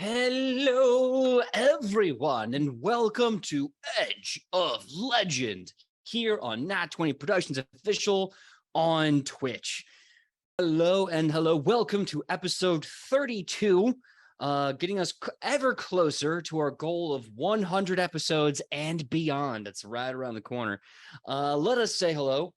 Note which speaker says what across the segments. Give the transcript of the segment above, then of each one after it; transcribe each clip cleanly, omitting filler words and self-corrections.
Speaker 1: Hello, everyone, and welcome to Edge of Legend here on Nat 20 Productions Official on Twitch. Hello and hello. Welcome to episode 32, getting us ever closer to our goal of 100 episodes and beyond. It's right around the corner. Let us say hello.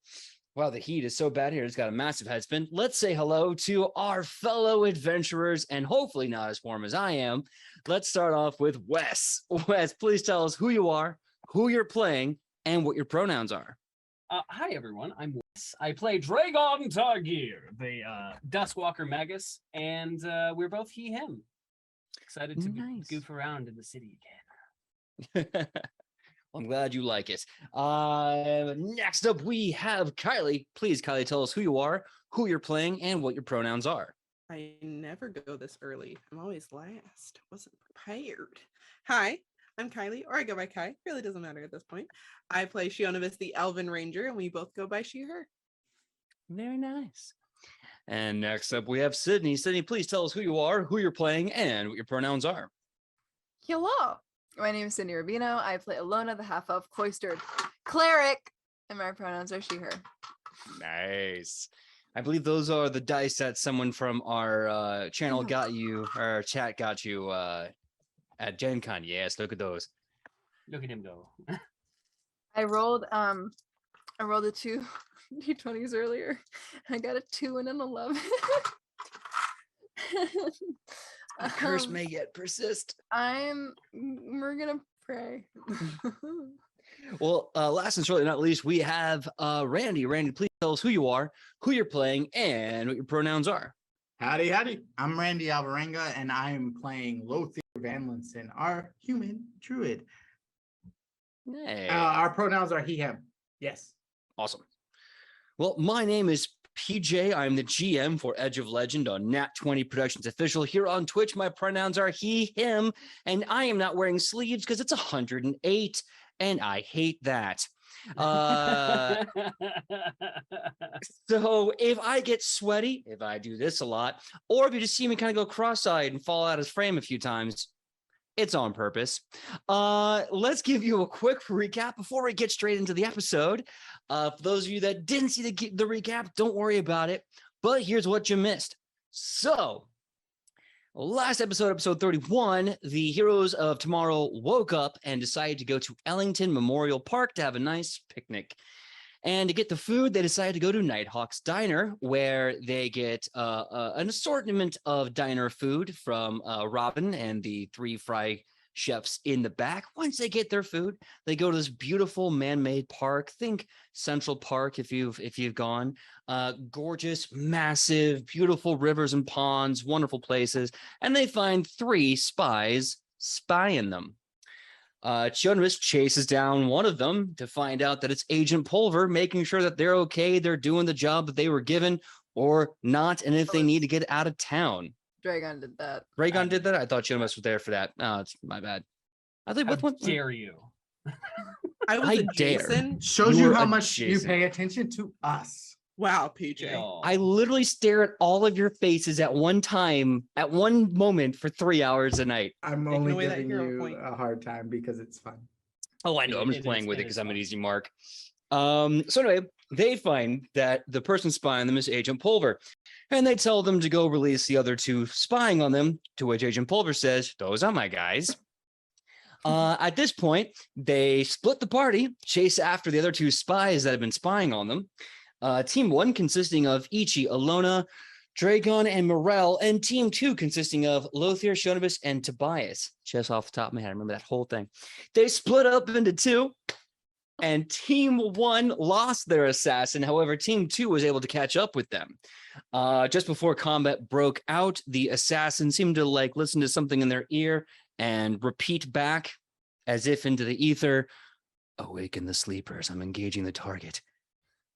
Speaker 1: Wow, the heat is so bad here. It's got a massive head spin. Let's say hello to our fellow adventurers, and hopefully not as warm as I am. Let's start off with Wes. Wes, please tell us who you are, who you're playing, and what your pronouns are.
Speaker 2: Hi, everyone. I'm Wes. I play Dragon Targir, the Duskwalker Magus, and we're both he, him. Excited to goof around in the city again.
Speaker 1: I'm glad you like it. Next up, we have Kylie. Please, Kylie, tell us who you are, who you're playing, and what your pronouns are.
Speaker 3: I never go this early. I'm always last. Wasn't prepared. Hi, I'm Kylie, or I go by Kai. Really doesn't matter at this point. I play Shionavis, the Elven Ranger, and we both go by she, her.
Speaker 1: Very nice. And next up, we have Sidney. Sidney, please tell us who you are, who you're playing, and what your pronouns are.
Speaker 4: Hello. My name is Sidney Rubino. I play Alona, the half-elf cloistered cleric, and my pronouns are she, her.
Speaker 1: Nice. I believe those are the dice that someone from our channel got you, or chat got you at Gen Con. Yes, look at those.
Speaker 2: Look at him go.
Speaker 4: I rolled a 2 d20s earlier. I got a 2 and an 11.
Speaker 1: The curse may yet persist.
Speaker 4: We're gonna pray.
Speaker 1: Well, last and certainly not least, we have Randy. Randy, please tell us who you are, who you're playing, and what your pronouns are.
Speaker 5: Howdy, howdy. I'm Randy Alvarenga, and I am playing Lothir Vanlinson, our human druid.
Speaker 1: Hey.
Speaker 5: Our pronouns are he, him. Yes.
Speaker 1: Awesome. Well, my name is PJ. I'm the GM for Edge of Legend on Nat 20 Productions Official. Here on Twitch, my pronouns are he, him, and I am not wearing sleeves because it's 108, and I hate that. So if I get sweaty, if I do this a lot, or if you just see me kind of go cross-eyed and fall out of frame a few times, it's on purpose. Let's give you a quick recap before we get straight into the episode. For those of you that didn't see the recap, don't worry about it. But here's what you missed. So, last episode 31, the heroes of tomorrow woke up and decided to go to Ellington Memorial Park to have a nice picnic. And to get the food, they decided to go to Nighthawk's Diner, where they get an assortment of diner food from Robin and the 3 fry chefs in the back. Once they get their food, they go to this beautiful man-made park. Think Central Park if you've gone. Gorgeous, massive, beautiful rivers and ponds, wonderful places. And they find 3 spies spying them. Shionavis chases down one of them to find out that it's Agent Pulver, making sure that they're okay, they're doing the job that they were given, or not, and if they need to get out of town.
Speaker 4: Dragon did that.
Speaker 1: Dragon did that? I thought Shionavis was there for that. Oh, it's my bad. I think
Speaker 2: How dare you?
Speaker 1: I dare.
Speaker 5: Shows you how much you pay attention to us.
Speaker 3: Wow, PJ.
Speaker 1: I literally stare at all of your faces at one time, at one moment for 3 hours a night.
Speaker 5: I'm
Speaker 3: Taking
Speaker 5: only
Speaker 3: away that
Speaker 5: giving
Speaker 3: hero
Speaker 5: you
Speaker 3: point.
Speaker 5: a hard time because it's fun.
Speaker 1: Oh, I know. I'm just
Speaker 2: It
Speaker 1: playing
Speaker 2: is-
Speaker 1: with it
Speaker 2: it
Speaker 1: because
Speaker 2: is
Speaker 1: I'm an
Speaker 2: fun.
Speaker 1: easy mark. So anyway, they find that the person spying them is Agent Pulver, and they tell them to go release the other 2 spying on them, to which Agent Pulver says, "Those are my guys." At this point, they split the party, chase after the other 2 spies that have been spying on them. Team 1 consisting of Ichi, Alona, Dragon, and Morel, and Team 2 consisting of Lothir, Shionavis, and Tobias. Just off the top of my head, I remember that whole thing. They split up into 2, and Team 1 lost their assassin. However, Team 2 was able to catch up with them. Just before combat broke out, the assassin seemed to listen to something in their ear and repeat back as if into the ether, "Awaken the sleepers, I'm engaging the target."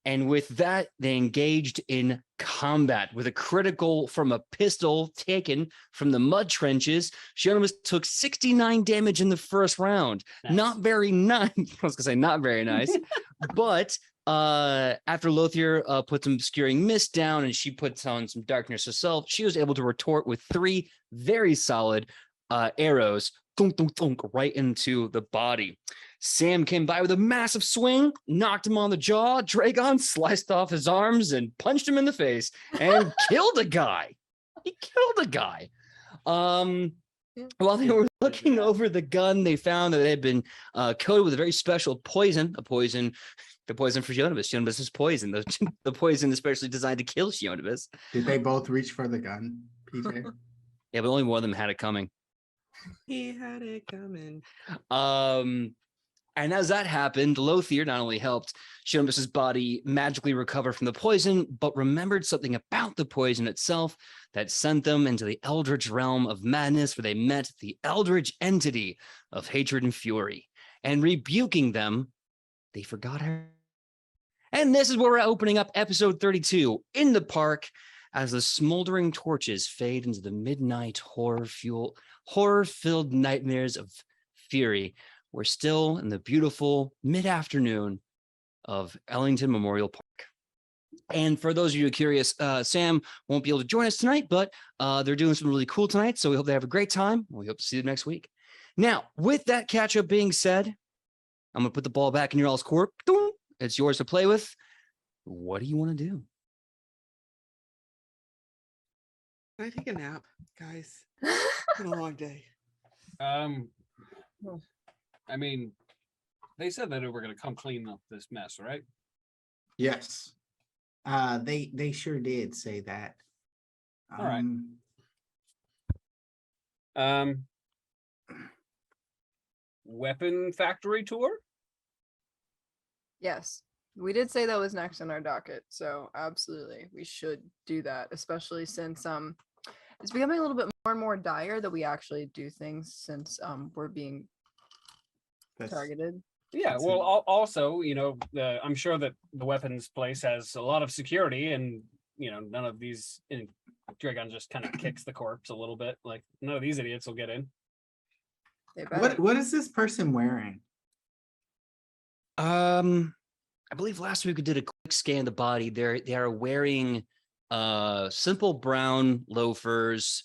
Speaker 1: And with that, they engaged in combat with a critical from a pistol taken from the mud trenches. Shionavis took 69 damage in the first round.
Speaker 2: Nice.
Speaker 1: Not very nice. I was going to say not very nice. But after Lothir put some obscuring mist down and she puts on some darkness herself, she was able to retort with 3 very solid arrows thunk, thunk, thunk, right into the body. Sam came by with a massive swing, knocked him on the jaw. Dragon sliced off his arms and punched him in the face and killed a guy. He killed a guy. While they were looking over the gun, they found that it had been coated with a very special poison, the poison for Sionibus. Sionibus is poison. The poison is specially designed to kill Sionibus.
Speaker 5: Did they both reach for the gun, PJ?
Speaker 1: Yeah, but only one of them had it coming.
Speaker 3: He had it coming.
Speaker 1: And as that happened, Lothier not only helped Sionibus's body magically recover from the poison, but remembered something about the poison itself that sent them into the eldritch realm of madness, where they met the eldritch entity of hatred and fury. And rebuking them, they forgot her. And this is where we're opening up episode 32 in the park as the smoldering torches fade into the midnight horror-filled nightmares of fury. We're still in the beautiful mid-afternoon of Ellington Memorial Park. And for those of you curious, Sam won't be able to join us tonight, but they're doing something really cool tonight. So we hope they have a great time. We hope to see you next week. Now, with that catch-up being said, I'm going to put the ball back in your all's court. It's yours to play with. What do you want to do?
Speaker 3: Can I take a nap, guys? It's been a long day.
Speaker 2: I mean, they said that they were going to come clean up this mess, right?
Speaker 5: Yes. They sure did say that.
Speaker 2: All right. Weapon factory tour?
Speaker 4: Yes. We did say that was next on our docket, so absolutely we should do that, especially since it's becoming a little bit more and more dire that we actually do things since we're being targeted.
Speaker 2: Yeah, well, also, I'm sure that the weapons place has a lot of security, and none of these. Dragon just kind of kicks the corpse a little bit, like none of these idiots will get in.
Speaker 5: What is this person wearing?
Speaker 1: I believe last week we did a quick scan of the body. They are wearing simple brown loafers,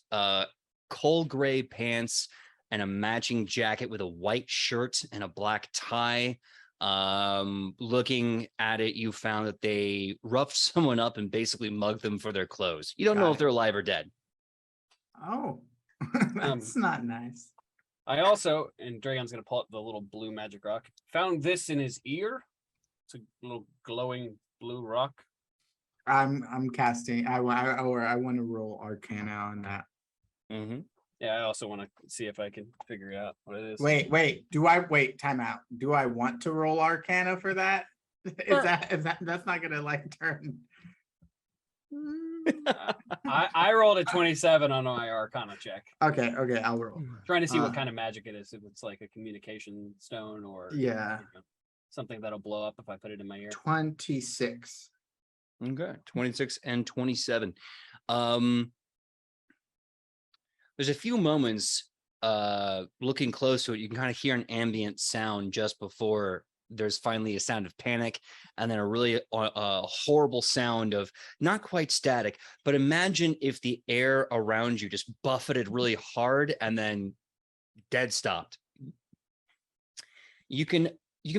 Speaker 1: coal gray pants, and a matching jacket with a white shirt and a black tie. Looking at it, you found that they roughed someone up and basically mugged them for their clothes. You don't know if they're alive or dead.
Speaker 5: Oh, that's not nice.
Speaker 2: I also, and Dragon's gonna pull up the little blue magic rock, found this in his ear. It's a little glowing blue rock.
Speaker 5: I'm casting. I want to roll Arcana on that.
Speaker 1: Mm-hmm.
Speaker 2: Yeah, I also want to see if I can figure out what it is.
Speaker 5: Wait. Time out. Do I want to roll Arcana for that? That's not gonna turn?
Speaker 2: I rolled a 27 on my Arcana check.
Speaker 5: Okay, I'll roll.
Speaker 2: Trying to see what kind of magic it is. If it's like a communication stone or something that'll blow up if I put it in my ear.
Speaker 5: 26.
Speaker 1: Okay, 26 and 27. There's a few moments looking close to it. You can kind of hear an ambient sound just before there's finally a sound of panic, and then a really horrible sound of not quite static, but imagine if the air around you just buffeted really hard and then dead stopped. You can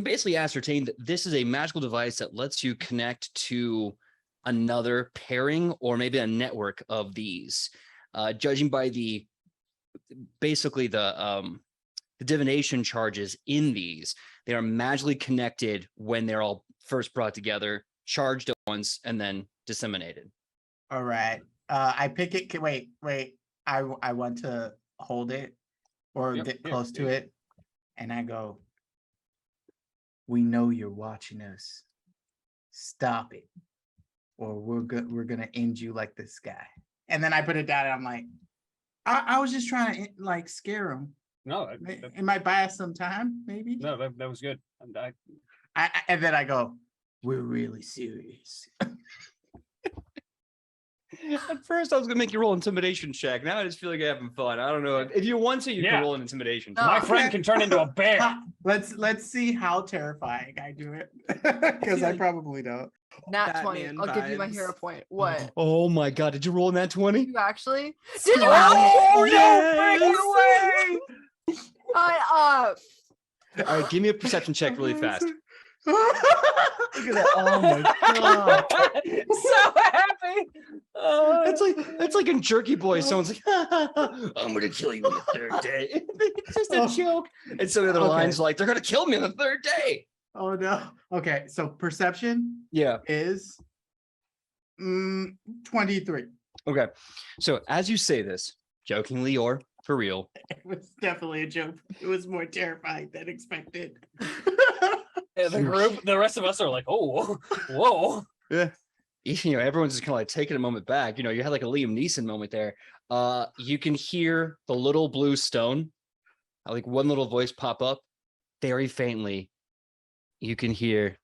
Speaker 1: basically ascertain that this is a magical device that lets you connect to another pairing or maybe a network of these. Judging by the divination charges in these, they are magically connected when they're all first brought together, charged at once, and then disseminated.
Speaker 5: All right. I pick it. Wait. I want to hold it or get close to it, and I go, "We know you're watching us. Stop it, or we're gonna end you like this guy." And then I put it down, and I'm like, I was just trying to scare him.
Speaker 2: No,
Speaker 5: it might buy us some time, maybe.
Speaker 2: No, that was good.
Speaker 5: And then I go, "We're really serious."
Speaker 1: At first, I was gonna make you roll intimidation check. Now I just feel like you're having fun. I don't know if you want to. You can roll an intimidation check.
Speaker 2: My friend can turn into a bear.
Speaker 5: Let's see how terrifying I do it, because I probably don't.
Speaker 4: Nat 20.
Speaker 3: Batman
Speaker 4: I'll give you my
Speaker 3: vibes.
Speaker 4: hero point. What?
Speaker 1: Oh my god, did you roll in that 20?
Speaker 4: You actually? Did you?
Speaker 1: Oh,
Speaker 2: no freaking way!
Speaker 4: I
Speaker 1: All right, give me a perception check really fast.
Speaker 5: Look
Speaker 1: Look at that. Oh my god.
Speaker 2: So happy.
Speaker 1: It's like in Jerky Boy. Someone's like, I'm gonna kill you on the third day. It's just a joke. And some of the other lines like, they're gonna kill me on the third day.
Speaker 5: Oh no. Okay, so perception
Speaker 1: Yeah.
Speaker 5: is 23.
Speaker 1: Okay. So as you say this, jokingly or for real,
Speaker 5: It was definitely a joke. It was more terrifying than expected.
Speaker 2: Yeah, the rest of us are like, oh, whoa.
Speaker 1: yeah. You know, everyone's just kind of like taking a moment back. You know, you had like a Liam Neeson moment there. You can hear the little blue stone, like one little voice pop up very faintly. You can hear,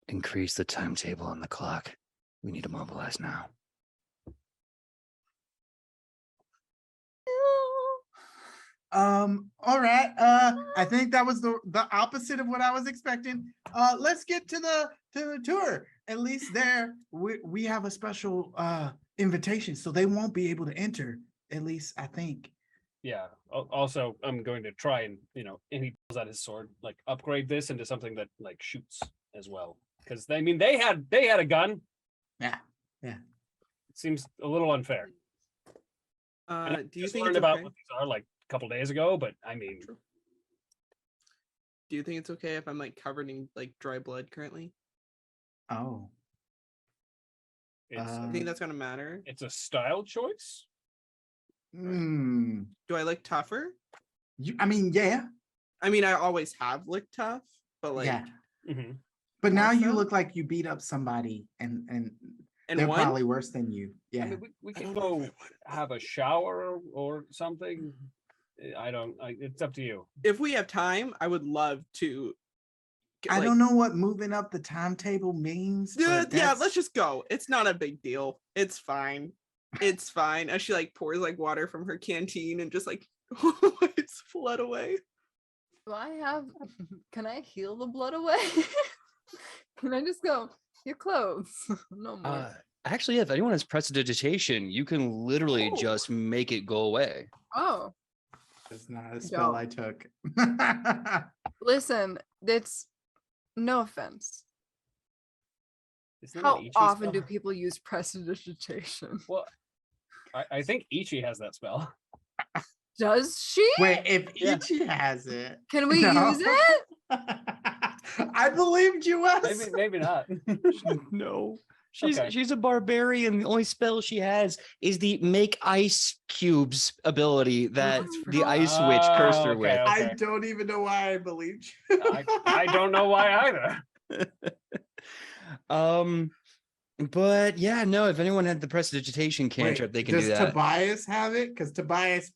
Speaker 1: increase the timetable on the clock. We need to mobilize now.
Speaker 5: All right. I think that was the opposite of what I was expecting. Let's get to the tour. At least there we have a special invitation, so they won't be able to enter. At least I think.
Speaker 2: Yeah. Also, I'm going to try and, and he pulls out his sword, like upgrade this into something that like shoots as well. Because they had a gun.
Speaker 5: Yeah.
Speaker 2: It seems a little unfair.
Speaker 3: Do you
Speaker 2: just
Speaker 3: think
Speaker 2: learned
Speaker 3: it's
Speaker 2: about
Speaker 3: okay?
Speaker 2: what these are like a couple days ago? But I mean,
Speaker 3: Do you think it's okay if I'm like covered in like dry blood currently?
Speaker 5: Oh.
Speaker 2: it's
Speaker 3: I think that's gonna matter.
Speaker 2: it's a style choice.
Speaker 5: Hmm.
Speaker 3: Do I look tougher?
Speaker 5: I mean, yeah.
Speaker 3: I mean, I always have looked tough, but like,
Speaker 5: Yeah.
Speaker 2: Mm-hmm.
Speaker 5: But now you
Speaker 3: Also-
Speaker 5: look like you beat up somebody and
Speaker 3: and
Speaker 5: they're
Speaker 3: one.
Speaker 5: probably worse than you. Yeah.
Speaker 2: I mean, we can go have a shower or something. It's up to you.
Speaker 3: If we have time, I would love to.
Speaker 5: I don't know what moving up the timetable means.
Speaker 3: Yeah,
Speaker 5: but
Speaker 3: yeah,
Speaker 5: that's-
Speaker 3: let's just go. It's not a big deal. It's fine. It's fine. As she like pours like water from her canteen and just like wipes blood away.
Speaker 4: Do I have? Can I heal the blood away? Can I just go? Your clothes. No more.
Speaker 1: Actually, if anyone has prestidigitation, you can literally
Speaker 3: Oh.
Speaker 1: just make it go away.
Speaker 4: Oh,
Speaker 5: It's not a spell
Speaker 4: Don't.
Speaker 5: I took.
Speaker 4: listen. That's no offense.
Speaker 2: Isn't
Speaker 4: How
Speaker 2: that Ichi's
Speaker 4: often
Speaker 2: spell?
Speaker 4: do people use prestidigitation?
Speaker 2: Well, I think Ichi has that spell.
Speaker 4: Does she?
Speaker 5: Wait, if
Speaker 2: Yeah.
Speaker 5: Ichi has it.
Speaker 4: Can we
Speaker 5: No.
Speaker 4: use it?
Speaker 5: I believed you, Wes.
Speaker 2: Maybe not.
Speaker 1: No.
Speaker 2: Okay.
Speaker 1: She's a barbarian. The only spell she has is the make ice cubes ability that the ice witch cursed her
Speaker 2: okay,
Speaker 1: with.
Speaker 2: okay.
Speaker 5: I don't even know why I believed you.
Speaker 2: I don't know why either.
Speaker 1: But yeah, no, if anyone had the prestidigitation cantrip, they can
Speaker 5: does
Speaker 1: do that.
Speaker 5: Tobias have it? Because Tobias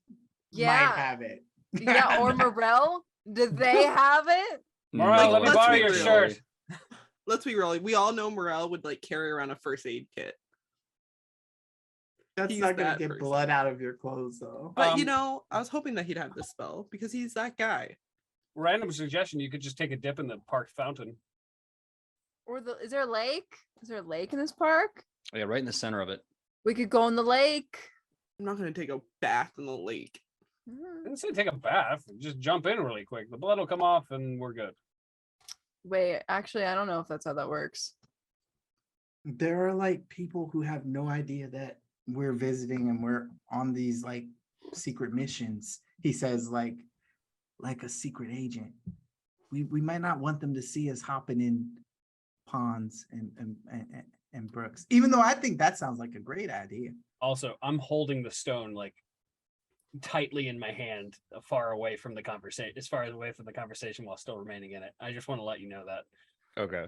Speaker 4: Yeah.
Speaker 5: might have it.
Speaker 4: Yeah, or Morel? Did they have it?
Speaker 2: Morel, let me
Speaker 3: let's
Speaker 2: borrow
Speaker 3: be
Speaker 2: your
Speaker 3: real.
Speaker 2: shirt.
Speaker 3: Let's be real. We all know Morel would like carry around a first aid kit.
Speaker 5: That's
Speaker 3: He's
Speaker 5: not gonna
Speaker 3: that
Speaker 5: get
Speaker 3: person.
Speaker 5: blood out of your clothes, though.
Speaker 3: But I was hoping that he'd have this spell because he's that guy.
Speaker 2: Random suggestion: you could just take a dip in the park fountain.
Speaker 4: Or is there a lake? Is there a lake in this park?
Speaker 1: Yeah, right in the center of it.
Speaker 4: We could go in the lake.
Speaker 3: I'm not gonna take a bath in the lake.
Speaker 2: I didn't say take a bath. Just jump in really quick. The blood will come off, and we're good.
Speaker 4: Wait, actually, I don't know if that's how that works.
Speaker 5: There are like people who have no idea that we're visiting and we're on these like secret missions. He says like a secret agent. We might not want them to see us hopping in ponds and brooks. Even though I think that sounds like a great idea.
Speaker 2: Also, I'm holding the stone like tightly in my hand, far away from the conversation, as far away from the conversation while still remaining in it. I just want to let you know that.
Speaker 1: Okay.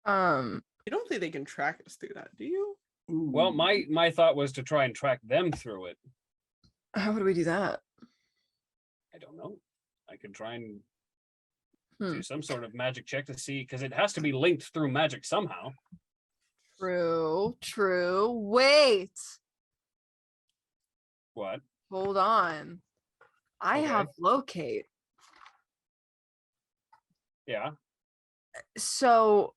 Speaker 3: You don't think they can track us through that, do you?
Speaker 2: Well, my thought was to try and track them through it.
Speaker 4: How would we do that?
Speaker 2: I don't know. I could try and
Speaker 4: Hmm.
Speaker 2: do some sort of magic check to see, because it has to be linked through magic somehow.
Speaker 4: True. Wait.
Speaker 2: What?
Speaker 4: Hold on. I
Speaker 2: Okay.
Speaker 4: have locate.
Speaker 2: Yeah.
Speaker 4: So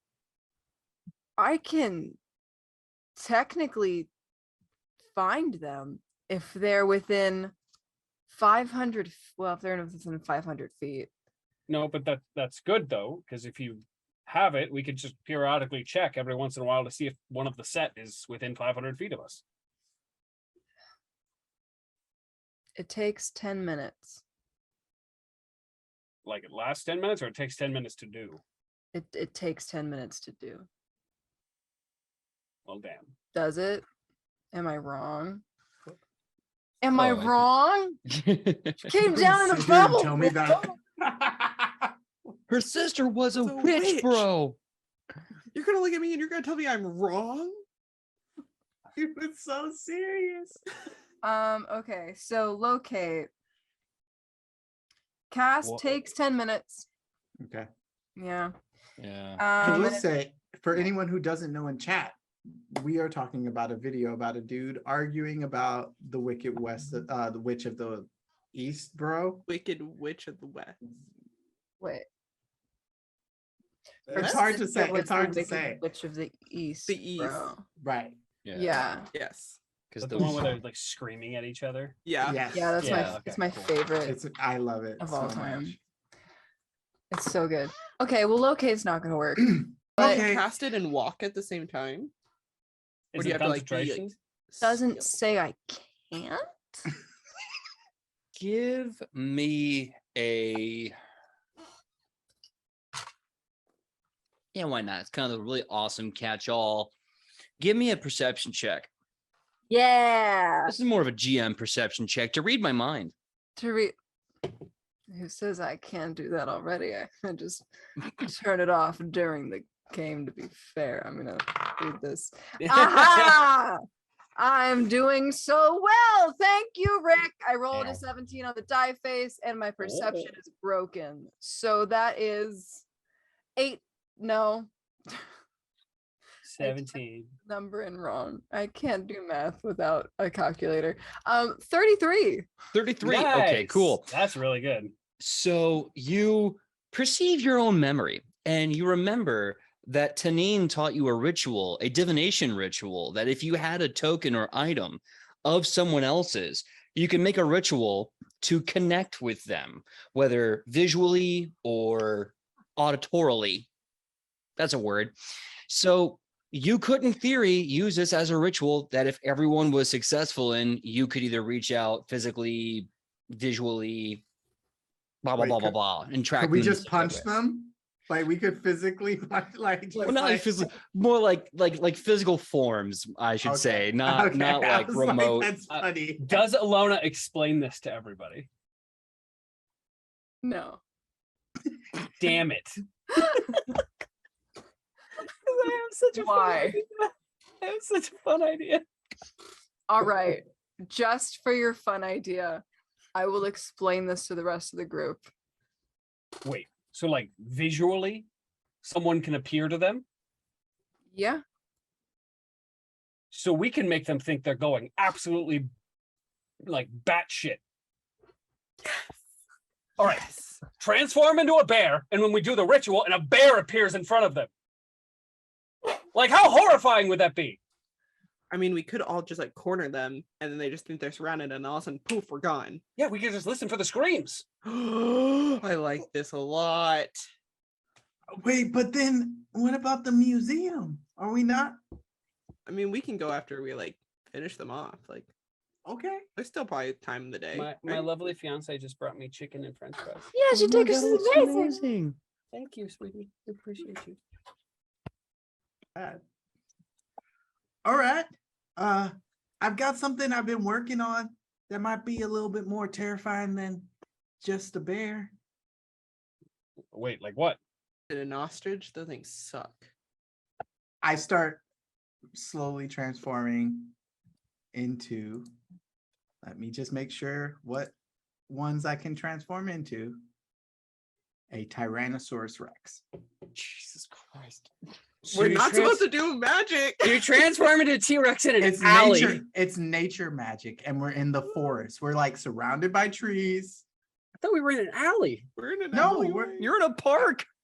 Speaker 4: I can technically find them if they're within 500. Well, if they're within 500 feet.
Speaker 2: No, but that's good though, because if you have it, we could just periodically check every once in a while to see if one of the set is within 500 feet of us.
Speaker 4: It takes 10 minutes.
Speaker 2: Like it lasts 10 minutes, or it takes 10 minutes to do?
Speaker 4: It takes 10 minutes to do.
Speaker 2: Well, damn.
Speaker 4: Does it? Am I wrong? Am I
Speaker 1: Oh, I think-
Speaker 4: wrong? Came
Speaker 5: Please
Speaker 4: down in a
Speaker 5: sit here and
Speaker 4: bubble.
Speaker 5: Tell me that.
Speaker 1: Her sister was a
Speaker 3: It's a
Speaker 1: witch,
Speaker 3: witch.
Speaker 1: bro.
Speaker 3: You're gonna look at me and you're gonna tell me I'm wrong?
Speaker 5: It was so serious.
Speaker 4: Okay, so locate. Cast
Speaker 2: Wha-
Speaker 4: takes 10 minutes.
Speaker 5: Okay.
Speaker 4: Yeah.
Speaker 1: Yeah.
Speaker 5: I will
Speaker 4: and it-
Speaker 5: say, for anyone who doesn't know in chat, we are talking about a video about a dude arguing about the Wicked West, the Witch of the East, bro.
Speaker 3: Wicked Witch of the West.
Speaker 4: wait.
Speaker 5: It's
Speaker 3: Her
Speaker 5: hard to
Speaker 4: sister
Speaker 5: say.
Speaker 4: was
Speaker 5: It's
Speaker 4: the
Speaker 5: hard to
Speaker 4: Wicked
Speaker 5: say.
Speaker 4: Witch of the East.
Speaker 3: The East.
Speaker 4: Bro.
Speaker 5: Right.
Speaker 4: Yeah.
Speaker 3: Yes.
Speaker 1: Because
Speaker 2: The one where they're like screaming at each other.
Speaker 3: Yeah.
Speaker 5: Yes.
Speaker 4: Yeah, that's
Speaker 2: Yeah,
Speaker 4: my
Speaker 2: okay,
Speaker 4: it's my
Speaker 2: cool.
Speaker 4: favorite
Speaker 5: It's I love it
Speaker 4: of
Speaker 5: so
Speaker 4: all time.
Speaker 5: much.
Speaker 4: It's so good. Okay, well locate's not gonna work. But
Speaker 5: Okay.
Speaker 3: Cast it and walk at the same time. Or
Speaker 2: Is
Speaker 3: do you
Speaker 2: it
Speaker 3: have to like be
Speaker 2: concentration?
Speaker 3: like
Speaker 4: doesn't
Speaker 3: still?
Speaker 4: say I can't.
Speaker 1: give me a. Yeah, why not? It's kind of a really awesome catch-all. Give me a perception check.
Speaker 4: Yeah.
Speaker 1: This is more of a GM perception check to read my mind.
Speaker 4: To read. Who says I can't do that already? I just turn it off during the game. To be fair, I'm gonna read this. Aha! I'm doing so well. Thank you, Rick. I rolled
Speaker 1: Ow.
Speaker 4: a 17 on the die face, and my perception is broken. So that is 8. No.
Speaker 2: 17.
Speaker 4: Number and wrong. I can't do math without a calculator. 33.
Speaker 1: 33. Okay,
Speaker 2: Nice.
Speaker 1: cool.
Speaker 2: That's really good.
Speaker 1: So you perceive your own memory and you remember that Tanine taught you a ritual, a divination ritual, that if you had a token or item of someone else's, you can make a ritual to connect with them, whether visually or auditorily. That's a word. So you could, in theory, use this as a ritual that if everyone was successful in, you could either reach out physically, visually, blah, blah,
Speaker 5: Wait,
Speaker 1: blah, blah,
Speaker 5: could-
Speaker 1: blah, and track
Speaker 5: Could we
Speaker 1: them
Speaker 5: just
Speaker 1: that
Speaker 5: punch
Speaker 1: way.
Speaker 5: them? Like we could physically punch, like just
Speaker 1: Well, not like physical, more like physical forms, I should say,
Speaker 5: Okay.
Speaker 1: not
Speaker 5: Okay,
Speaker 1: not
Speaker 5: I
Speaker 1: like
Speaker 5: was
Speaker 1: remote.
Speaker 5: That's funny.
Speaker 2: Does Alona explain this to everybody?
Speaker 4: No.
Speaker 2: Damn it.
Speaker 4: I have such a Why?
Speaker 2: I have such a fun idea.
Speaker 4: All right. Just for your fun idea, I will explain this to the rest of the group.
Speaker 2: Wait, so like visually, someone can appear to them?
Speaker 4: Yeah.
Speaker 2: So we can make them think they're going absolutely like batshit. All right, transform into a bear, and when we do the ritual, and a bear appears in front of them. Like, how horrifying would that be?
Speaker 3: I mean, we could all just like corner them and then they just think they're surrounded and all of a sudden, poof, we're gone.
Speaker 2: Yeah, we could just listen for the screams.
Speaker 3: I like this a lot.
Speaker 5: Wait, but then what about the museum? Are we not?
Speaker 3: I mean, we can go after we like finish them off. Like,
Speaker 5: Okay.
Speaker 3: there's still probably time in the day.
Speaker 2: My
Speaker 3: right?
Speaker 2: lovely fiance just brought me chicken and french fries.
Speaker 4: Yeah, she
Speaker 1: Oh my
Speaker 4: did. 'Cause
Speaker 1: God,
Speaker 4: she's
Speaker 1: that's
Speaker 4: amazing.
Speaker 2: Thank you, sweetie. I appreciate you.
Speaker 5: All right. I've got something I've been working on that might be a little bit more terrifying than just a bear.
Speaker 2: Wait, like what?
Speaker 3: And an ostrich, those things suck.
Speaker 5: I start slowly transforming into, let me just make sure what ones I can transform into. A Tyrannosaurus Rex.
Speaker 1: Jesus Christ.
Speaker 2: So
Speaker 3: We're
Speaker 2: you
Speaker 3: not
Speaker 2: trans-
Speaker 3: supposed to do magic.
Speaker 2: You transform into a T-Rex in an
Speaker 5: It's
Speaker 2: alley.
Speaker 5: nature. It's nature magic, and we're in the forest. We're like surrounded by trees.
Speaker 2: I thought we were in an alley.
Speaker 3: We're in an
Speaker 5: No,
Speaker 3: alleyway.
Speaker 5: we're-
Speaker 1: You're in a park.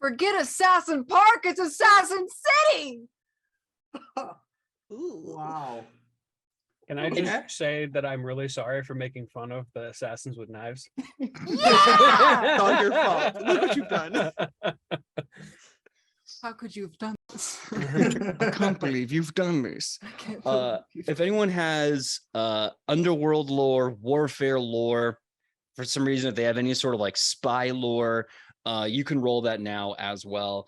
Speaker 4: Forget Assassin Park. It's Assassin City.
Speaker 3: Ooh.
Speaker 5: Wow.
Speaker 2: Can I
Speaker 5: Okay.
Speaker 2: just say that I'm really sorry for making fun of the assassins with knives?
Speaker 3: It's all your fault. Look what you've done.
Speaker 4: How could you have done this?
Speaker 1: I can't believe you've done this.
Speaker 4: I can't believe you've
Speaker 1: If anyone has underworld lore, warfare lore, for some reason, if they have any sort of like spy lore, you can roll that now as well.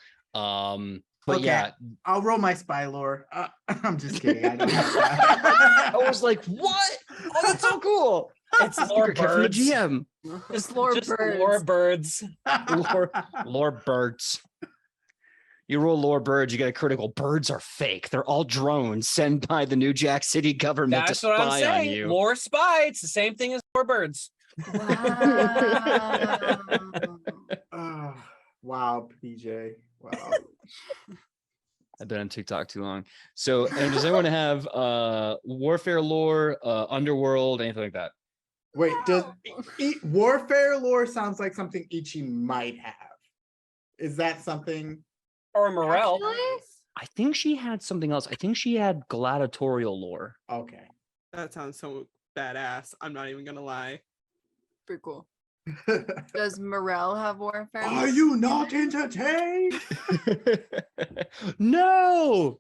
Speaker 1: But
Speaker 5: Okay.
Speaker 1: yeah,
Speaker 5: I'll roll my spy lore. I'm just kidding. I don't have that.
Speaker 1: I was like, what? Oh, that's so cool.
Speaker 2: It's lore
Speaker 1: Secret kit from the
Speaker 2: birds.
Speaker 1: GM.
Speaker 4: Just lore
Speaker 2: Just
Speaker 4: birds.
Speaker 2: lore birds.
Speaker 1: Lore birds. You roll lore birds, you get a critical. Birds are fake. They're all drones sent by the New Jack City government
Speaker 2: That's
Speaker 1: to
Speaker 2: what I'm
Speaker 1: spy on
Speaker 2: saying.
Speaker 1: you.
Speaker 2: Lore spy. It's the same thing as lore birds.
Speaker 4: Wow.
Speaker 5: Wow, PJ. Wow.
Speaker 1: I've been on TikTok too long. So, and does anyone have warfare lore, underworld, anything like that?
Speaker 5: Wait, does warfare lore sounds like something Ichi might have? Is that something?
Speaker 2: Or morale.
Speaker 4: Actually?
Speaker 1: I think she had something else. I think she had gladiatorial lore.
Speaker 5: Okay.
Speaker 3: That sounds so badass. I'm not even gonna lie.
Speaker 4: Pretty cool. Does Morel have warfare?
Speaker 5: Are you not entertained?
Speaker 1: No.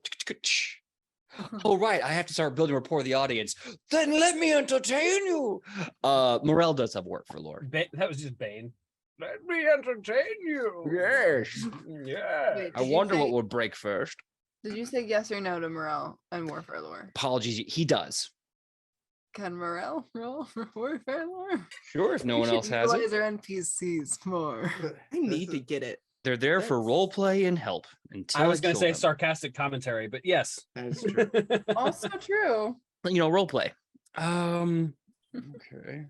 Speaker 1: Oh, right. I have to start building rapport with the audience. Then let me entertain you. Morel does have work for lore.
Speaker 2: That was just Bane. Let me entertain you.
Speaker 1: Yes.
Speaker 2: Yeah.
Speaker 4: Wait,
Speaker 1: I
Speaker 4: did you
Speaker 1: wonder what
Speaker 4: say-
Speaker 1: would break first.
Speaker 4: Did you say yes or no to Morel and warfare lore?
Speaker 1: Apologies. He does.
Speaker 4: Can Morel roll for warfare lore?
Speaker 1: Sure, if no one else has
Speaker 4: Utilize
Speaker 1: it.
Speaker 4: our NPCs more.
Speaker 3: I need to get it.
Speaker 1: They're there for
Speaker 3: That's-
Speaker 1: role play and help. Until
Speaker 2: I was going to
Speaker 1: kill
Speaker 2: say
Speaker 1: them.
Speaker 2: sarcastic commentary, but yes.
Speaker 5: That is true.
Speaker 4: Also true.
Speaker 1: You know, role play. Okay.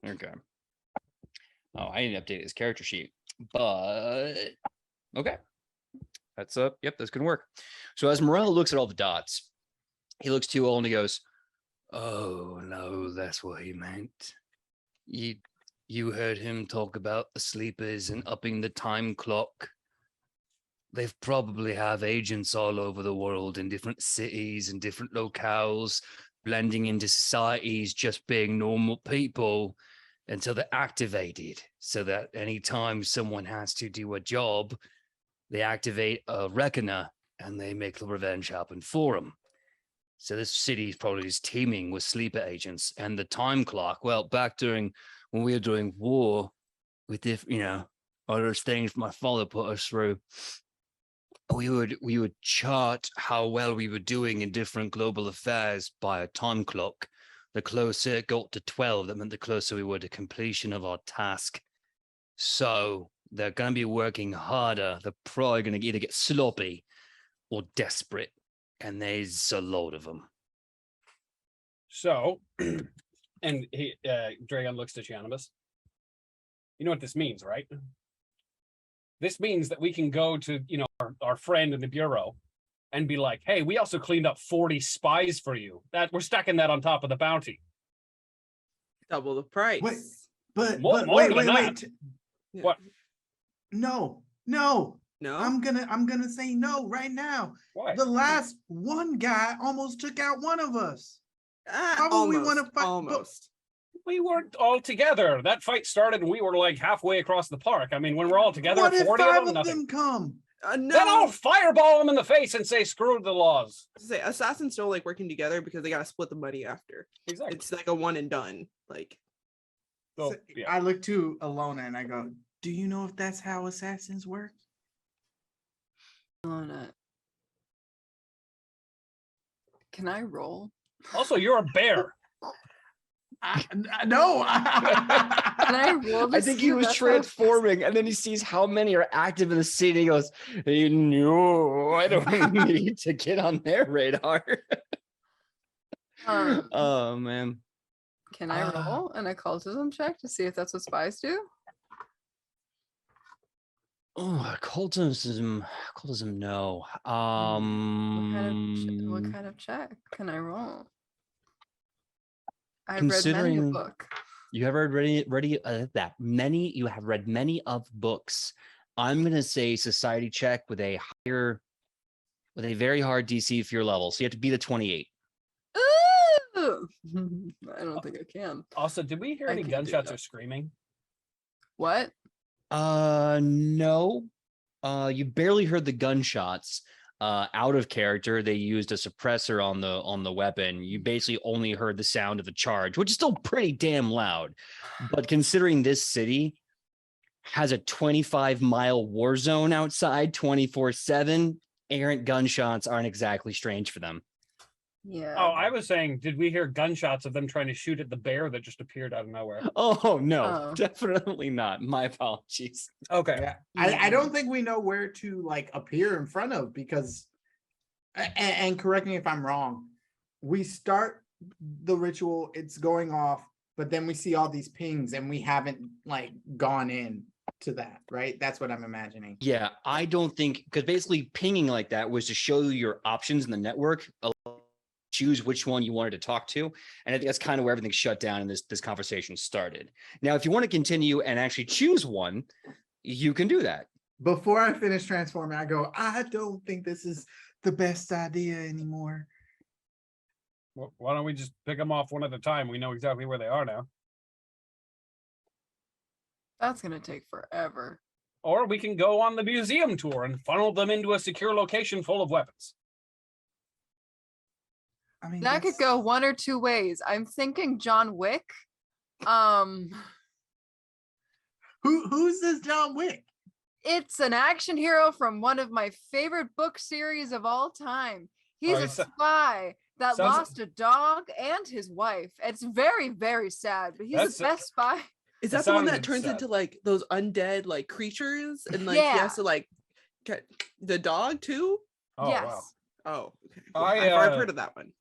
Speaker 1: Okay. Oh, I didn't update his character sheet, but okay. That's yep, that's gonna work. So as Morel looks at all the dots, he looks to all and he goes, "Oh no, that's what he meant. You heard him talk about the sleepers and upping the time clock. They probably have agents all over the world in different cities and different locales, blending into societies, just being normal people until they're activated. So that anytime someone has to do a job, they activate a reckoner and they make the revenge happen for them. So this city is probably just teeming with sleeper agents and the time clock. Well, back during when we were doing war with all those things my father put us through, we would chart how well we were doing in different global affairs by a time clock. The closer it got to 12, that meant the closer we were to completion of our task. So they're going to be working harder. They're probably going to either get sloppy or desperate. And there's a load of them.
Speaker 2: So, and Dragon looks to Chianibus. You know what this means, right? This means that we can go to, our friend in the bureau and be like, hey, we also cleaned up 40 spies for you. That we're stacking that on top of the bounty.
Speaker 3: Double the price.
Speaker 5: Wait, but
Speaker 2: More
Speaker 5: wait.
Speaker 2: than that.
Speaker 3: Yeah.
Speaker 2: What?
Speaker 5: No.
Speaker 3: No?
Speaker 5: I'm gonna say no right now.
Speaker 2: Why?
Speaker 5: The last one guy almost took out one of us. How would
Speaker 3: almost,
Speaker 5: we want to fight?
Speaker 3: almost.
Speaker 2: We weren't all together. That fight started and we were like halfway across the park. I mean, when we're all together,
Speaker 5: What if
Speaker 2: 40
Speaker 5: 5
Speaker 2: of them, nothing.
Speaker 5: come?
Speaker 3: No.
Speaker 2: Then I'll fireball them in the face and say, screw the laws.
Speaker 3: Say assassins still like working together because they gotta split the money after.
Speaker 2: Exactly.
Speaker 3: It's like a one and done. Like
Speaker 2: So,
Speaker 5: So
Speaker 2: yeah.
Speaker 5: I look to Alona and I go, "Do you know if that's how assassins work?"
Speaker 4: On it. Can I roll?
Speaker 2: Also, you're a bear.
Speaker 5: No.
Speaker 4: Can I roll to
Speaker 1: I think
Speaker 4: see
Speaker 1: he
Speaker 4: if
Speaker 1: was
Speaker 4: that's how-
Speaker 1: transforming, and then he sees how many are active in the city. He goes, "No, I don't need to get on their radar." Oh man.
Speaker 4: Can I roll an occultism check to see if that's what spies do?
Speaker 1: Oh, occultism, no.
Speaker 4: What kind of check can I roll? I've read many a
Speaker 1: Considering-
Speaker 4: book.
Speaker 1: You have read you have read many of books I'm gonna say society check with a very hard DC for your level. So you have to be the 28.
Speaker 4: Ooh! I don't think I can.
Speaker 2: Also, did we hear
Speaker 4: I
Speaker 2: any
Speaker 4: can't do
Speaker 2: gunshots
Speaker 4: that.
Speaker 2: or screaming?
Speaker 4: What?
Speaker 1: No. You barely heard the gunshots. Out of character, they used a suppressor on the weapon. You basically only heard the sound of the charge, which is still pretty damn loud. But considering this city has a 25-mile war zone outside 24/7, errant gunshots aren't exactly strange for them.
Speaker 4: Yeah.
Speaker 2: Oh, I was saying, did we hear gunshots of them trying to shoot at the bear that just appeared out of nowhere?
Speaker 1: Oh no,
Speaker 4: Oh.
Speaker 1: definitely not. My apologies.
Speaker 2: Okay.
Speaker 5: Yeah. I don't think we know where to like appear in front of because and correct me if I'm wrong. We start the ritual, it's going off, but then we see all these pings and we haven't like gone in to that, right? That's what I'm imagining.
Speaker 1: Yeah, I don't think because basically pinging like that was to show you your options in the network, choose which one you wanted to talk to, and I think that's kind of where everything shut down and this conversation started. Now, if you want to continue and actually choose one, you can do that.
Speaker 5: Before I finish transforming, I go, I don't think this is the best idea anymore.
Speaker 2: Well, why don't we just pick them off one at a time? We know exactly where they are now.
Speaker 4: That's gonna take forever.
Speaker 2: Or we can go on the museum tour and funnel them into a secure location full of weapons.
Speaker 5: I mean,
Speaker 4: That could go one or two ways. I'm thinking John Wick.
Speaker 5: Who's this John Wick?
Speaker 4: It's an action hero from one of my favorite book series of all time. He's
Speaker 2: Oh,
Speaker 4: a spy that
Speaker 2: sounds-
Speaker 4: lost a dog and his wife. It's very, very sad, but he's
Speaker 2: That's-
Speaker 4: the best spy.
Speaker 3: Is
Speaker 2: That
Speaker 3: that the one that
Speaker 2: sounded
Speaker 3: turns
Speaker 2: sad.
Speaker 3: into like those undead like creatures and like he
Speaker 4: Yeah.
Speaker 3: has to like get the dog too?
Speaker 2: Oh,
Speaker 4: yes.
Speaker 2: wow.
Speaker 3: Oh, okay.
Speaker 2: I've
Speaker 3: I've heard of that one.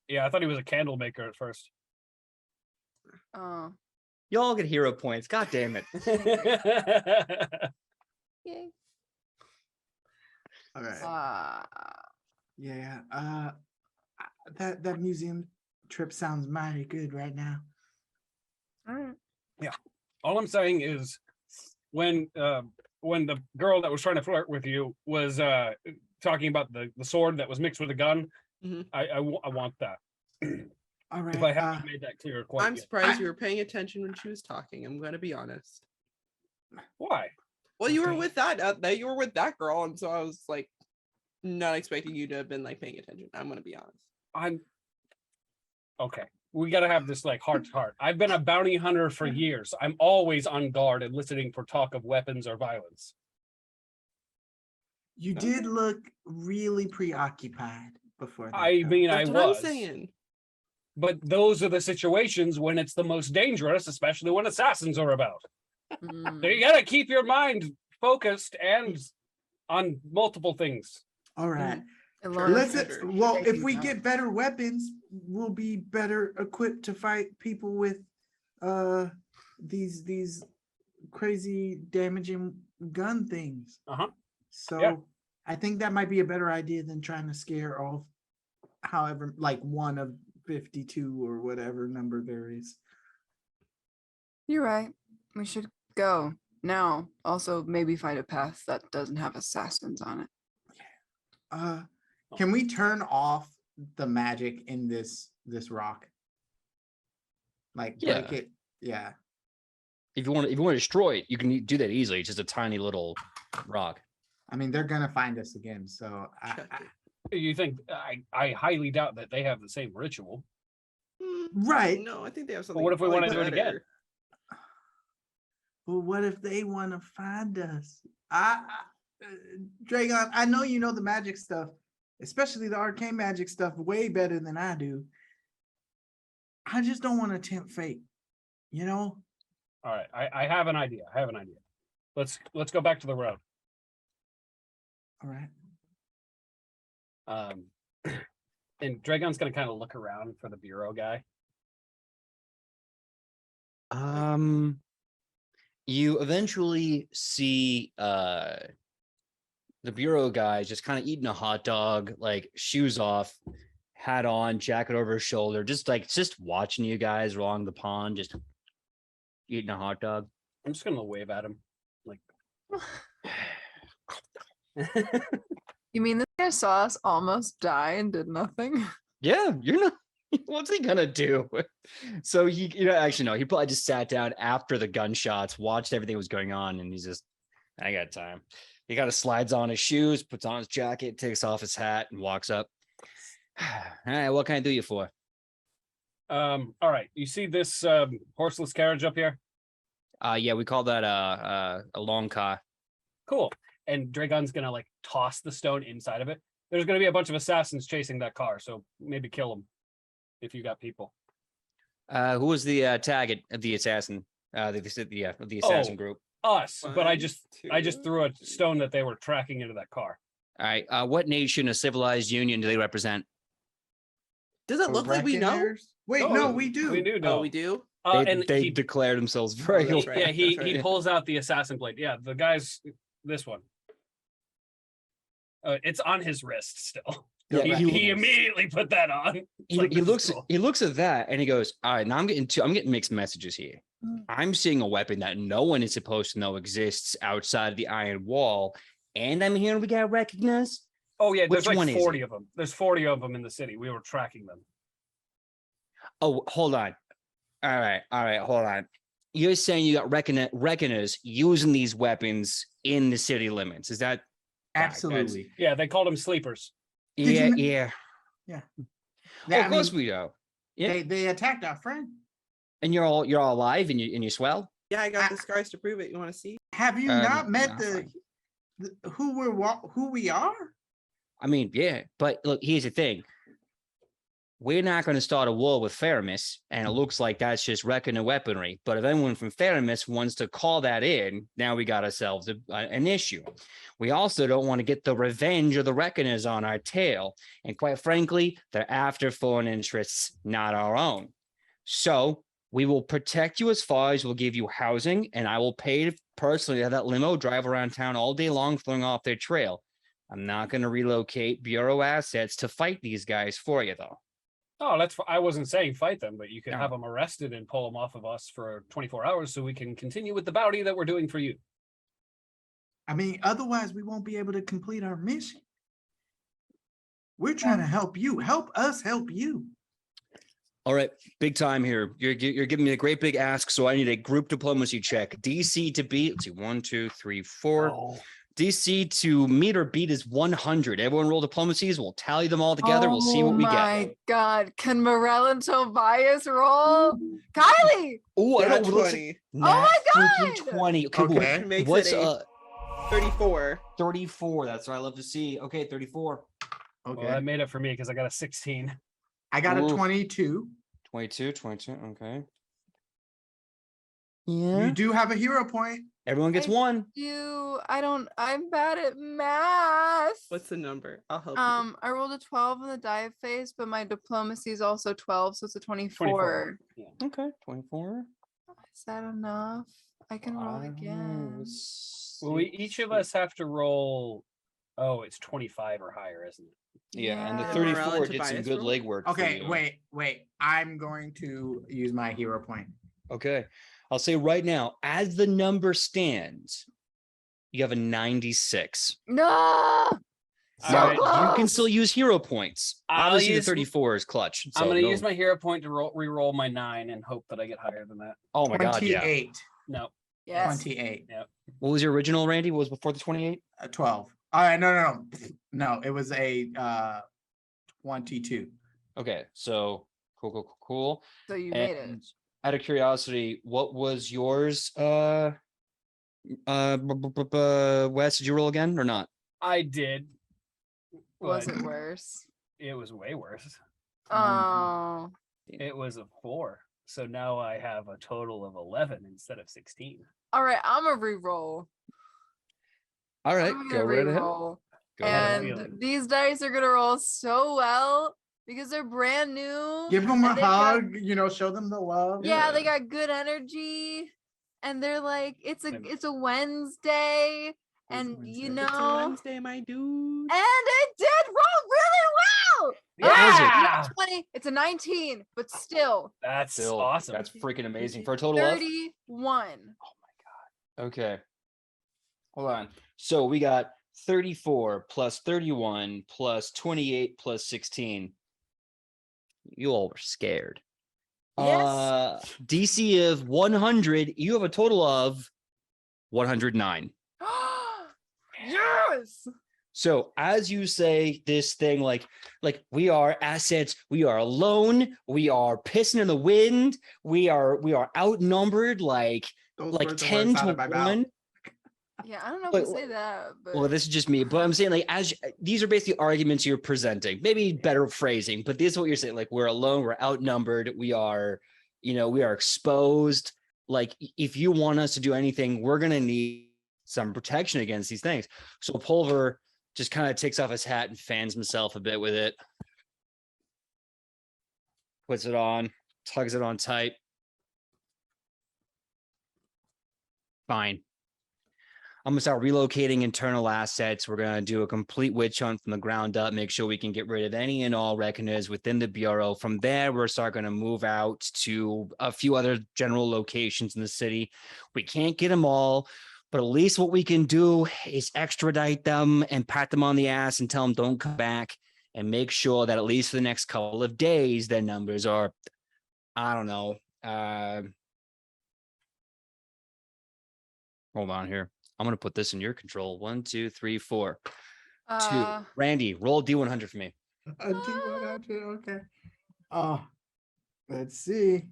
Speaker 2: Yeah, I thought he was a candle maker at first.
Speaker 4: Oh.
Speaker 1: Y'all get hero points. God damn it.
Speaker 4: Yay.
Speaker 5: All right. Yeah. That museum trip sounds mighty good right now.
Speaker 4: All right.
Speaker 2: All I'm saying is when the girl that was trying to flirt with you was talking about the sword that was mixed with a gun,
Speaker 3: Mhm.
Speaker 2: I want that.
Speaker 5: All right.
Speaker 2: If I haven't made that clear quite
Speaker 3: I'm
Speaker 2: yet.
Speaker 3: surprised you were paying attention when she was talking. I'm gonna be honest.
Speaker 2: Why?
Speaker 3: Well, you were
Speaker 5: Okay.
Speaker 3: with that girl, and so I was like not expecting you to have been like paying attention. I'm gonna be honest.
Speaker 2: I'm okay. We got to have this like heart to heart. I've been a bounty hunter for years. I'm always on guard and listening for talk of weapons or violence.
Speaker 5: You did look really preoccupied before that.
Speaker 2: I
Speaker 5: though.
Speaker 2: mean,
Speaker 3: That's
Speaker 2: I
Speaker 3: what
Speaker 2: was.
Speaker 3: I'm saying.
Speaker 2: But those are the situations when it's the most dangerous, especially when assassins are about.
Speaker 4: Mm.
Speaker 2: So you got to keep your mind focused and on multiple things.
Speaker 5: All right.
Speaker 4: And learn
Speaker 5: Let's.
Speaker 3: better.
Speaker 5: Well,
Speaker 4: Take
Speaker 5: if
Speaker 4: these
Speaker 5: we
Speaker 4: out.
Speaker 5: get better weapons, we'll be better equipped to fight people with these crazy damaging gun things.
Speaker 2: Uh-huh.
Speaker 5: So
Speaker 2: Yeah.
Speaker 5: I think that might be a better idea than trying to scare off however like one of 52 or whatever number there is.
Speaker 4: You're right. We should go now. Also, maybe find a path that doesn't have assassins on it.
Speaker 5: Can we turn off the magic in this rock? Like break
Speaker 1: Yeah.
Speaker 5: it. Yeah.
Speaker 1: If you want to destroy it, you can do that easily. It's just a tiny little rock.
Speaker 5: I mean, they're gonna find us again. So
Speaker 3: Check it.
Speaker 2: You think I highly doubt that they have the same ritual.
Speaker 5: Right.
Speaker 3: No, I think they have something.
Speaker 2: what if we
Speaker 3: probably
Speaker 2: wanna do it again?
Speaker 3: better.
Speaker 5: Well, what if they want to find us? Dragon, I know you know the magic stuff, especially the arcane magic stuff, way better than I do. I just don't want to tempt fate, you know?
Speaker 2: All right, I have an idea. Let's go back to the road.
Speaker 5: All right.
Speaker 2: And Dragon's gonna kind of look around for the bureau guy.
Speaker 1: You eventually see the bureau guy just kind of eating a hot dog, like shoes off, hat on, jacket over his shoulder, just watching you guys along the pond, just eating a hot dog.
Speaker 2: I'm just gonna wave at him. Like,
Speaker 4: You mean this guy saw us almost die and did nothing?
Speaker 1: Yeah, you're not. What's he gonna do? So actually no. He probably just sat down after the gunshots, watched everything that was going on, and he's just, I got time. He kind of slides on his shoes, puts on his jacket, takes off his hat, and walks up. All right, what can I do you for?
Speaker 2: All right. You see this horseless carriage up here?
Speaker 1: Yeah, we call that a long car.
Speaker 2: Cool. And Dragon's gonna like toss the stone inside of it. There's gonna be a bunch of assassins chasing that car, so maybe kill them if you got people.
Speaker 1: Who was the target of the assassin? The assassin group.
Speaker 2: Us, but I
Speaker 3: 1,
Speaker 2: just
Speaker 3: 2.
Speaker 2: threw a stone that they were tracking into that car.
Speaker 1: All right. What nation or civilized union do they represent?
Speaker 3: Does it look like we know?
Speaker 5: Reckoners? Wait,
Speaker 2: Oh,
Speaker 5: no, we do.
Speaker 2: We do know.
Speaker 3: Oh, we do.
Speaker 2: And
Speaker 1: They
Speaker 2: he,
Speaker 1: declared themselves very.
Speaker 3: that's right.
Speaker 2: yeah, he
Speaker 3: That's right.
Speaker 2: he pulls out the assassin blade. Yeah, the guy's this one. It's on his wrist still.
Speaker 1: Yeah,
Speaker 2: He immediately put that on. It's
Speaker 1: he
Speaker 2: like, this is
Speaker 1: looks
Speaker 2: cool.
Speaker 1: he looks at that and he goes, all right, now I'm getting mixed messages here. I'm seeing a weapon that no one is supposed to know exists outside of the iron wall, and I'm hearing we got recognized.
Speaker 2: Oh yeah, there's
Speaker 1: Which one
Speaker 2: like
Speaker 1: is
Speaker 2: 40
Speaker 1: it?
Speaker 2: of them. There's 40 of them in the city. We were tracking them.
Speaker 1: Oh, hold on. All right, hold on. You're saying you got reckoners using these weapons in the city limits. Is that
Speaker 5: Absolutely.
Speaker 2: Yeah, they called them sleepers.
Speaker 5: Did you
Speaker 1: yeah.
Speaker 5: Yeah.
Speaker 1: Oh,
Speaker 5: I
Speaker 1: of course
Speaker 5: mean,
Speaker 1: we do. Yeah.
Speaker 5: they attacked our friend.
Speaker 1: And you're all alive and you swell?
Speaker 3: Yeah, I got the scars to prove it. You want to see?
Speaker 5: Have you not met
Speaker 1: no.
Speaker 5: who we are?
Speaker 1: I mean, yeah, but look, here's the thing. We're not going to start a war with Faramis, and it looks like that's just reckoner weaponry. But if anyone from Faramis wants to call that in, now we got ourselves an issue. We also don't want to get the revenge of the reckoners on our tail. And quite frankly, they're after foreign interests, not our own. So we will protect you as far as we'll give you housing, and I will pay personally to have that limo drive around town all day long, throwing off their trail. I'm not going to relocate Bureau assets to fight these guys for you, though.
Speaker 2: Oh, I wasn't saying fight them, but you can
Speaker 1: No.
Speaker 2: have them arrested and pull them off of us for 24 hours so we can continue with the bounty that we're doing for you.
Speaker 5: I mean, otherwise we won't be able to complete our mission. We're trying to help you. Help us help you.
Speaker 1: All right, big time here. You're giving me a great big ask, so I need a group diplomacy check. DC to beat. Let's see, 1, 2, 3, 4.
Speaker 2: Oh.
Speaker 1: DC to meet or beat is 100. Everyone roll diplomacies. We'll tally them all together. We'll see what we
Speaker 4: Oh
Speaker 1: get.
Speaker 4: my God. Can Morel and Tobias roll? Kylie!
Speaker 1: Oh, I
Speaker 3: Nat
Speaker 1: don't know.
Speaker 3: 20.
Speaker 4: my
Speaker 1: freaking
Speaker 4: God!
Speaker 1: 20. Okay,
Speaker 5: Okay.
Speaker 3: Which makes
Speaker 1: what's
Speaker 3: it a 34.
Speaker 1: 34? That's what I love to see. Okay, 34.
Speaker 2: Well,
Speaker 5: Okay.
Speaker 2: that made it for me because I got a 16.
Speaker 5: I got a
Speaker 1: Ooh.
Speaker 5: 22.
Speaker 1: 22. Okay.
Speaker 5: You
Speaker 1: Yeah.
Speaker 5: do have a hero point.
Speaker 1: Everyone gets
Speaker 4: I
Speaker 1: one.
Speaker 4: I'm bad at math.
Speaker 3: What's the number? I'll help you.
Speaker 4: I rolled a 12 on the die phase, but my diplomacy is also 12, so it's a 24.
Speaker 2: Yeah.
Speaker 1: Okay, 24.
Speaker 4: Is that enough? I can roll again.
Speaker 2: Well, we each of us have to roll. Oh, it's 25 or higher, isn't it?
Speaker 1: Yeah, and the
Speaker 4: Yeah.
Speaker 1: 34
Speaker 3: Morale
Speaker 1: did some
Speaker 3: Tobias
Speaker 1: good
Speaker 3: roll?
Speaker 1: legwork. for
Speaker 5: Okay,
Speaker 1: you.
Speaker 5: wait. I'm going to use my hero point.
Speaker 1: Okay. I'll say right now, as the number stands, you have a 96.
Speaker 4: No!
Speaker 2: All
Speaker 1: Now,
Speaker 2: right.
Speaker 1: you can still use hero points.
Speaker 2: I'll
Speaker 1: Obviously, the
Speaker 2: use-
Speaker 1: 34 is clutch.
Speaker 2: I'm
Speaker 1: so
Speaker 2: going to
Speaker 1: go.
Speaker 2: use my hero point to re-roll my 9 and hope that I get higher than that.
Speaker 1: Oh my god, yeah.
Speaker 5: 28.
Speaker 2: No.
Speaker 4: Yes.
Speaker 5: 28.
Speaker 1: What was your original, Randy? What was before the 28?
Speaker 5: 12. No, it was a 22.
Speaker 1: Okay, so cool.
Speaker 4: So you made it.
Speaker 1: And out of curiosity, what was yours? Wes, did you roll again or not?
Speaker 2: I did.
Speaker 4: Was
Speaker 2: but
Speaker 4: it worse?
Speaker 2: It was way worse.
Speaker 4: Oh.
Speaker 2: It was a 4. So now I have a total of 11 instead of 16.
Speaker 4: All right, I'm a re-roll.
Speaker 1: All right,
Speaker 4: I'm
Speaker 1: go
Speaker 4: gonna
Speaker 1: right ahead.
Speaker 4: re-roll.
Speaker 1: Go ahead.
Speaker 4: And
Speaker 2: feeling.
Speaker 4: these dice are gonna roll so well because they're brand new.
Speaker 5: Give them a
Speaker 4: and they've got-
Speaker 5: hug, show them the love.
Speaker 4: Yeah, they got good energy, and they're like, it's a Wednesday, and
Speaker 5: Wednesday.
Speaker 4: you
Speaker 3: It's a
Speaker 4: know,
Speaker 3: Wednesday, my dude.
Speaker 4: and it did roll really well.
Speaker 2: Yeah!
Speaker 4: 20. It's a 19, but still
Speaker 2: That's
Speaker 1: Still,
Speaker 2: awesome.
Speaker 1: That's freaking amazing for a total of
Speaker 4: 31.
Speaker 1: Okay. Hold on. So we got 34 plus 31 plus 28 plus 16. You all were scared.
Speaker 4: Yes.
Speaker 1: DC of 100. You have a total of 109.
Speaker 4: Yes.
Speaker 1: So as you say this thing, like we are assets, we are alone, we are pissing in the wind, we are outnumbered like
Speaker 5: Those were the
Speaker 1: 10
Speaker 5: words out
Speaker 1: to
Speaker 5: of my mouth.
Speaker 1: 1.
Speaker 4: Yeah, I don't know if
Speaker 1: But-
Speaker 4: we say that, but
Speaker 1: Well, this is just me, but I'm saying like as these are basically arguments you're presenting. Maybe better phrasing, but this is what you're saying. Like we're alone, we're outnumbered, we are exposed. Like if you want us to do anything, we're gonna need some protection against these things. So Pulver just kind of takes off his hat and fans himself a bit with it. Puts it on, tugs it on tight. Fine. I'm gonna start relocating internal assets. We're gonna do a complete witch hunt from the ground up, make sure we can get rid of any and all reckoners within the Bureau. From there, we're gonna move out to a few other general locations in the city. We can't get them all, but at least what we can do is extradite them and pat them on the ass and tell them don't come back, and make sure that at least for the next couple of days, their numbers are, I don't know. Hold on here. I'm going to put this in your control. 1, 2, 3, 4. 2. Randy, roll D100 for me.
Speaker 5: A D100, okay. Oh, let's see.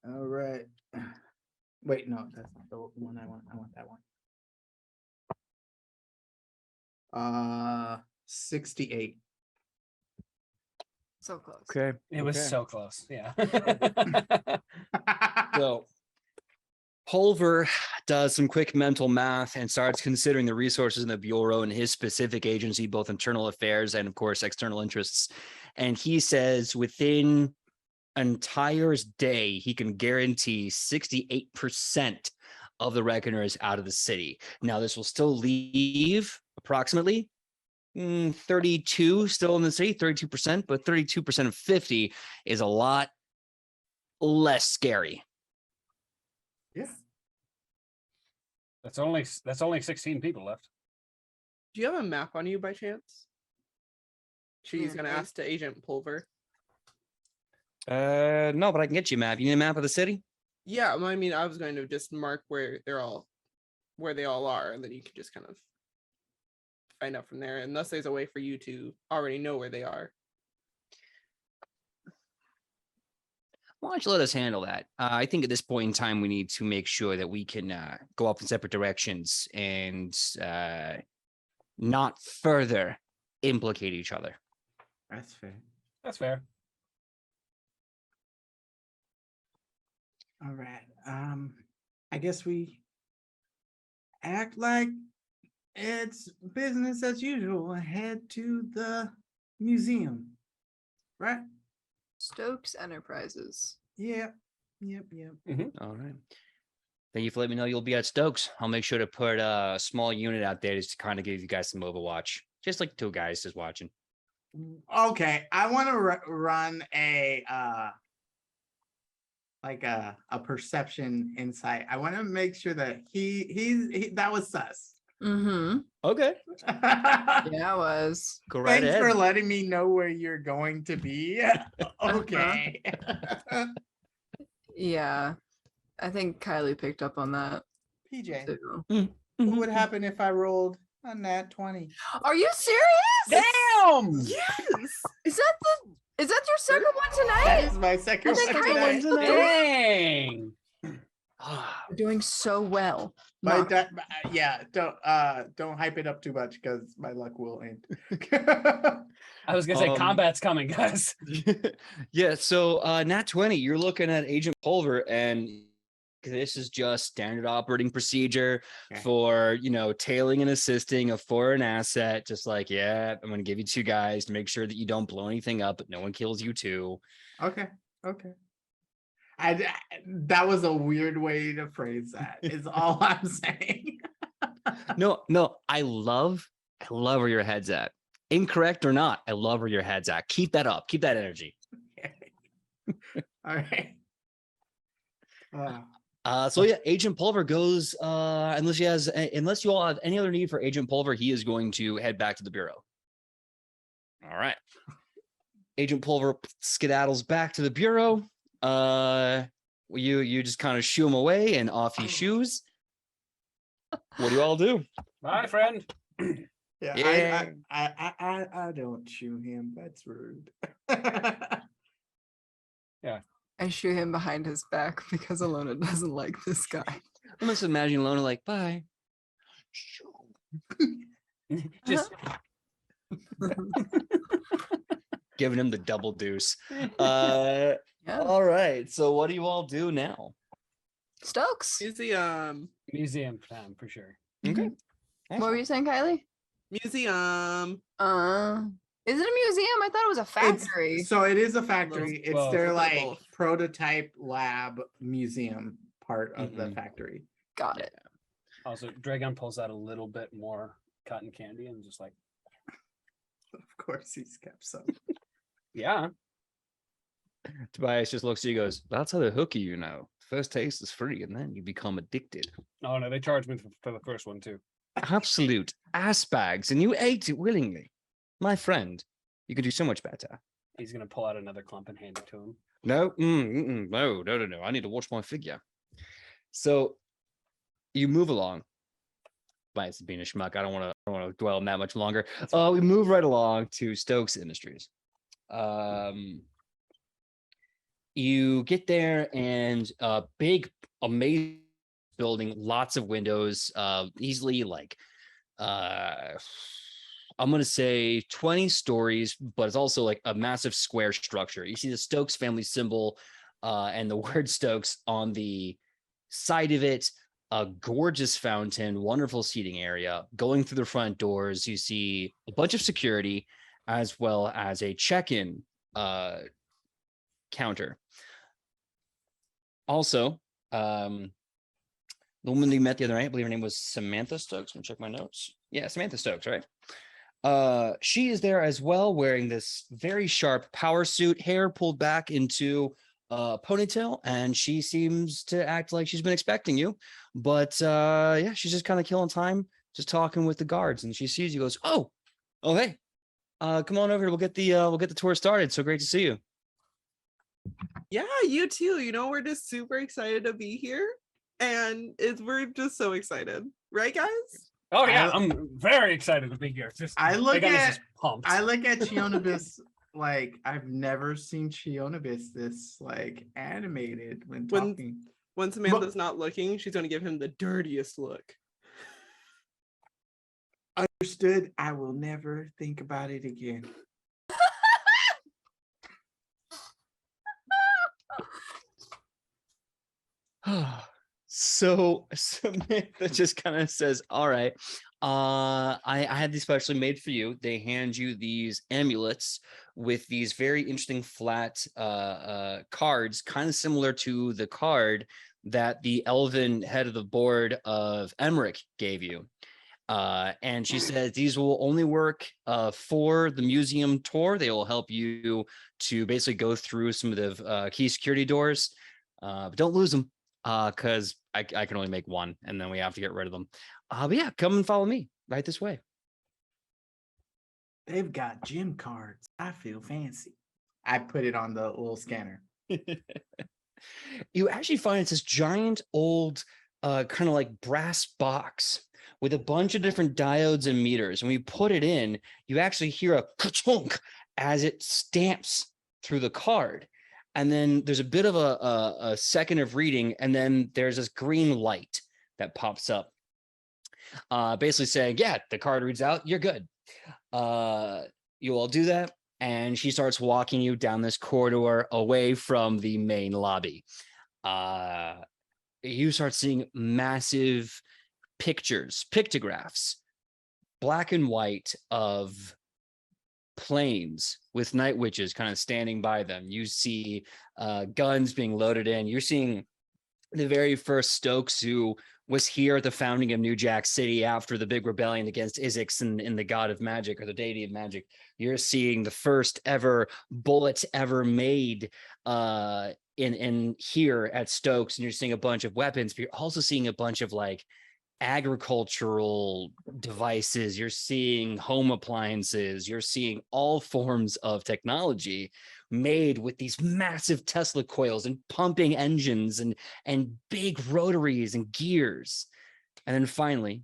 Speaker 5: All right. Wait, no, that's not the one I want. I want that one. 68.
Speaker 4: so close.
Speaker 1: Okay.
Speaker 2: It was so close. Yeah.
Speaker 1: So Pulver does some quick mental math and starts considering the resources in the Bureau and his specific agency, both internal affairs and, of course, external interests. And he says within an entire day, he can guarantee 68% of the Reckoners out of the city. Now, this will still leave approximately 32 still in the city, 32%, but 32% of 50 is a lot less scary.
Speaker 5: Yeah.
Speaker 2: That's only 16 people left.
Speaker 3: Do you have a map on you by chance? She's gonna ask to Agent Pulver.
Speaker 1: No, but I can get you a map. You need a map of the city?
Speaker 3: Yeah, well, I mean, I was going to just mark where they all are, and then you can just kind of find out from there. Unless there's a way for you to already know where they are.
Speaker 1: Why don't you let us handle that? I think at this point in time, we need to make sure that we can go off in separate directions and not further implicate each other.
Speaker 5: That's fair.
Speaker 2: That's fair.
Speaker 5: All right. I guess we act like it's business as usual and head to the museum. Right?
Speaker 4: Stokes Enterprises.
Speaker 5: Yep.
Speaker 1: All right. Thank you for letting me know you'll be at Stokes. I'll make sure to put a small unit out there just to kind of give you guys some overwatch. Just like 2 guys just watching.
Speaker 5: Okay. I want to run a a perception insight. I want to make sure that he that was sus.
Speaker 4: Mm-hmm.
Speaker 1: Okay.
Speaker 4: Yeah, it was.
Speaker 1: Go right
Speaker 5: Thanks
Speaker 1: ahead.
Speaker 5: for letting me know where you're going to be. Okay.
Speaker 4: Yeah. I think Kylie picked up on that.
Speaker 5: PJ,
Speaker 4: too.
Speaker 5: what would happen if I rolled a nat 20?
Speaker 4: Are you serious?
Speaker 2: Damn!
Speaker 3: Yes.
Speaker 4: Is that your second one
Speaker 5: That
Speaker 4: tonight?
Speaker 5: is my second
Speaker 4: That's
Speaker 5: one
Speaker 4: great.
Speaker 5: tonight.
Speaker 2: Dang!
Speaker 4: You're doing so well.
Speaker 5: But
Speaker 4: Nah.
Speaker 5: yeah, don't hype it up too much because my luck will end.
Speaker 2: I was gonna say combat's coming, guys.
Speaker 1: Yeah, so nat 20, you're looking at Agent Pulver, and this is just standard operating procedure
Speaker 5: Okay.
Speaker 1: for, tailing and assisting a foreign asset. Just like, yeah, I'm going to give you 2 guys to make sure that you don't blow anything up, but no one kills you too.
Speaker 5: Okay. That was a weird way to phrase that. Is all I'm saying.
Speaker 1: No, I love where your head's at. Incorrect or not, I love where your head's at. Keep that up. Keep that energy.
Speaker 5: All right.
Speaker 1: So yeah, Agent Pulver goes, unless you all have any other need for Agent Pulver, he is going to head back to the Bureau. All right. Agent Pulver skedaddles back to the Bureau. You just kind of shoo him away and off he shoos. What do you all do?
Speaker 2: Bye, friend.
Speaker 5: Yeah, I don't shoo him. That's rude.
Speaker 4: I shoot him behind his back because Alona doesn't like this guy.
Speaker 1: I'm just imagining Lona like, bye.
Speaker 2: Just
Speaker 1: Giving him the double deuce. All right. So what do you all do now?
Speaker 4: Stokes.
Speaker 3: Museum.
Speaker 2: museum time for sure.
Speaker 1: Okay.
Speaker 4: What were you saying, Kylie?
Speaker 3: Museum.
Speaker 4: Is it a museum? I thought it was a factory.
Speaker 5: So it is a factory. It's
Speaker 2: Well,
Speaker 5: their
Speaker 3: it's
Speaker 5: like
Speaker 3: both.
Speaker 5: prototype lab museum part of the
Speaker 1: Mhm.
Speaker 5: factory.
Speaker 4: Got it.
Speaker 2: Also, Dragon pulls out a little bit more cotton candy and just like,
Speaker 5: Of course, he's kept some.
Speaker 2: yeah.
Speaker 1: Tobias just looks at you and goes, that's how they hook you, First taste is free, and then you become addicted.
Speaker 2: Oh no, they charged me for the first one too.
Speaker 1: Absolute ass bags, and you ate it willingly. My friend, you could do so much better.
Speaker 2: He's gonna pull out another clump and hand it to him.
Speaker 1: No, no. I need to watch my figure. So you move along. Tobias is being a schmuck. I don't want to dwell on that much longer. We move right along to Stokes Industries. You get there, and big, amazing building, lots of windows, easily like I'm gonna say 20 stories, but it's also like a massive square structure. You see the Stokes family symbol and the word Stokes on the side of it. A gorgeous fountain, wonderful seating area. Going through the front doors, you see a bunch of security as well as a check-in counter. Also, the woman you met the other night, I believe her name was Samantha Stokes. Let me check my notes. Yeah, Samantha Stokes, right? She is there as well, wearing this very sharp power suit, hair pulled back into a ponytail, and she seems to act like she's been expecting you. But yeah, she's just kind of killing time, just talking with the guards, and she sees you, goes, "Oh, hey, come on over. We'll get the tour started. So great to see you."
Speaker 3: Yeah, you too. We're just super excited to be here. And we're just so excited. Right, guys?
Speaker 2: Oh yeah, I'm very excited to be here. Just
Speaker 5: I look
Speaker 2: Dragon is
Speaker 5: at
Speaker 2: just pumped.
Speaker 5: Chionobis like I've never seen Chionobis this like animated when talking.
Speaker 3: When Samantha's not looking, she's going to give him the dirtiest look.
Speaker 5: Understood. I will never think about it again.
Speaker 1: So Samantha just kind of says, "All right, I had these specially made for you." They hand you these amulets with these very interesting flat cards, kind of similar to the card that the elven head of the board of Emerick gave you. And she says these will only work for the museum tour. They will help you to basically go through some of the key security doors, but don't lose them. Because I can only make one, and then we have to get rid of them. But yeah, come and follow me right this way.
Speaker 5: They've got gym cards. I feel fancy. I put it on the little scanner.
Speaker 1: You actually find it's this giant old kind of like brass box with a bunch of different diodes and meters. And when you put it in, you actually hear a ka-chunk as it stamps through the card. And then there's a bit of a second of reading, and then there's this green light that pops up, basically saying, yeah, the card reads out, you're good. You all do that, and she starts walking you down this corridor away from the main lobby. You start seeing massive pictographs, black and white, of planes with night witches kind of standing by them. You see guns being loaded in. You're seeing the very first Stokes who was here at the founding of New Jack City after the big rebellion against Isix and the god of magic or the deity of magic. You're seeing the first ever bullets ever made in here at Stokes, and you're seeing a bunch of weapons, but you're also seeing a bunch of like agricultural devices. You're seeing home appliances. You're seeing all forms of technology made with these massive Tesla coils and pumping engines and big rotaries and gears. And then finally,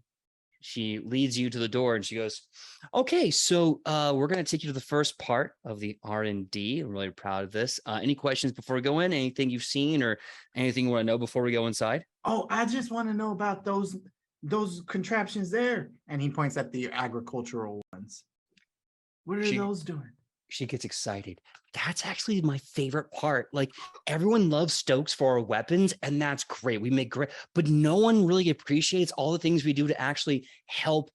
Speaker 1: she leads you to the door and she goes, okay, so we're going to take you to the first part of the R&D. I'm really proud of this. Any questions before we go in? Anything you've seen or anything you want to know before we go inside?
Speaker 5: Oh, I just want to know about those contraptions there. And he points at the agricultural ones. What are those doing?
Speaker 1: She gets excited. That's actually my favorite part. Like, everyone loves Stokes for our weapons, and that's great. We make great, but no one really appreciates all the things we do to actually help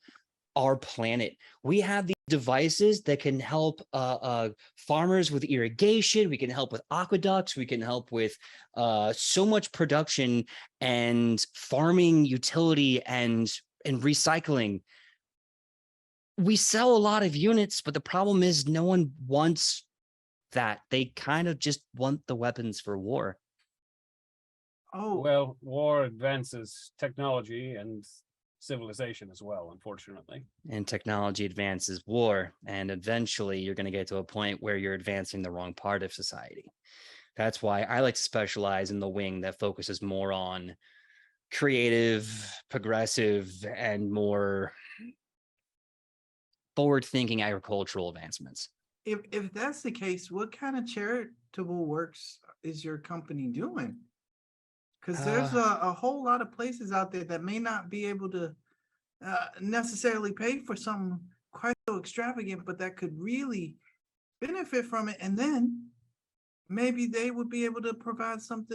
Speaker 1: our planet. We have these devices that can help farmers with irrigation. We can help with aqueducts. We can help with so much production and farming utility and recycling. We sell a lot of units, but the problem is no one wants that. They kind of just want the weapons for war.
Speaker 5: Oh,
Speaker 2: Well, war advances technology and civilization as well, unfortunately.
Speaker 1: And technology advances war, and eventually you're going to get to a point where you're advancing the wrong part of society. That's why I like to specialize in the wing that focuses more on creative, progressive, and more forward-thinking agricultural advancements.
Speaker 5: if that's the case, what kind of charitable works is your company doing? Because there's a whole lot of places out there that may not be able to necessarily pay for something quite so extravagant, but that could really benefit from it. And then maybe they would be able to provide some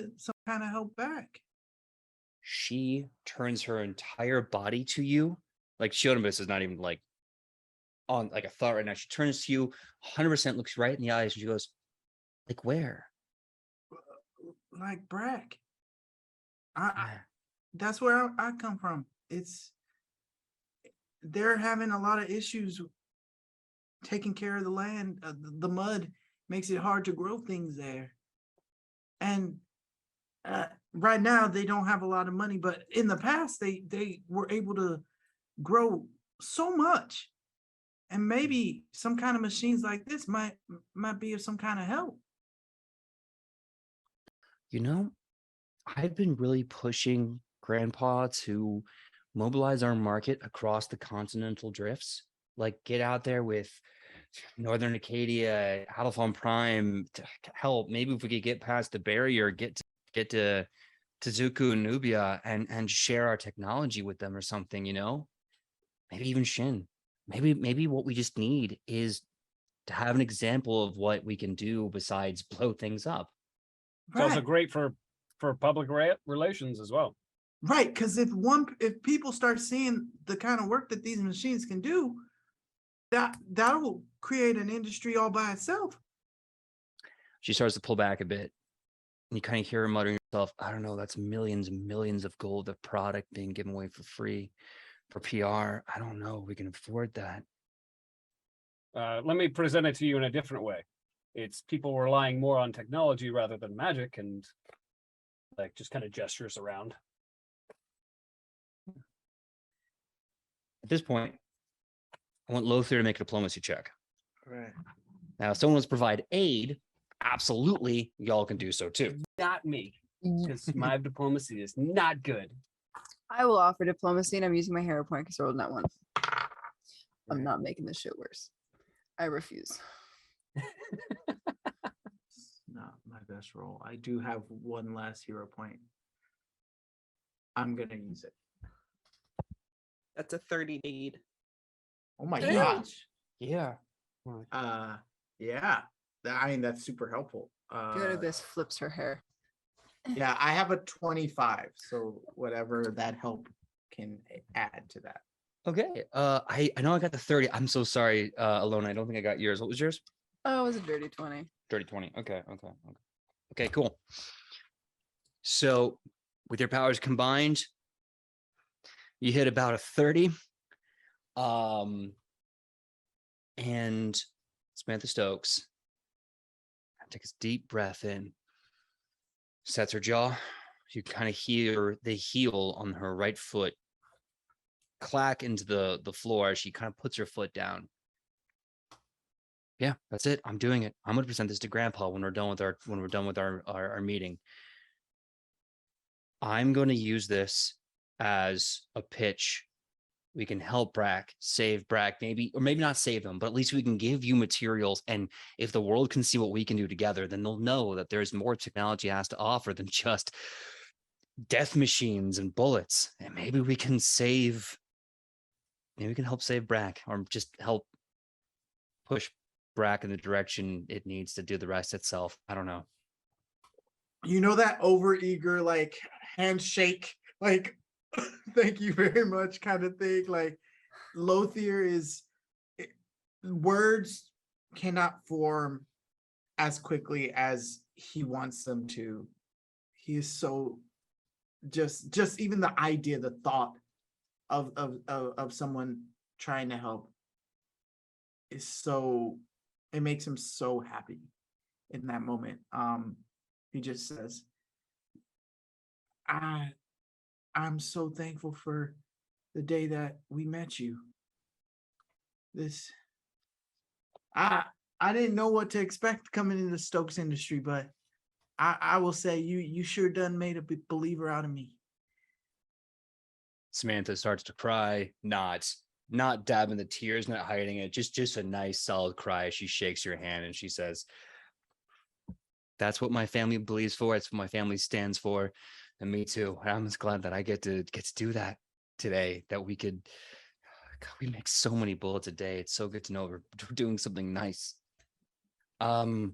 Speaker 5: kind of help back.
Speaker 1: She turns her entire body to you. Like, Shionibus is not even like on like a thought right now. She turns to you, 100% looks right in the eyes, and she goes, like, where?
Speaker 5: Like Brack. That's where I come from. They're having a lot of issues taking care of the land. The mud makes it hard to grow things there. And right now they don't have a lot of money, but in the past they were able to grow so much. And maybe some kind of machines like this might be of some kind of help.
Speaker 1: You know, I've been really pushing Grandpa to mobilize our market across the continental drifts. Like, get out there with Northern Acadia, Alphon Prime to help. Maybe if we could get past the barrier, get to Tizuku and Nubia and share our technology with them or something, you know? Maybe even Shin. Maybe what we just need is to have an example of what we can do besides blow things up.
Speaker 2: It's also great for public relations as well.
Speaker 5: Right, because if people start seeing the kind of work that these machines can do, that'll create an industry all by itself.
Speaker 1: She starts to pull back a bit, and you kind of hear her muttering to herself, I don't know, that's millions and millions of gold of product being given away for free for PR. I don't know if we can afford that.
Speaker 2: Let me present it to you in a different way. It's people relying more on technology rather than magic, and like just kind of gestures around.
Speaker 1: At this point, I want Lothar to make a diplomacy check.
Speaker 5: Right.
Speaker 1: Now, if someone wants to provide aid, absolutely, y'all can do so too.
Speaker 2: Not me, because my diplomacy is not good.
Speaker 4: I will offer diplomacy, and I'm using my hero point because I rolled that one. I'm not making this shit worse. I refuse.
Speaker 5: It's not my best roll. I do have one last hero point. I'm gonna use it.
Speaker 3: That's a 30 need.
Speaker 5: Oh my
Speaker 4: Damn.
Speaker 5: gosh.
Speaker 1: Yeah.
Speaker 5: Yeah. I mean, that's super helpful.
Speaker 4: This flips her hair.
Speaker 5: Yeah, I have a 25, so whatever that help can add to that.
Speaker 1: Okay. I know I got the 30. I'm so sorry, Alona. I don't think I got yours. What was yours?
Speaker 4: Oh, it was a dirty 20.
Speaker 1: Dirty 20. Okay. Okay, cool. So With your powers combined, you hit about a 30. And Samantha Stokes takes a deep breath in, sets her jaw. You kind of hear the heel on her right foot clack into the floor as she kind of puts her foot down. Yeah, that's it. I'm doing it. I'm going to present this to Grandpa when we're done with our meeting. I'm going to use this as a pitch. We can help Brack, save Brack, maybe, or maybe not save him, but at least we can give you materials. And if the world can see what we can do together, then they'll know that there's more technology has to offer than just death machines and bullets. And maybe we can help save Brack, or just help push Brack in the direction it needs to do the rest itself. I don't know.
Speaker 5: You know, that overeager, like, handshake, like, thank you very much kind of thing. Like, Lothier words cannot form as quickly as he wants them to. He is so just even the idea, the thought of someone trying to help is so, it makes him so happy in that moment. He just says, I'm so thankful for the day that we met you. I didn't know what to expect coming into the Stokes industry, but I will say you sure done made a big believer out of me.
Speaker 1: Samantha starts to cry, not dabbing the tears, not hiding it, just a nice solid cry. She shakes your hand and she says, that's what my family believes for. It's what my family stands for. And me too. I'm just glad that I get to do that today, that we could, God, we make so many bullets a day. It's so good to know we're doing something nice. Okay.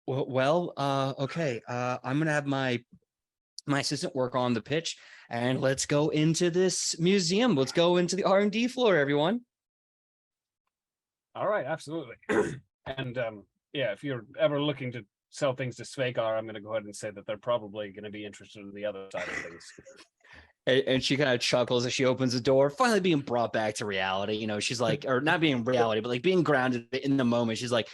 Speaker 1: I'm going to have my assistant work on the pitch, and let's go into this museum. Let's go into the R&D floor, everyone.
Speaker 2: All right, absolutely. And yeah, if you're ever looking to sell things to Svekar, I'm going to go ahead and say that they're probably going to be interested in the other side of things.
Speaker 1: And she kind of chuckles as she opens the door, finally being brought back to reality. You know, she's like, or not being reality, but like being grounded in the moment. She's like,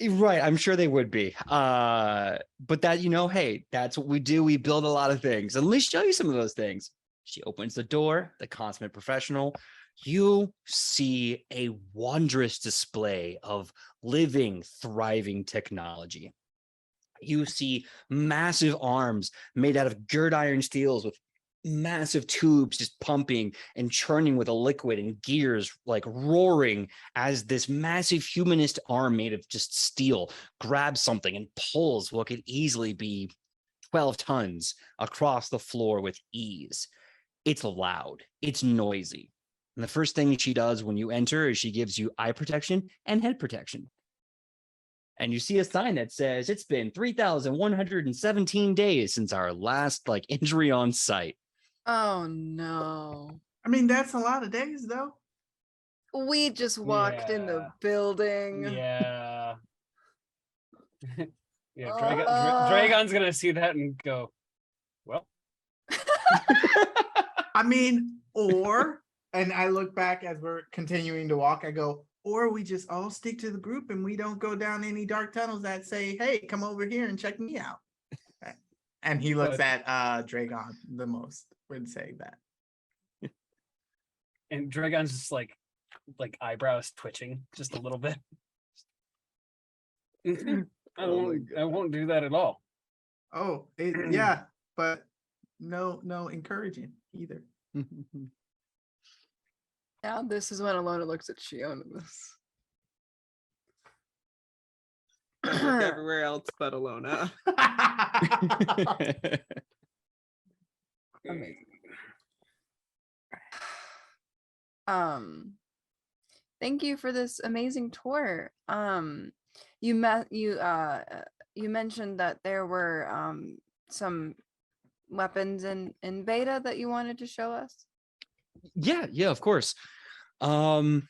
Speaker 1: right, I'm sure they would be. But that, you know, hey, that's what we do. We build a lot of things. And let me show you some of those things. She opens the door, the consummate professional. You see a wondrous display of living, thriving technology. You see massive arms made out of gird iron steels with massive tubes just pumping and churning with a liquid, and gears like roaring as this massive humanist arm made of just steel grabs something and pulls what could easily be 12 tons across the floor with ease. It's loud, it's noisy. And the first thing she does when you enter is she gives you eye protection and head protection. And you see a sign that says it's been 3,117 days since our last injury on site.
Speaker 4: Oh no.
Speaker 5: I mean, that's a lot of days though.
Speaker 4: We just walked in the building.
Speaker 2: Yeah. Yeah, Dragon's gonna see that and go, well.
Speaker 5: I mean, and I look back as we're continuing to walk, I go, or we just all stick to the group and we don't go down any dark tunnels that say, hey, come over here and check me out. And he looks at Dragon the most when saying that.
Speaker 2: And Dragon's just like eyebrows twitching just a little bit. I won't do that at all.
Speaker 5: Oh, yeah, but no encouraging either.
Speaker 4: Now this is when Alona looks at Shiona.
Speaker 3: Don't look everywhere else but Alona.
Speaker 4: Thank you for this amazing tour. You mentioned that there were some weapons in beta that you wanted to show us.
Speaker 1: Yeah, of course. I'll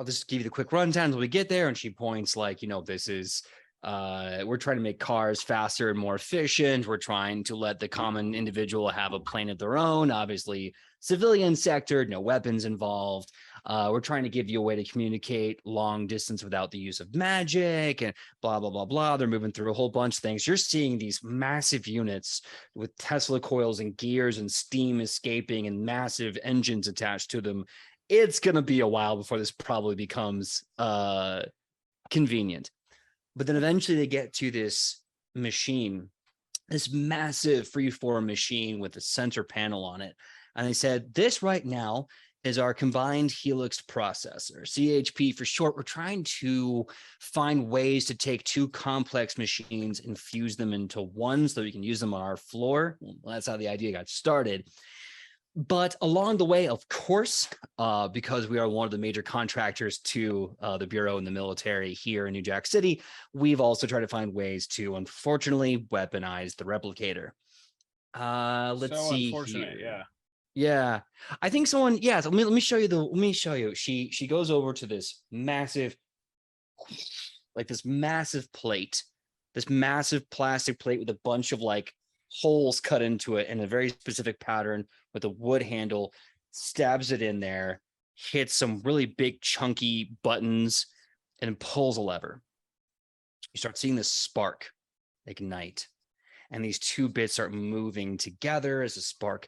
Speaker 1: just give you the quick rundown until we get there. And she points this is We're trying to make cars faster and more efficient. We're trying to let the common individual have a plane of their own. Obviously, civilian sector, no weapons involved. We're trying to give you a way to communicate long distance without the use of magic and blah, blah, blah, blah. They're moving through a whole bunch of things. You're seeing these massive units with Tesla coils and gears and steam escaping and massive engines attached to them. It's going to be a while before this probably becomes convenient. But then eventually they get to this machine, this massive freeform machine with a center panel on it. And they said, this right now is our combined Helix processor, CHP for short. We're trying to find ways to take two complex machines and fuse them into one so we can use them on our floor. Well, that's how the idea got started. But along the way, of course, because we are one of the major contractors to the Bureau and the military here in New Jack City, we've also tried to find ways to, unfortunately, weaponize the replicator. Let's
Speaker 2: So
Speaker 1: see
Speaker 2: unfortunate,
Speaker 1: here. Yeah, I think someone. Yeah, so let me show you the. Let me show you. She goes over to this massive, like this massive plate, this massive plastic plate with a bunch of like holes cut into it in a very specific pattern with a wood handle, stabs it in there, hits some really big chunky buttons, and pulls a lever. You start seeing this spark ignite, and these two bits start moving together as the spark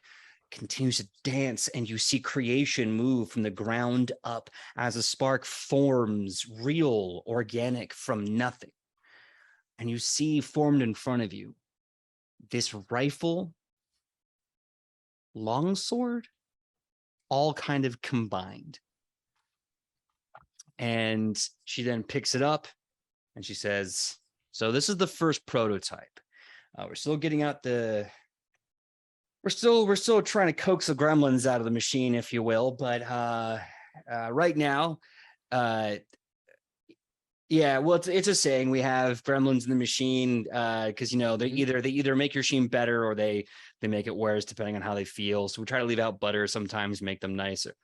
Speaker 1: continues to dance, and you see creation move from the ground up as a spark forms, real, organic from nothing. And you see formed in front of you this rifle, longsword, all kind of combined. And she then picks it up and she says, so this is the first prototype. We're still getting out the, we're still trying to coax the gremlins out of the machine, if you will. But right now, yeah, well, it's a saying. We have gremlins in the machine because they either make your machine better or they make it worse depending on how they feel. So we try to leave out butter sometimes, make them nicer.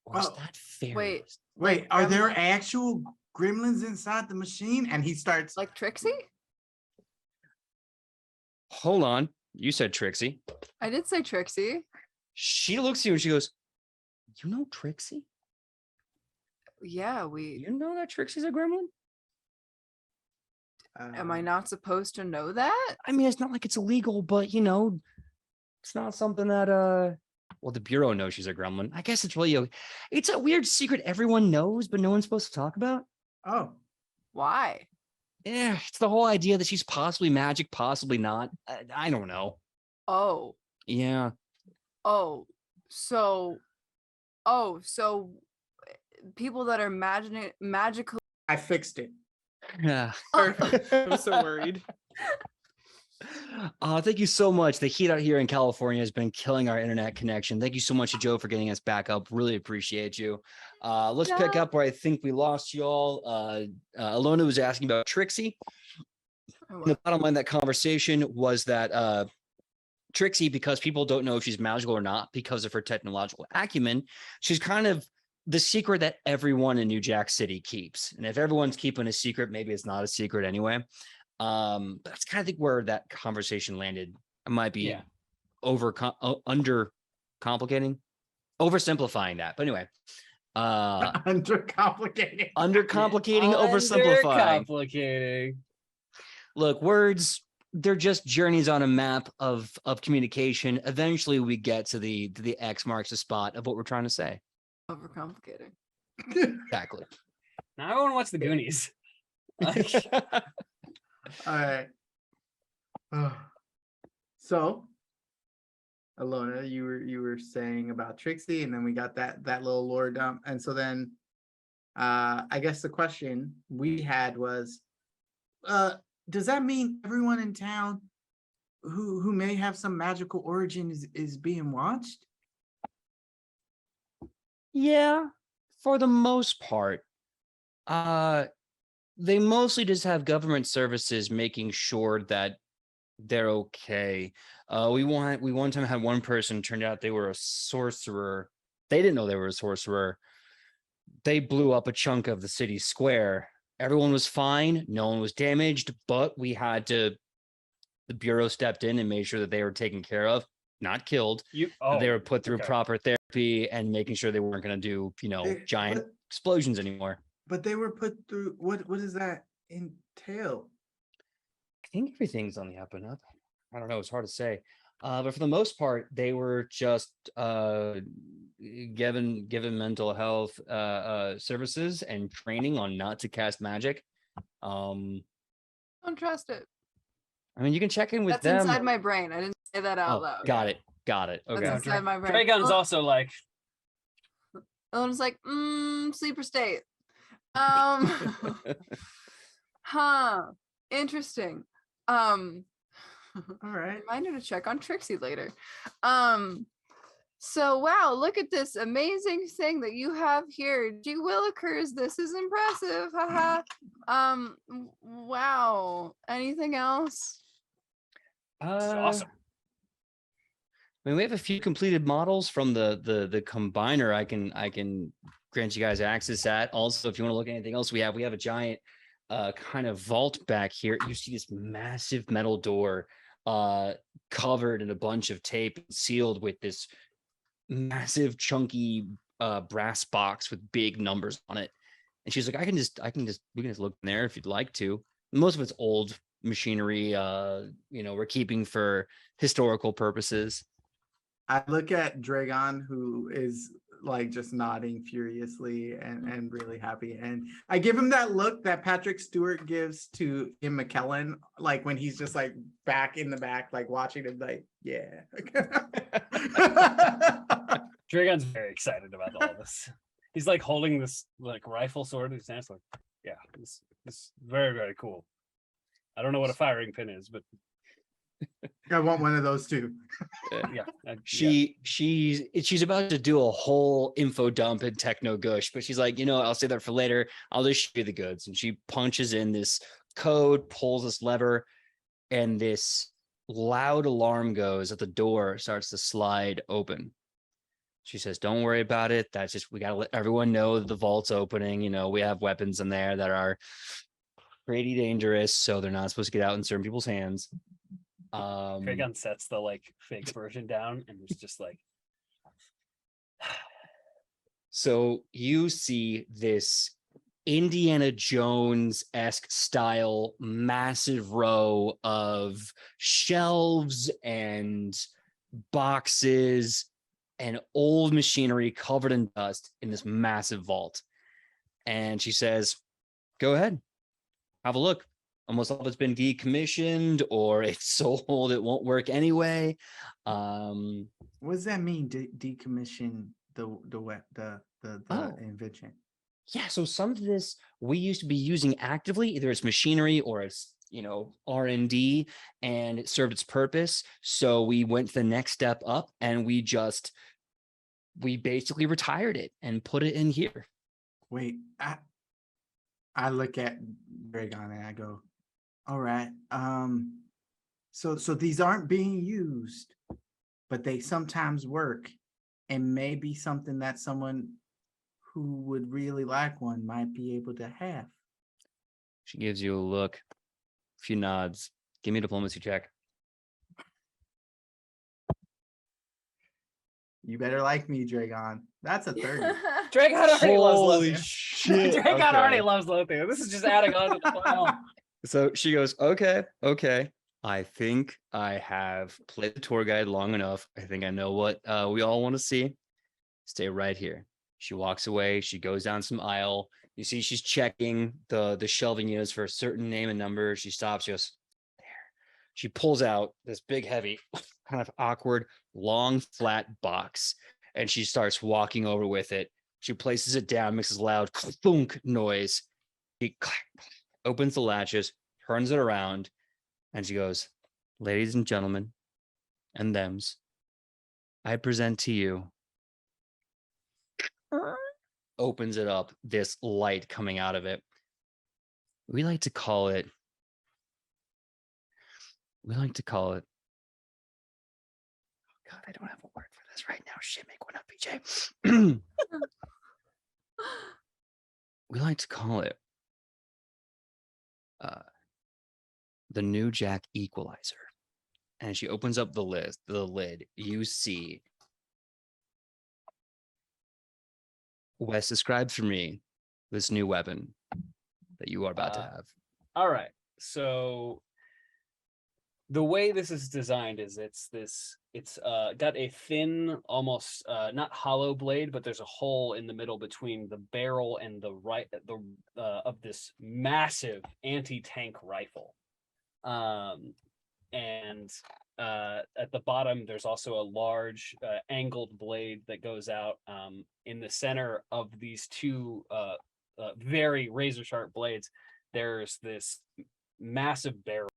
Speaker 1: Or is that fair?
Speaker 5: Wait, are there actual gremlins inside the machine? And he starts
Speaker 4: like Trixie?
Speaker 1: Hold on, you said Trixie.
Speaker 4: I did say Trixie.
Speaker 1: She looks at you and she goes, "You know Trixie?
Speaker 4: Yeah,
Speaker 1: You know that Trixie's a gremlin?
Speaker 4: Am I not supposed to know that?
Speaker 1: I mean, it's not like it's illegal, but it's not something that well, the Bureau knows she's a gremlin. I guess it's really it's a weird secret everyone knows, but no one's supposed to talk about.
Speaker 5: Oh,
Speaker 4: why?
Speaker 1: Yeah, it's the whole idea that she's possibly magic, possibly not. I don't know.
Speaker 4: Oh.
Speaker 1: Yeah.
Speaker 4: So people that are magical.
Speaker 5: I fixed it.
Speaker 1: Yeah.
Speaker 3: Perfect. I'm so worried.
Speaker 1: Thank you so much. The heat out here in California has been killing our internet connection. Thank you so much to Joe for getting us back up. Really appreciate you. Let's pick up where I think we lost y'all. Alona was asking about Trixie. The bottom line of that conversation was that Trixie, because people don't know if she's magical or not because of her technological acumen, she's kind of the secret that everyone in New Jack City keeps. And if everyone's keeping a secret, maybe it's not a secret anyway. But that's kind of think where that conversation landed. I might be under complicating, oversimplifying that. But anyway,
Speaker 5: undercomplicating,
Speaker 1: oversimplifying.
Speaker 2: Complicating.
Speaker 1: Look, words, they're just journeys on a map of communication. Eventually we get to the X marks the spot of what we're trying to say.
Speaker 4: Overcomplicating.
Speaker 1: Exactly.
Speaker 2: Now I want to watch the Goonies.
Speaker 5: All right. So, Alona, you were saying about Trixie, and then we got that little lore dump, and so then, I guess the question we had was, does that mean everyone in town who may have some magical origin is being watched?
Speaker 1: Yeah, for the most part. They mostly just have government services making sure that they're okay. We one time had one person turned out they were a sorcerer. They didn't know they were a sorcerer. They blew up a chunk of the city square. everyone was fine. No one was damaged, but the Bureau stepped in and made sure that they were taken care of, not killed. They were put through proper therapy and making sure they weren't going to do, giant explosions anymore.
Speaker 5: But they were put through, what does that entail?
Speaker 1: I think everything's on the up and up. I don't know. It's hard to say. But for the most part, they were just given mental health services and training on not to cast magic.
Speaker 4: Don't trust it.
Speaker 1: I mean, you can check in with
Speaker 4: That's
Speaker 1: them.
Speaker 4: inside my brain. I didn't say that out loud.
Speaker 1: Got it. Okay.
Speaker 4: That's inside my brain.
Speaker 2: Dragon's also like.
Speaker 4: Ellen's like, sleeper state. Interesting.
Speaker 5: All right.
Speaker 4: Reminder to check on Trixie later. So wow, look at this amazing thing that you have here. Gee willikers, this is impressive. Haha. Wow. Anything else?
Speaker 2: Awesome.
Speaker 1: I mean, we have a few completed models from the combiner. I can grant you guys access at. Also, if you want to look at anything else, we have a giant kind of vault back here. You see this massive metal door covered in a bunch of tape and sealed with this massive chunky brass box with big numbers on it. And she's like, we can just look in there if you'd like to. Most of it's old machinery, we're keeping for historical purposes.
Speaker 5: I look at Dragon, who is like just nodding furiously and really happy. And I give him that look that Patrick Stewart gives to Ian McKellen, like when he's just like back in the back, like watching him, like, yeah.
Speaker 2: Dragon's very excited about all this. He's like holding this like rifle sword in his hands, like, yeah, this is very, very cool. I don't know what a firing pin is, but
Speaker 5: I want one of those too.
Speaker 1: She's about to do a whole info dump in Techno Gush, but she's like, I'll save that for later. I'll just show you the goods. And she punches in this code, pulls this lever, and this loud alarm goes at the door, starts to slide open. She says, don't worry about it. That's just, we got to let everyone know that the vault's opening. We have weapons in there that are pretty dangerous, so they're not supposed to get out in certain people's hands.
Speaker 2: Dragon sets the like fake version down and it's just like.
Speaker 1: So you see this Indiana Jones-esque style massive row of shelves and boxes and old machinery covered in dust in this massive vault. And she says, go ahead, have a look. Almost all of it's been decommissioned or it's sold. It won't work anyway.
Speaker 5: What does that mean? Decommission the invention?
Speaker 1: Yeah. So some of this we used to be using actively. Either it's machinery or it's R&D, and it served its purpose. So we went the next step up, and we basically retired it and put it in here.
Speaker 5: Wait, I look at Dragon and I go, all right. So these aren't being used, but they sometimes work, and maybe something that someone who would really like one might be able to have.
Speaker 1: She gives you a look, a few nods. Give me a diplomacy check.
Speaker 5: You better like me, Dragon. That's a 30.
Speaker 2: Dragon already loves Lothian.
Speaker 1: Shit.
Speaker 2: Dragon already loves Lothian. This is just adding on to the pile.
Speaker 1: So she goes, okay. I think I have played the tour guide long enough. I think I know what we all want to see. Stay right here. She walks away. She goes down some aisle. You see she's checking the shelving units for a certain name and number. She stops, just there. She pulls out this big, heavy, kind of awkward, long, flat box, and she starts walking over with it. She places it down, makes this loud thunk noise. She opens the latches, turns it around, and she goes, ladies and gentlemen, and thems, I present to you. Opens it up, this light coming out of it. We like to call it. Oh God, I don't have a word for this right now. Shit, make one up, PJ. We like to call it the new Jack Equalizer. And she opens up the lid. You see. Wes, describe for me this new weapon that you are about to have.
Speaker 2: All right. So the way this is designed is it's got a thin, almost not hollow blade, but there's a hole in the middle between the barrel and the of this massive anti-tank rifle. And at the bottom, there's also a large angled blade that goes out. In the center of these two very razor sharp blades, there's this massive barrel,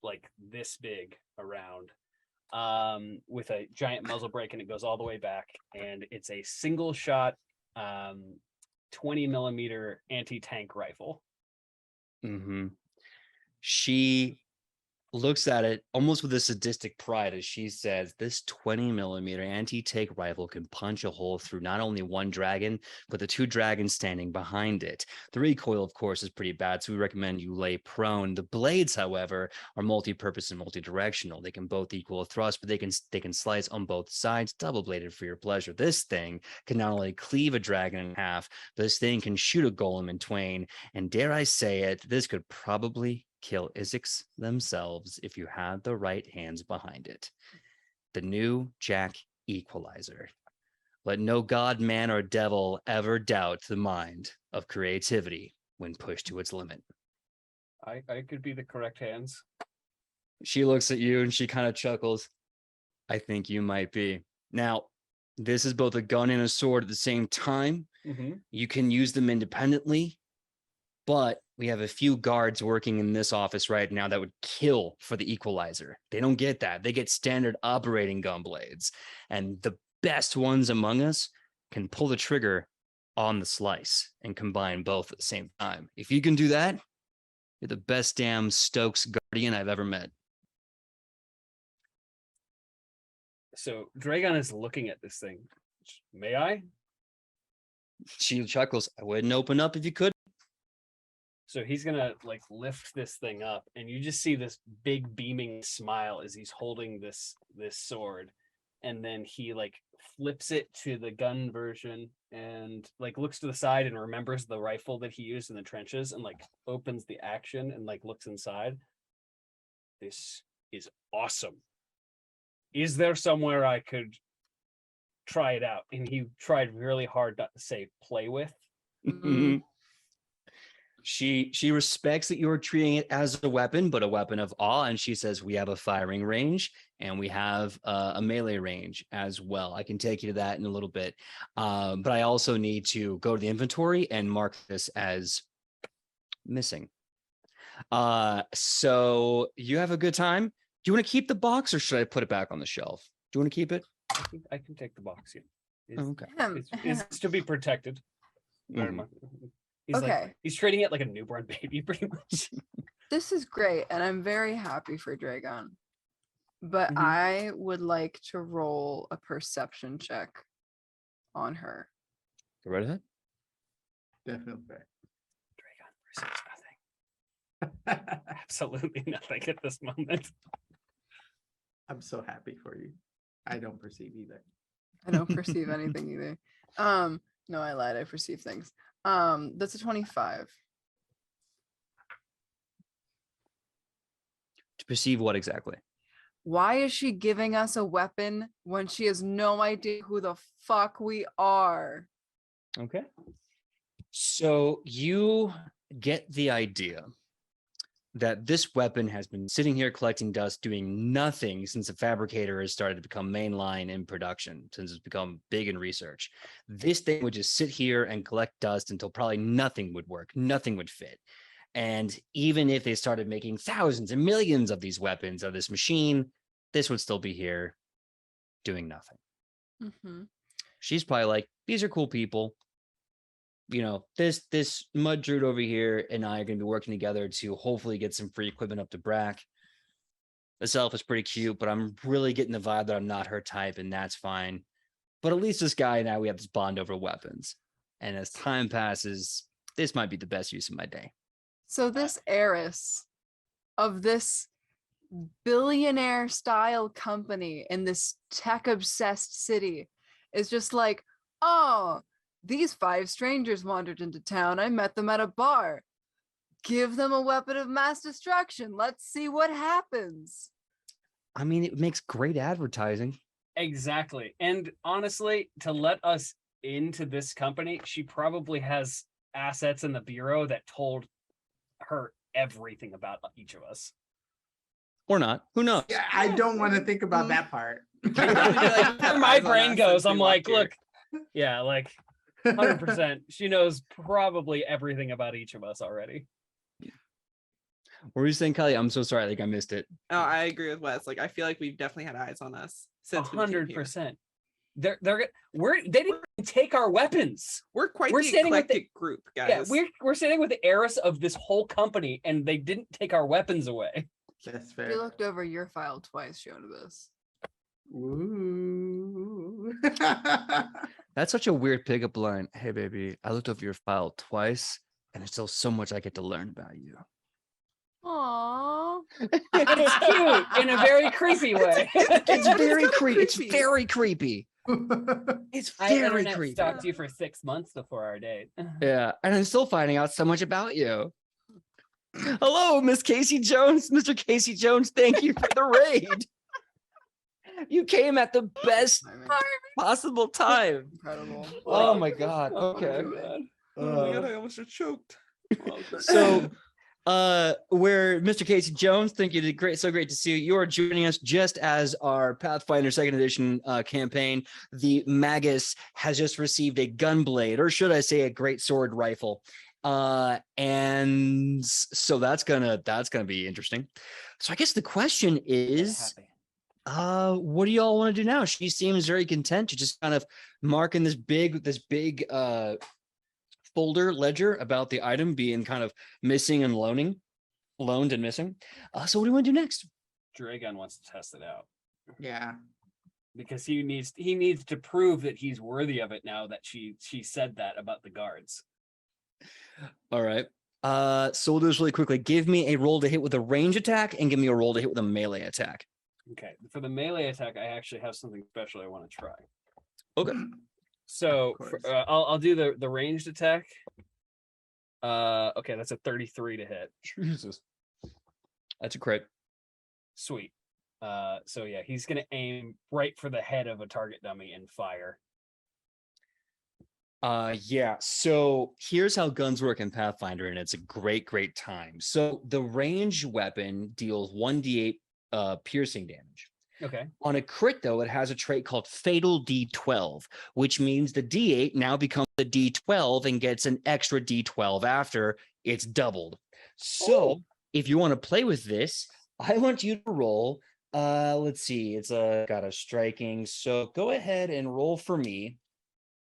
Speaker 2: like this big around, with a giant muzzle brake, and it goes all the way back. And it's a single shot 20 millimeter anti-tank rifle.
Speaker 1: Mm-hmm. She looks at it almost with a sadistic pride as she says, this 20 millimeter anti-tank rifle can punch a hole through not only one dragon, but the two dragons standing behind it. The recoil, of course, is pretty bad, so we recommend you lay prone. The blades, however, are multi-purpose and multi-directional. They can both equal a thrust, but they can slice on both sides, double-bladed for your pleasure. This thing can not only cleave a dragon in half, but this thing can shoot a golem in twain. And dare I say it, this could probably kill Isaacs themselves if you had the right hands behind it. The new Jack Equalizer. Let no god, man, or devil ever doubt the mind of creativity when pushed to its limit.
Speaker 2: I could be the correct hands.
Speaker 1: She looks at you and she kind of chuckles. I think you might be. Now, this is both a gun and a sword at the same time.
Speaker 2: Mm-hmm.
Speaker 1: You can use them independently, but we have a few guards working in this office right now that would kill for the Equalizer. They don't get that. They get standard operating gun blades. And the best ones among us can pull the trigger on the slice and combine both at the same time. If you can do that, you're the best damn Stokes Guardian I've ever met.
Speaker 2: So Dragon is looking at this thing. May I?
Speaker 1: She chuckles. I wouldn't open up if you could.
Speaker 2: So he's gonna like lift this thing up, and you just see this big beaming smile as he's holding this sword, and then he like flips it to the gun version and like looks to the side and remembers the rifle that he used in the trenches and like opens the action and like looks inside. This is awesome. Is there somewhere I could try it out? And he tried really hard not to say play with.
Speaker 1: Mm-hmm. She respects that you're treating it as a weapon, but a weapon of awe. And she says, we have a firing range and we have a melee range as well. I can take you to that in a little bit. But I also need to go to the inventory and mark this as missing. So you have a good time. Do you want to keep the box or should I put it back on the shelf? Do you want to keep it?
Speaker 2: I can take the box. Yeah.
Speaker 1: Okay.
Speaker 2: It's to be protected. Very much. He's
Speaker 4: Okay.
Speaker 2: Like, he's treating it like a newborn baby, pretty much.
Speaker 4: This is great, and I'm very happy for Dragon. But I would like to roll a perception check on her.
Speaker 1: Go right ahead.
Speaker 5: Definitely.
Speaker 2: Dragon perceives nothing. Absolutely nothing at this moment.
Speaker 5: I'm so happy for you. I don't perceive either.
Speaker 4: I don't perceive anything either. No, I lied. I perceive things. That's a 25.
Speaker 1: To perceive what exactly?
Speaker 4: Why is she giving us a weapon when she has no idea who the fuck we are?
Speaker 1: Okay. So you get the idea that this weapon has been sitting here collecting dust, doing nothing since the fabricator has started to become mainline in production, since it's become big in research. This thing would just sit here and collect dust until probably nothing would work, nothing would fit. And even if they started making thousands and millions of these weapons of this machine, this would still be here doing nothing.
Speaker 4: Mm-hmm.
Speaker 1: She's probably like, these are cool people. You know, this mud druid over here and I are going to be working together to hopefully get some free equipment up to Brack. The self is pretty cute, but I'm really getting the vibe that I'm not her type, and that's fine. But at least this guy and I, we have this bond over weapons. And as time passes, this might be the best use of my day.
Speaker 4: So this heiress of this billionaire style company in this tech obsessed city is just like, oh, these 5 strangers wandered into town. I met them at a bar. Give them a weapon of mass destruction. Let's see what happens.
Speaker 1: I mean, it makes great advertising.
Speaker 2: Exactly. And honestly, to let us into this company, she probably has assets in the bureau that told her everything about each of us.
Speaker 1: Or not. Who knows?
Speaker 5: Yeah, I don't want to think about that part.
Speaker 2: Where my brain goes, I'm like, look, yeah, like 100%. She knows probably everything about each of us already.
Speaker 3: What
Speaker 1: were you saying, Kelly? I'm so sorry. I think I missed it.
Speaker 3: Oh, I agree with Wes. Like, I feel like we've definitely had eyes on us since
Speaker 2: 100%. They didn't even take our weapons.
Speaker 3: We're the eclectic group, guys.
Speaker 2: Yeah, we're standing with the heiress of this whole company, and they didn't take our weapons away.
Speaker 5: That's fair.
Speaker 4: We looked over your file twice, Shonibus.
Speaker 5: Ooh.
Speaker 1: That's such a weird pickup line. Hey, baby, I looked over your file twice, and there's still so much I get to learn about you.
Speaker 4: Aww.
Speaker 2: It's cute in a very creepy way.
Speaker 1: It's very creepy. It's very creepy. It's very
Speaker 2: I
Speaker 1: creepy.
Speaker 2: stalked you for 6 months before our date.
Speaker 1: Yeah, and I'm still finding out so much about you. Hello, Miss Casey Jones. Mr. Casey Jones, thank you for the raid. You came at the best possible time.
Speaker 4: Incredible.
Speaker 1: Oh my god. Okay.
Speaker 3: Oh my god, I almost just choked.
Speaker 1: So where Mr. Casey Jones, thank you, did great, so great to see you. You are joining us just as our Pathfinder Second Edition campaign. The Magus has just received a gunblade, or should I say, a great sword rifle. And so that's gonna be interesting. So I guess the question is, what do y'all want to do now? She seems very content to just kind of marking this big folder ledger about the item being kind of missing and loaned and missing. So what do you want to do next?
Speaker 2: Dragon wants to test it out.
Speaker 5: Yeah.
Speaker 2: Because he needs to prove that he's worthy of it now that she said that about the guards.
Speaker 1: All right. So we'll do this really quickly. Give me a roll to hit with a range attack and give me a roll to hit with a melee attack.
Speaker 2: Okay. For the melee attack, I actually have something special I want to try.
Speaker 1: Okay.
Speaker 2: So I'll do the ranged attack. Okay, that's a 33 to hit.
Speaker 1: Jesus. That's a crit.
Speaker 2: Sweet. So yeah, he's gonna aim right for the head of a target dummy and fire.
Speaker 1: Yeah. So here's how guns work in Pathfinder, and it's a great time. So the ranged weapon deals 1d8 piercing damage.
Speaker 2: Okay.
Speaker 1: On a crit, though, it has a trait called Fatal D12, which means the D8 now becomes a D12 and gets an extra D12 after it's doubled. So if you want to play with this, I want you to roll. Let's see. It's got a striking. So go ahead and roll for me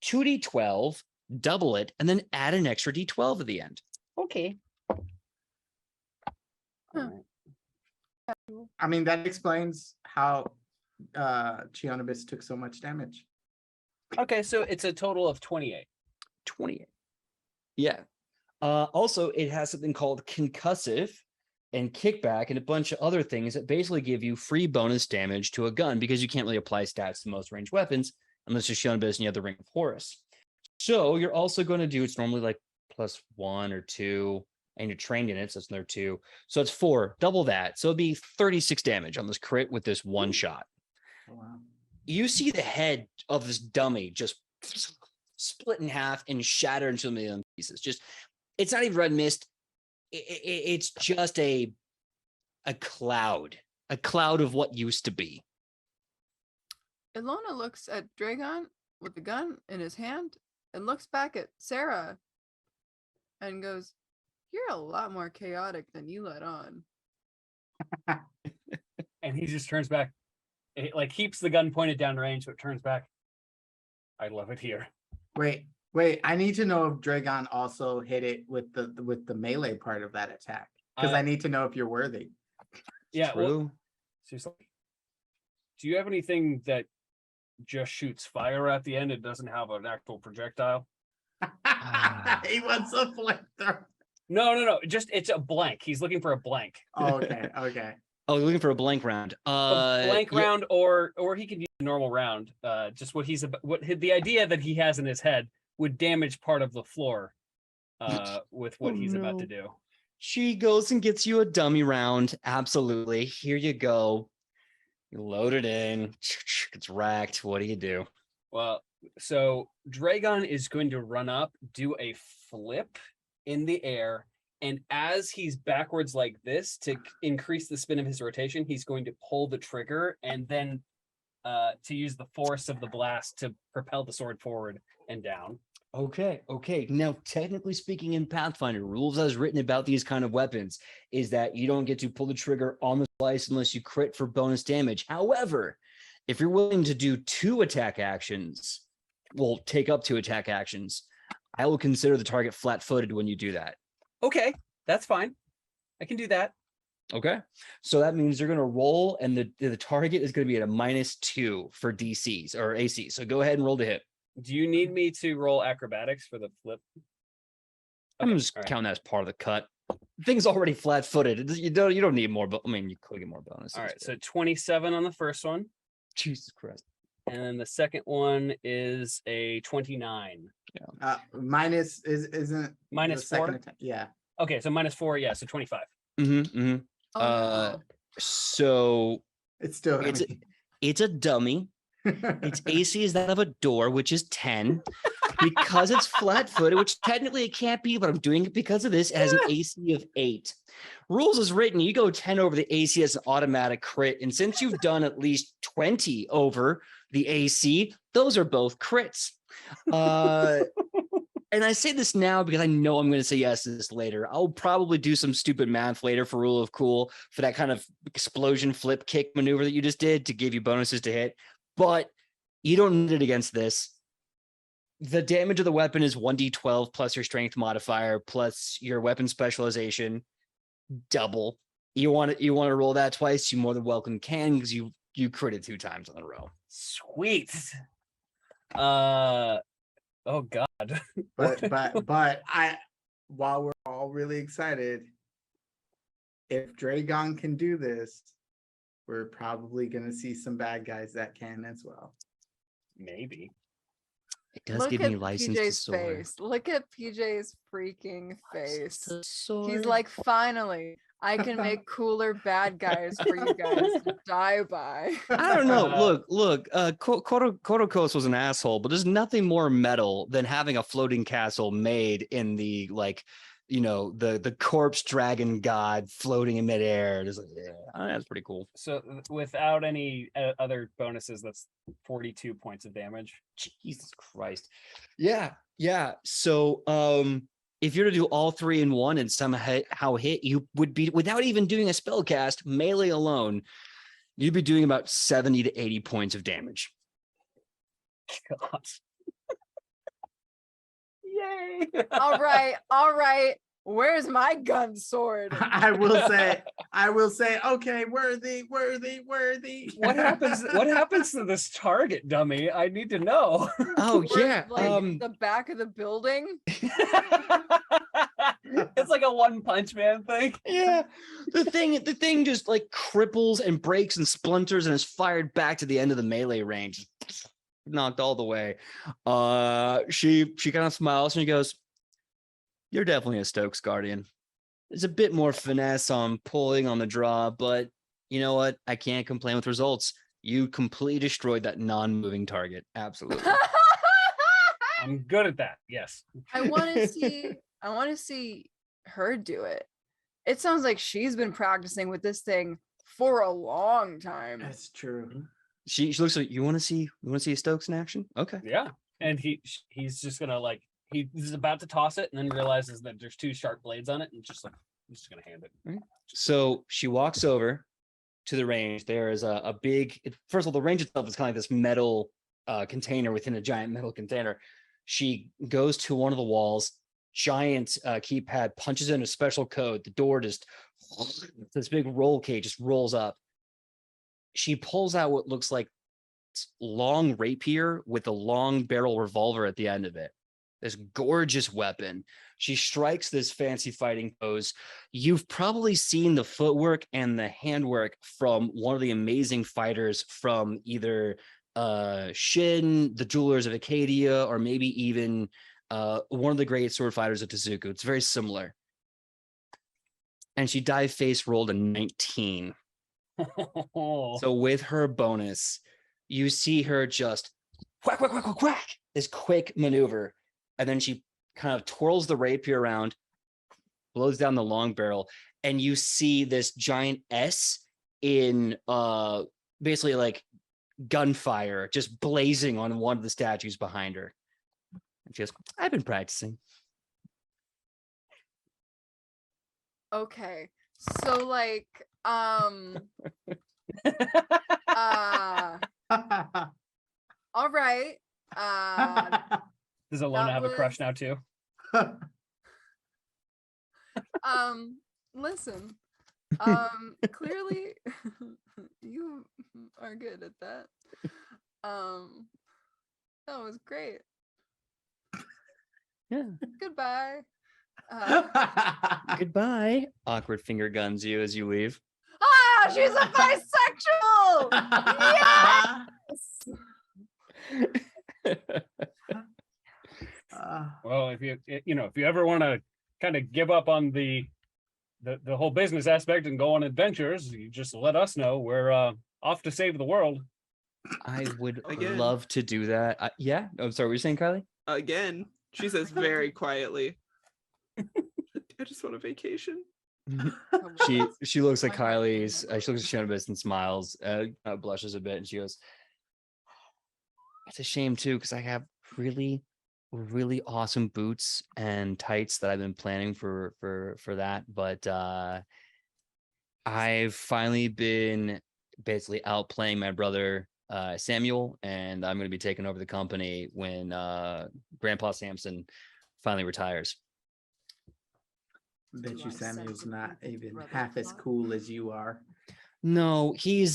Speaker 1: 2D12, double it, and then add an extra D12 at the end.
Speaker 2: Okay.
Speaker 4: Huh.
Speaker 5: I mean, that explains how Chionibus took so much damage.
Speaker 2: Okay, so it's a total of 28.
Speaker 1: 28. Yeah. Also, it has something called concussive and kickback and a bunch of other things that basically give you free bonus damage to a gun because you can't really apply stats to most ranged weapons unless you're Shionibus and you have the Ring of Horus. So you're also going to do, it's normally like +1 or 2, and you're trained in it, so it's another 2. So it's 4, double that. So it'd be 36 damage on this crit with this one shot.
Speaker 5: Oh, wow.
Speaker 1: You see the head of this dummy just split in half and shatter into a million pieces. Just, it's not even red mist. It's just a cloud of what used to be.
Speaker 4: Ilona looks at Dragon with the gun in his hand and looks back at Sarah and goes, "You're a lot more chaotic than you let on."
Speaker 2: And he just turns back. It like keeps the gun pointed down range, so it turns back. I love it here.
Speaker 5: Wait. I need to know if Dragon also hit it with the melee part of that attack. Because I need to know if you're worthy.
Speaker 2: Yeah.
Speaker 1: True.
Speaker 2: Well, seriously. Do you have anything that just shoots fire at the end? It doesn't have an actual projectile.
Speaker 5: He wants a flamethrower.
Speaker 2: No. Just it's a blank. He's looking for a blank.
Speaker 5: Oh, okay. Okay.
Speaker 1: Oh, you're looking for a blank round.
Speaker 2: A blank
Speaker 1: Yeah.
Speaker 2: round, or he could use a normal round. Just what the idea that he has in his head would damage part of the floor. With what he's about to do.
Speaker 1: She goes and gets you a dummy round. Absolutely. Here you go. You load it in. It's racked. What do you do?
Speaker 2: Well, so Dragon is going to run up, do a flip in the air, and as he's backwards like this to increase the spin of his rotation, he's going to pull the trigger and then to use the force of the blast to propel the sword forward and down.
Speaker 1: Okay. Now, technically speaking, in Pathfinder, rules as written about these kind of weapons is that you don't get to pull the trigger on the slice unless you crit for bonus damage. However, if you're willing to do 2 attack actions, take up 2 attack actions, I will consider the target flat-footed when you do that.
Speaker 2: Okay, that's fine. I can do that.
Speaker 1: Okay. So that means you're going to roll, and the target is going to be at a -2 for DCs or AC. So go ahead and roll to hit.
Speaker 2: Do you need me to roll acrobatics for the flip?
Speaker 1: I'm just counting that as part of the cut. Thing's already flat-footed. You don't need more, but I mean, you could get more bonuses.
Speaker 2: All right, so 27 on the first one.
Speaker 1: Jesus Christ.
Speaker 2: And then the second one is a 29.
Speaker 5: Minus isn't
Speaker 2: minus
Speaker 5: the second
Speaker 2: 4.
Speaker 5: attack. Yeah.
Speaker 2: Okay, so -4. Yeah, so 25.
Speaker 4: Oh,
Speaker 1: So
Speaker 5: It's still
Speaker 1: it's a dummy. Its AC is that of a door, which is 10. Because it's flat-footed, which technically it can't be, but I'm doing it because of this. It has an AC of 8. Rules is written, you go 10 over the AC as an automatic crit. And since you've done at least 20 over the AC, those are both crits. And I say this now because I know I'm going to say yes to this later. I'll probably do some stupid math later for Rule of Cool for that kind of explosion flip kick maneuver that you just did to give you bonuses to hit. But you don't need it against this. The damage of the weapon is 1d12 plus your strength modifier plus your weapon specialization. Double. You want to roll that twice? You more than welcome can, because you critted 2 times in a row.
Speaker 2: Sweet. Oh God.
Speaker 5: but while we're all really excited, if Dragon can do this, we're probably gonna see some bad guys that can as well.
Speaker 2: Maybe.
Speaker 1: It does
Speaker 4: Look
Speaker 1: give
Speaker 4: at
Speaker 1: me license
Speaker 4: PJ's
Speaker 1: to soar.
Speaker 4: face. Look at PJ's freaking face.
Speaker 1: To soar.
Speaker 4: He's like, finally, I can make cooler bad guys for you guys to die by.
Speaker 1: I don't know. Look. Korokos was an asshole, but there's nothing more metal than having a floating castle made in the the corpse dragon god floating in midair. That's pretty cool.
Speaker 2: So without any other bonuses, that's 42 points of damage.
Speaker 1: Jesus Christ. Yeah. So if you're to do all 3 in one and somehow hit, you would be, without even doing a spell cast, melee alone, you'd be doing about 70 to 80 points of damage.
Speaker 2: God.
Speaker 4: Yay. All right. Where's my gun sword?
Speaker 5: I will say, okay, worthy.
Speaker 2: What happens to this target, dummy? I need to know.
Speaker 1: Oh yeah.
Speaker 4: The back of the building.
Speaker 2: It's like a One Punch Man thing.
Speaker 1: Yeah. The thing just like cripples and breaks and splinters and is fired back to the end of the melee range. Knocked all the way. She kind of smiles and she goes, "You're definitely a Stokes Guardian. There's a bit more finesse on pulling on the draw, but you know what? I can't complain with results. You completely destroyed that non-moving target. Absolutely."
Speaker 2: I'm good at that. Yes.
Speaker 4: I want to see her do it. It sounds like she's been practicing with this thing for a long time.
Speaker 5: That's true.
Speaker 1: She looks like, you want to see a Stokes in action? Okay.
Speaker 2: Yeah. And he's just gonna he's about to toss it and then realizes that there's 2 sharp blades on it and just I'm just gonna hand it.
Speaker 1: So she walks over to the range. There is a big, first of all, the range itself is kind of like this metal container within a giant metal container. She goes to one of the walls, giant keypad, punches in a special code. The door just, this big roll cage just rolls up. She pulls out what looks like long rapier with a long barrel revolver at the end of it. this gorgeous weapon. She strikes this fancy fighting pose. You've probably seen the footwork and the handwork from one of the amazing fighters from either Shin, the Jewelers of Acadia, or maybe even one of the great sword fighters of Tezuka. It's very similar. And she dive face rolled a 19. So with her bonus, you see her just whack, whack, whack, whack, whack, this quick maneuver. And then she kind of twirls the rapier around, blows down the long barrel, and you see this giant S in basically like gunfire just blazing on one of the statues behind her. And she goes, I've been practicing.
Speaker 4: Okay. So like all right.
Speaker 2: Does Alona have a crush now too?
Speaker 4: Listen. Clearly you are good at that. That was great.
Speaker 1: Yeah.
Speaker 4: Goodbye.
Speaker 1: Goodbye. Awkward finger guns you as you leave.
Speaker 4: Ah, she's a bisexual. Yes.
Speaker 2: Well, if you ever want to kind of give up on the whole business aspect and go on adventures, you just let us know. We're off to save the world.
Speaker 1: I would
Speaker 3: Again.
Speaker 1: love to do that. Yeah. I'm sorry. What were you saying, Kylie?
Speaker 3: Again, she says very quietly, I just want a vacation.
Speaker 1: She looks at Kylie's. She looks at Shonibus and smiles, blushes a bit, and she goes, "It's a shame too, because I have really, really awesome boots and tights that I've been planning for that. But I've finally been basically outplaying my brother Samuel, and I'm going to be taking over the company when Grandpa Samson finally retires."
Speaker 5: Bet you Samuel's not even half as cool as you are.
Speaker 1: No, he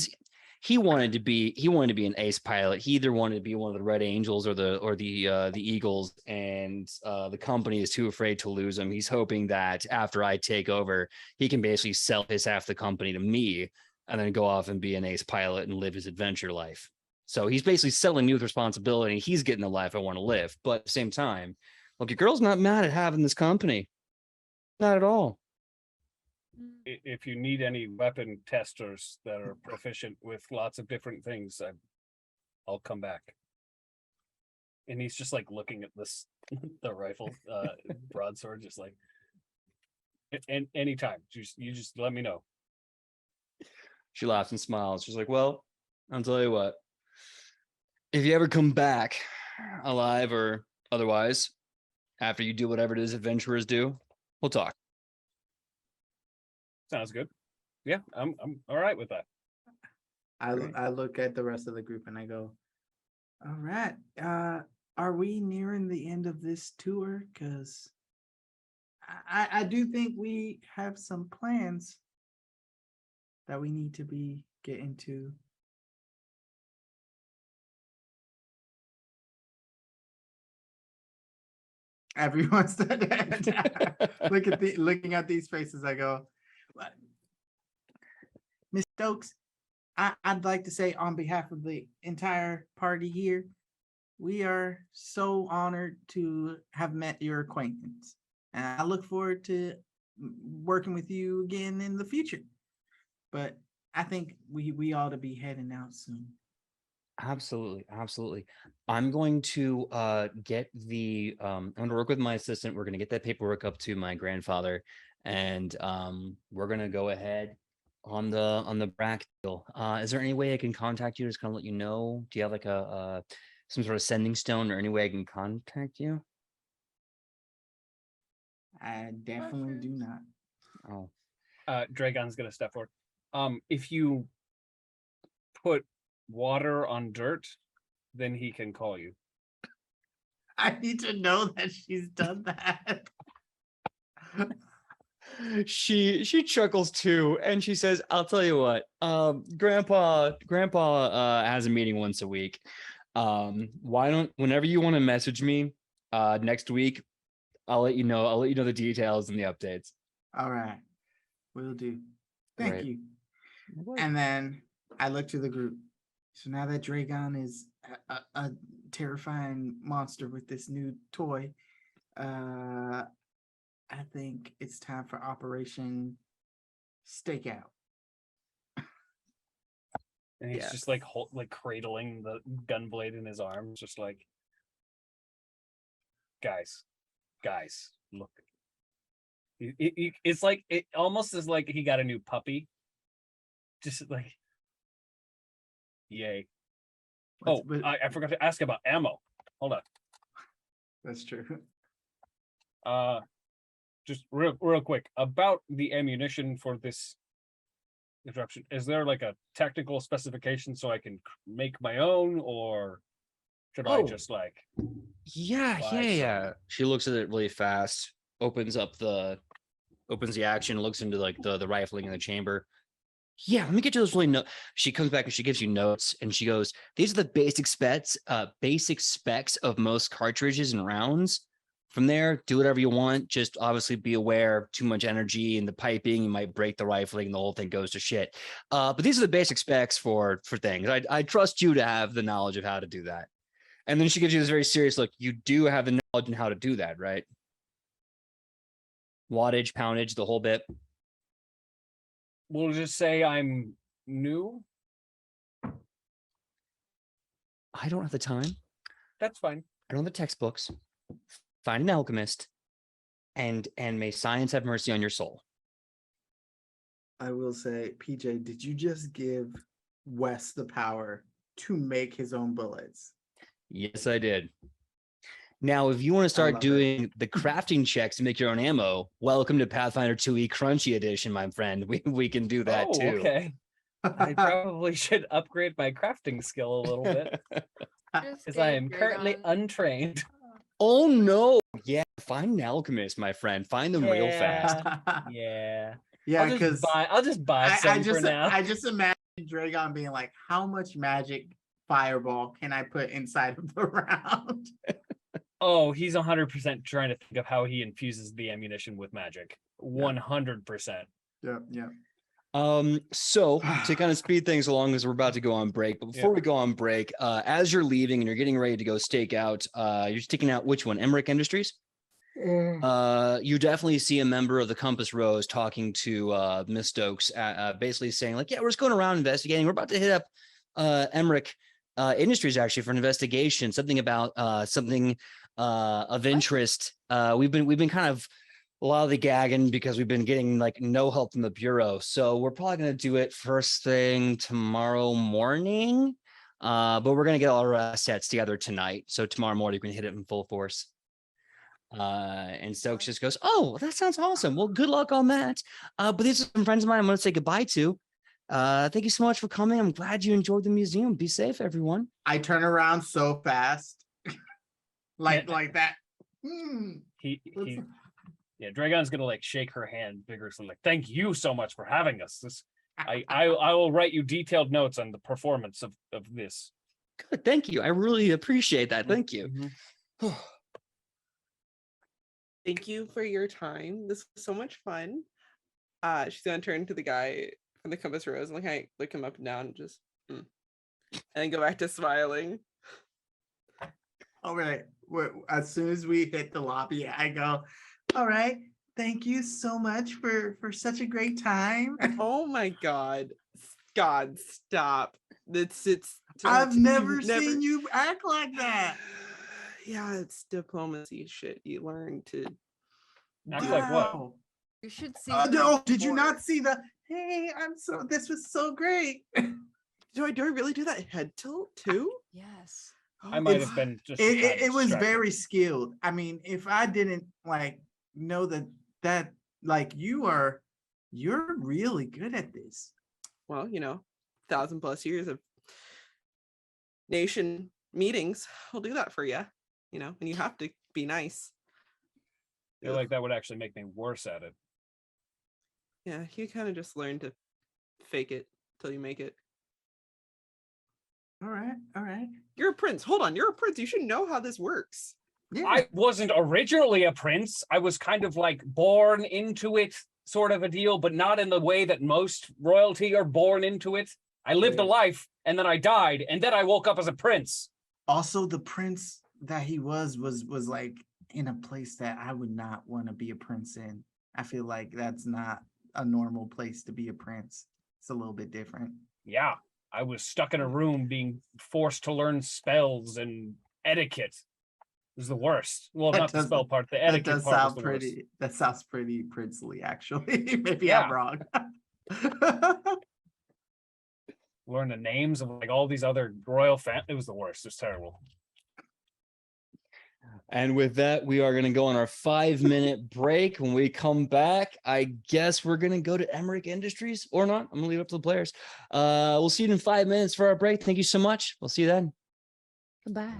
Speaker 1: wanted to be an ace pilot. He either wanted to be one of the Red Angels or the Eagles, and the company is too afraid to lose him. He's hoping that after I take over, he can basically sell his half the company to me and then go off and be an ace pilot and live his adventure life. So he's basically selling me with responsibility. He's getting the life I want to live. But at the same time, look, your girl's not mad at having this company. Not at all.
Speaker 2: If you need any weapon testers that are proficient with lots of different things, I'll come back. And he's just like looking at this the rifle broadsword, just like anytime. You just let me know.
Speaker 1: She laughs and smiles. She's like, well, I'll tell you what. If you ever come back alive or otherwise, after you do whatever it is adventurers do, we'll talk.
Speaker 2: Sounds good. Yeah, I'm all right with that.
Speaker 5: I look at the rest of the group and I go, all right, are we nearing the end of this tour? Because I do think we have some plans that we need to be getting to. Everyone's looking at these faces. I go, Miss Stokes, I'd like to say on behalf of the entire party here, we are so honored to have met your acquaintance. And I look forward to working with you again in the future. But I think we ought to be heading out soon.
Speaker 1: Absolutely. I'm going to get I'm going to work with my assistant. We're going to get that paperwork up to my grandfather, and we're going to go ahead on the Brack deal. Is there any way I can contact you to just kind of let you know? Do you have like a some sort of sending stone or any way I can contact you?
Speaker 5: I definitely do not.
Speaker 1: Oh,
Speaker 2: Dragon's gonna step forward. If you put water on dirt, then he can call you.
Speaker 5: I need to know that she's done that.
Speaker 1: She chuckles too, and she says, "I'll tell you what, Grandpa has a meeting once a week. Why don't whenever you want to message me, Next week, I'll let you know. I'll let you know the details and the updates.
Speaker 5: All right, will do. Thank
Speaker 1: Great.
Speaker 5: you. And then I look to the group. So now that Dragon is a terrifying monster with this new toy, I think it's time for Operation Stakeout.
Speaker 2: And he's just like cradling the gun blade in his arms, just like, guys, look. It's like it almost is like he got a new puppy. Just like, yay! I forgot to ask about ammo. Hold on.
Speaker 5: That's true.
Speaker 2: Just real quick about the ammunition for this interruption. Is there like a technical specification so I can make my own, or should I just like?
Speaker 1: Yeah. She looks at it really fast. Opens the action. Looks into like the rifling in the chamber. Yeah, let me get you those really notes. She comes back and she gives you notes, and she goes, "These are the basic specs of most cartridges and rounds. From there, do whatever you want. Just obviously be aware, too much energy in the piping, you might break the rifling, and the whole thing goes to shit. But these are the basic specs for things. I trust you to have the knowledge of how to do that." And then she gives you this very serious look. You do have the knowledge on how to do that, right? Wattage, poundage, the whole bit.
Speaker 2: We'll just say I'm new.
Speaker 1: I don't have the time.
Speaker 2: That's fine.
Speaker 1: I don't have the textbooks. Find an alchemist, and may science have mercy on your soul.
Speaker 5: I will say, PJ, did you just give Wes the power to make his own bullets?
Speaker 1: Yes, I did. Now, if you want to start doing the crafting checks to make your own ammo, welcome to Pathfinder 2e Crunchy Edition, my friend. We can do that too.
Speaker 2: Okay. I probably should upgrade my crafting skill a little bit, because I am currently untrained.
Speaker 1: Oh no! Yeah, find an alchemist, my friend. Find them real fast.
Speaker 2: Yeah.
Speaker 5: Yeah, because
Speaker 2: I'll just buy some for now.
Speaker 5: I just imagine Dragon being like, "How much magic fireball can I put inside of the round?"
Speaker 2: Oh, he's 100% trying to think of how he infuses the ammunition with magic. 100%.
Speaker 5: Yeah.
Speaker 1: So to kind of speed things along, as we're about to go on break, but before we go on break, as you're leaving and you're getting ready to go stake out, you're sticking out which one? Emerick Industries? You definitely see a member of the Compass Rose talking to Miss Stokes, basically saying like, yeah, we're just going around investigating. We're about to hit up Emerick Industries actually for an investigation, something about something of interest. We've been kind of lollygagging because we've been getting like no help from the Bureau. So we're probably going to do it first thing tomorrow morning. But we're going to get all our assets together tonight. So tomorrow morning we can hit it in full force. And Stokes just goes, "Oh, that sounds awesome. Well, good luck on that. But these are some friends of mine I'm going to say goodbye to. Thank you so much for coming. I'm glad you enjoyed the museum. Be safe, everyone."
Speaker 5: I turn around so fast, like that.
Speaker 2: Yeah, Dragon's gonna like shake her hand vigorously, like, "Thank you so much for having us. I will write you detailed notes on the performance of this."
Speaker 1: Good, thank you. I really appreciate that. Thank you.
Speaker 3: Thank you for your time. This was so much fun. She's gonna turn to the guy from the Compass Rose and like look him up and down, and just and then go back to smiling.
Speaker 5: All right. As soon as we hit the lobby, I go, "All right. Thank you so much for such a great time."
Speaker 3: Oh my God, stop! It's.
Speaker 5: I've never seen you act like that.
Speaker 3: Yeah, it's diplomacy shit. You learn to
Speaker 2: act like what?
Speaker 4: You should see.
Speaker 5: No, did you not see the? Hey, this was so great.
Speaker 3: Do I really do that head tilt too?
Speaker 4: Yes.
Speaker 2: I might have been just.
Speaker 5: It was very skilled. I mean, if I didn't like know that like you're really good at this.
Speaker 3: Well, 1,000+ years of nation meetings will do that for you. And you have to be nice.
Speaker 2: I feel like that would actually make me worse at it.
Speaker 3: Yeah, you kind of just learn to fake it till you make it.
Speaker 5: All right.
Speaker 3: You're a prince. Hold on, you're a prince. You should know how this works.
Speaker 5: Yeah.
Speaker 2: I wasn't originally a prince. I was kind of like born into it, sort of a deal, but not in the way that most royalty are born into it. I lived a life, and then I died, and then I woke up as a prince.
Speaker 5: Also, the prince that he was like in a place that I would not want to be a prince in. I feel like that's not a normal place to be a prince. It's a little bit different.
Speaker 2: Yeah, I was stuck in a room being forced to learn spells and etiquette. It was the worst. Well, not the spell part, the etiquette part was the worst.
Speaker 5: That sounds pretty princely, actually. Maybe I'm wrong.
Speaker 2: Learn the names of like all these other royal families. It was the worst. It was terrible.
Speaker 1: And with that, we are going to go on our 5-minute break. When we come back, I guess we're going to go to Emerick Industries or not. I'm going to leave it up to the players. We'll see you in 5 minutes for our break. Thank you so much. We'll see you then.
Speaker 4: Goodbye.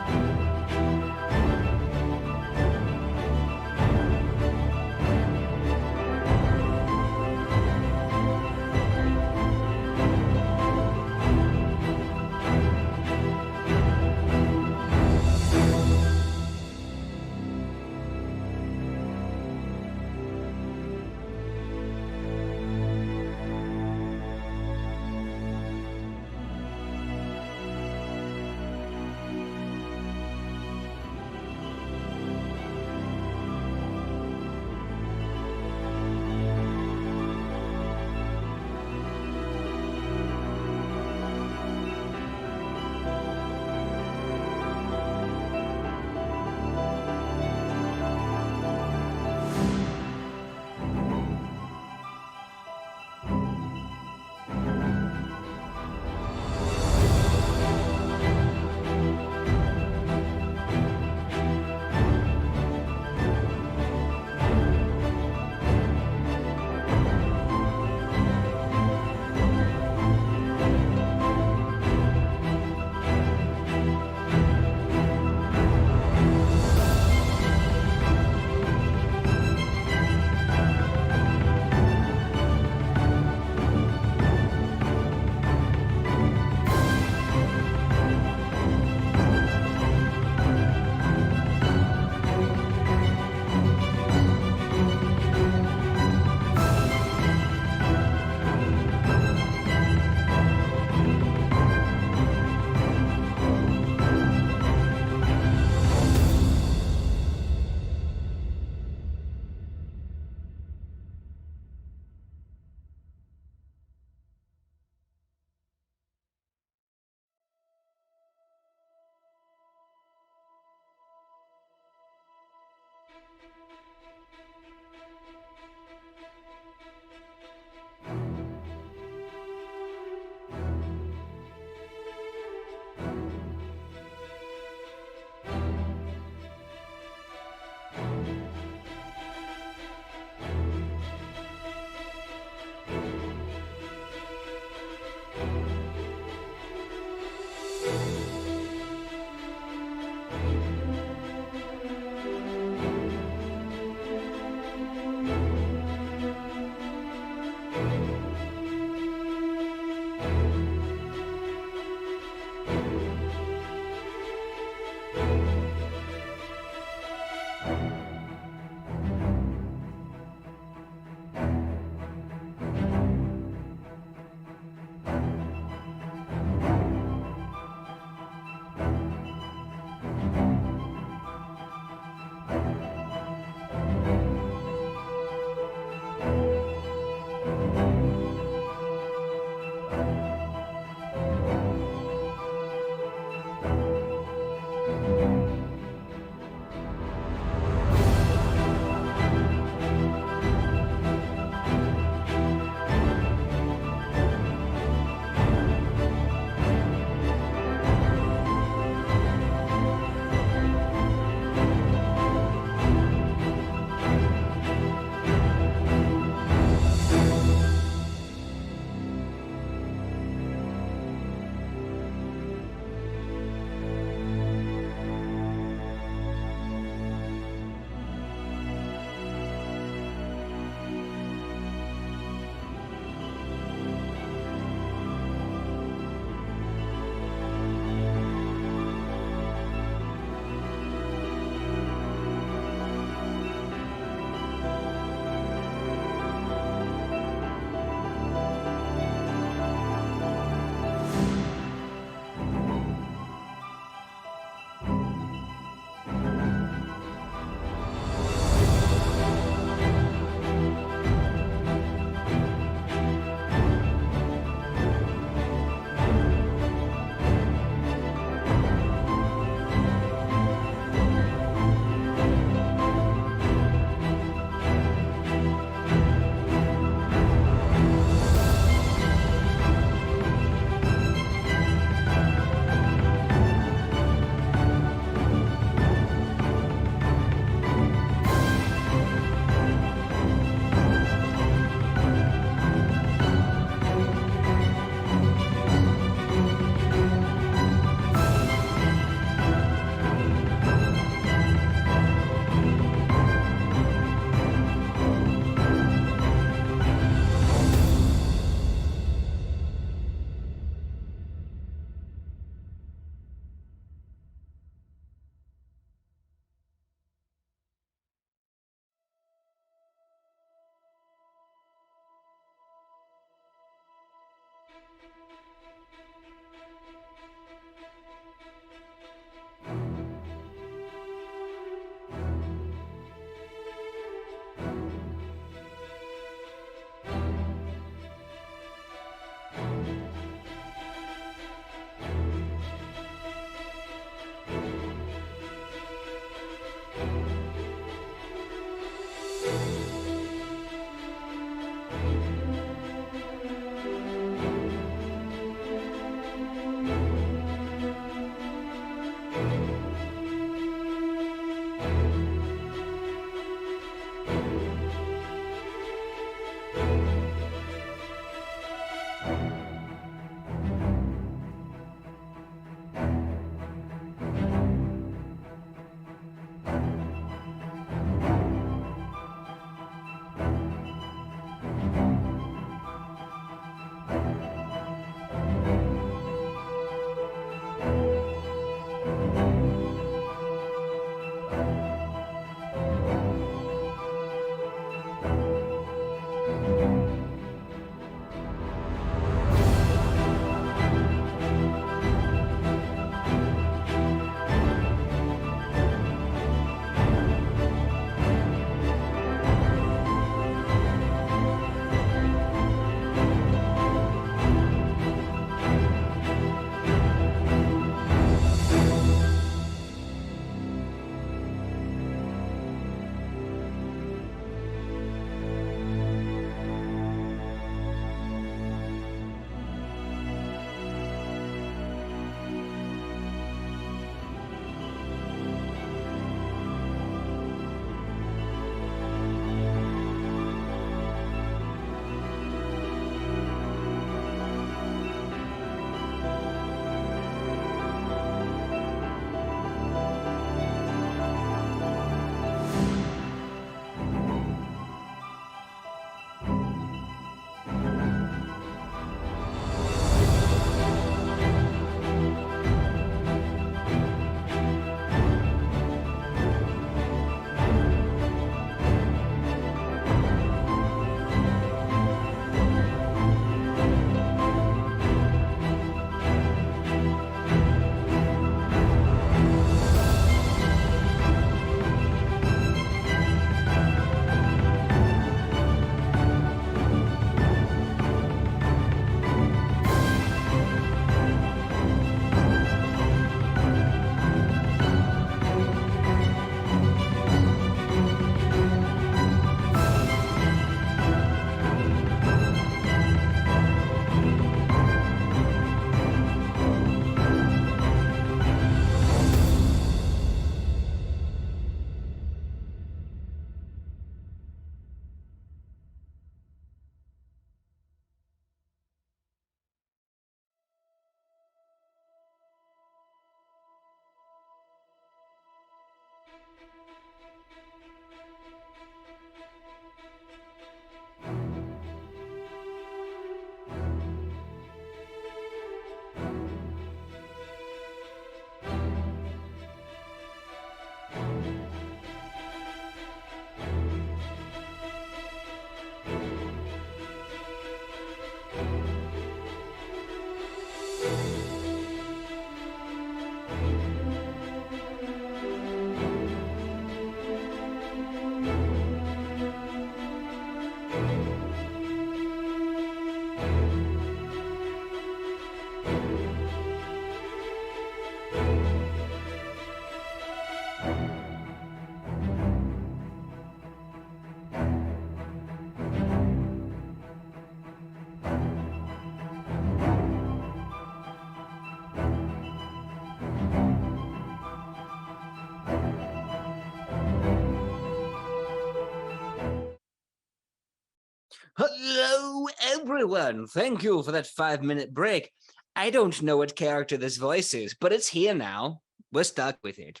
Speaker 1: Hello, everyone. Thank you for that 5-minute break. I don't know what character this voice is, but it's here now. We're stuck with it.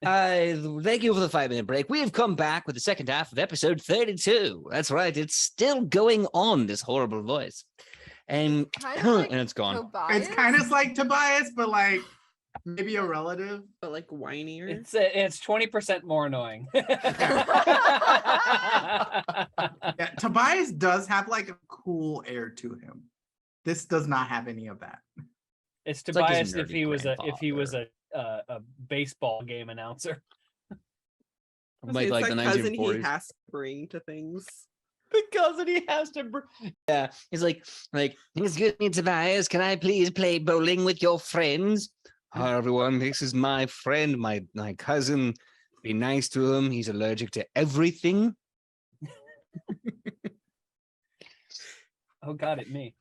Speaker 1: Thank you for the 5-minute break. We have come back with the second half of episode 32. That's right. It's still going on, this horrible voice. And,
Speaker 4: Like
Speaker 1: and it's gone.
Speaker 4: Tobias?
Speaker 5: It's kind of like Tobias, but like maybe a relative.
Speaker 3: But like whinier.
Speaker 2: It's 20% more annoying.
Speaker 5: Yeah, Tobias does have like a cool air to him. This does not have any of that.
Speaker 2: It's
Speaker 1: like his
Speaker 2: Tobias if he
Speaker 1: nerdy
Speaker 2: was a baseball game announcer.
Speaker 1: Like the
Speaker 3: cousin he
Speaker 1: 1940s.
Speaker 3: has to bring to things.
Speaker 1: Because he has to. Yeah, he's like, excuse me, Tobias, can I please play bowling with your friends? Hi, everyone. This is my friend, my cousin. Be nice to him. He's allergic to everything.
Speaker 2: Oh, got it, me.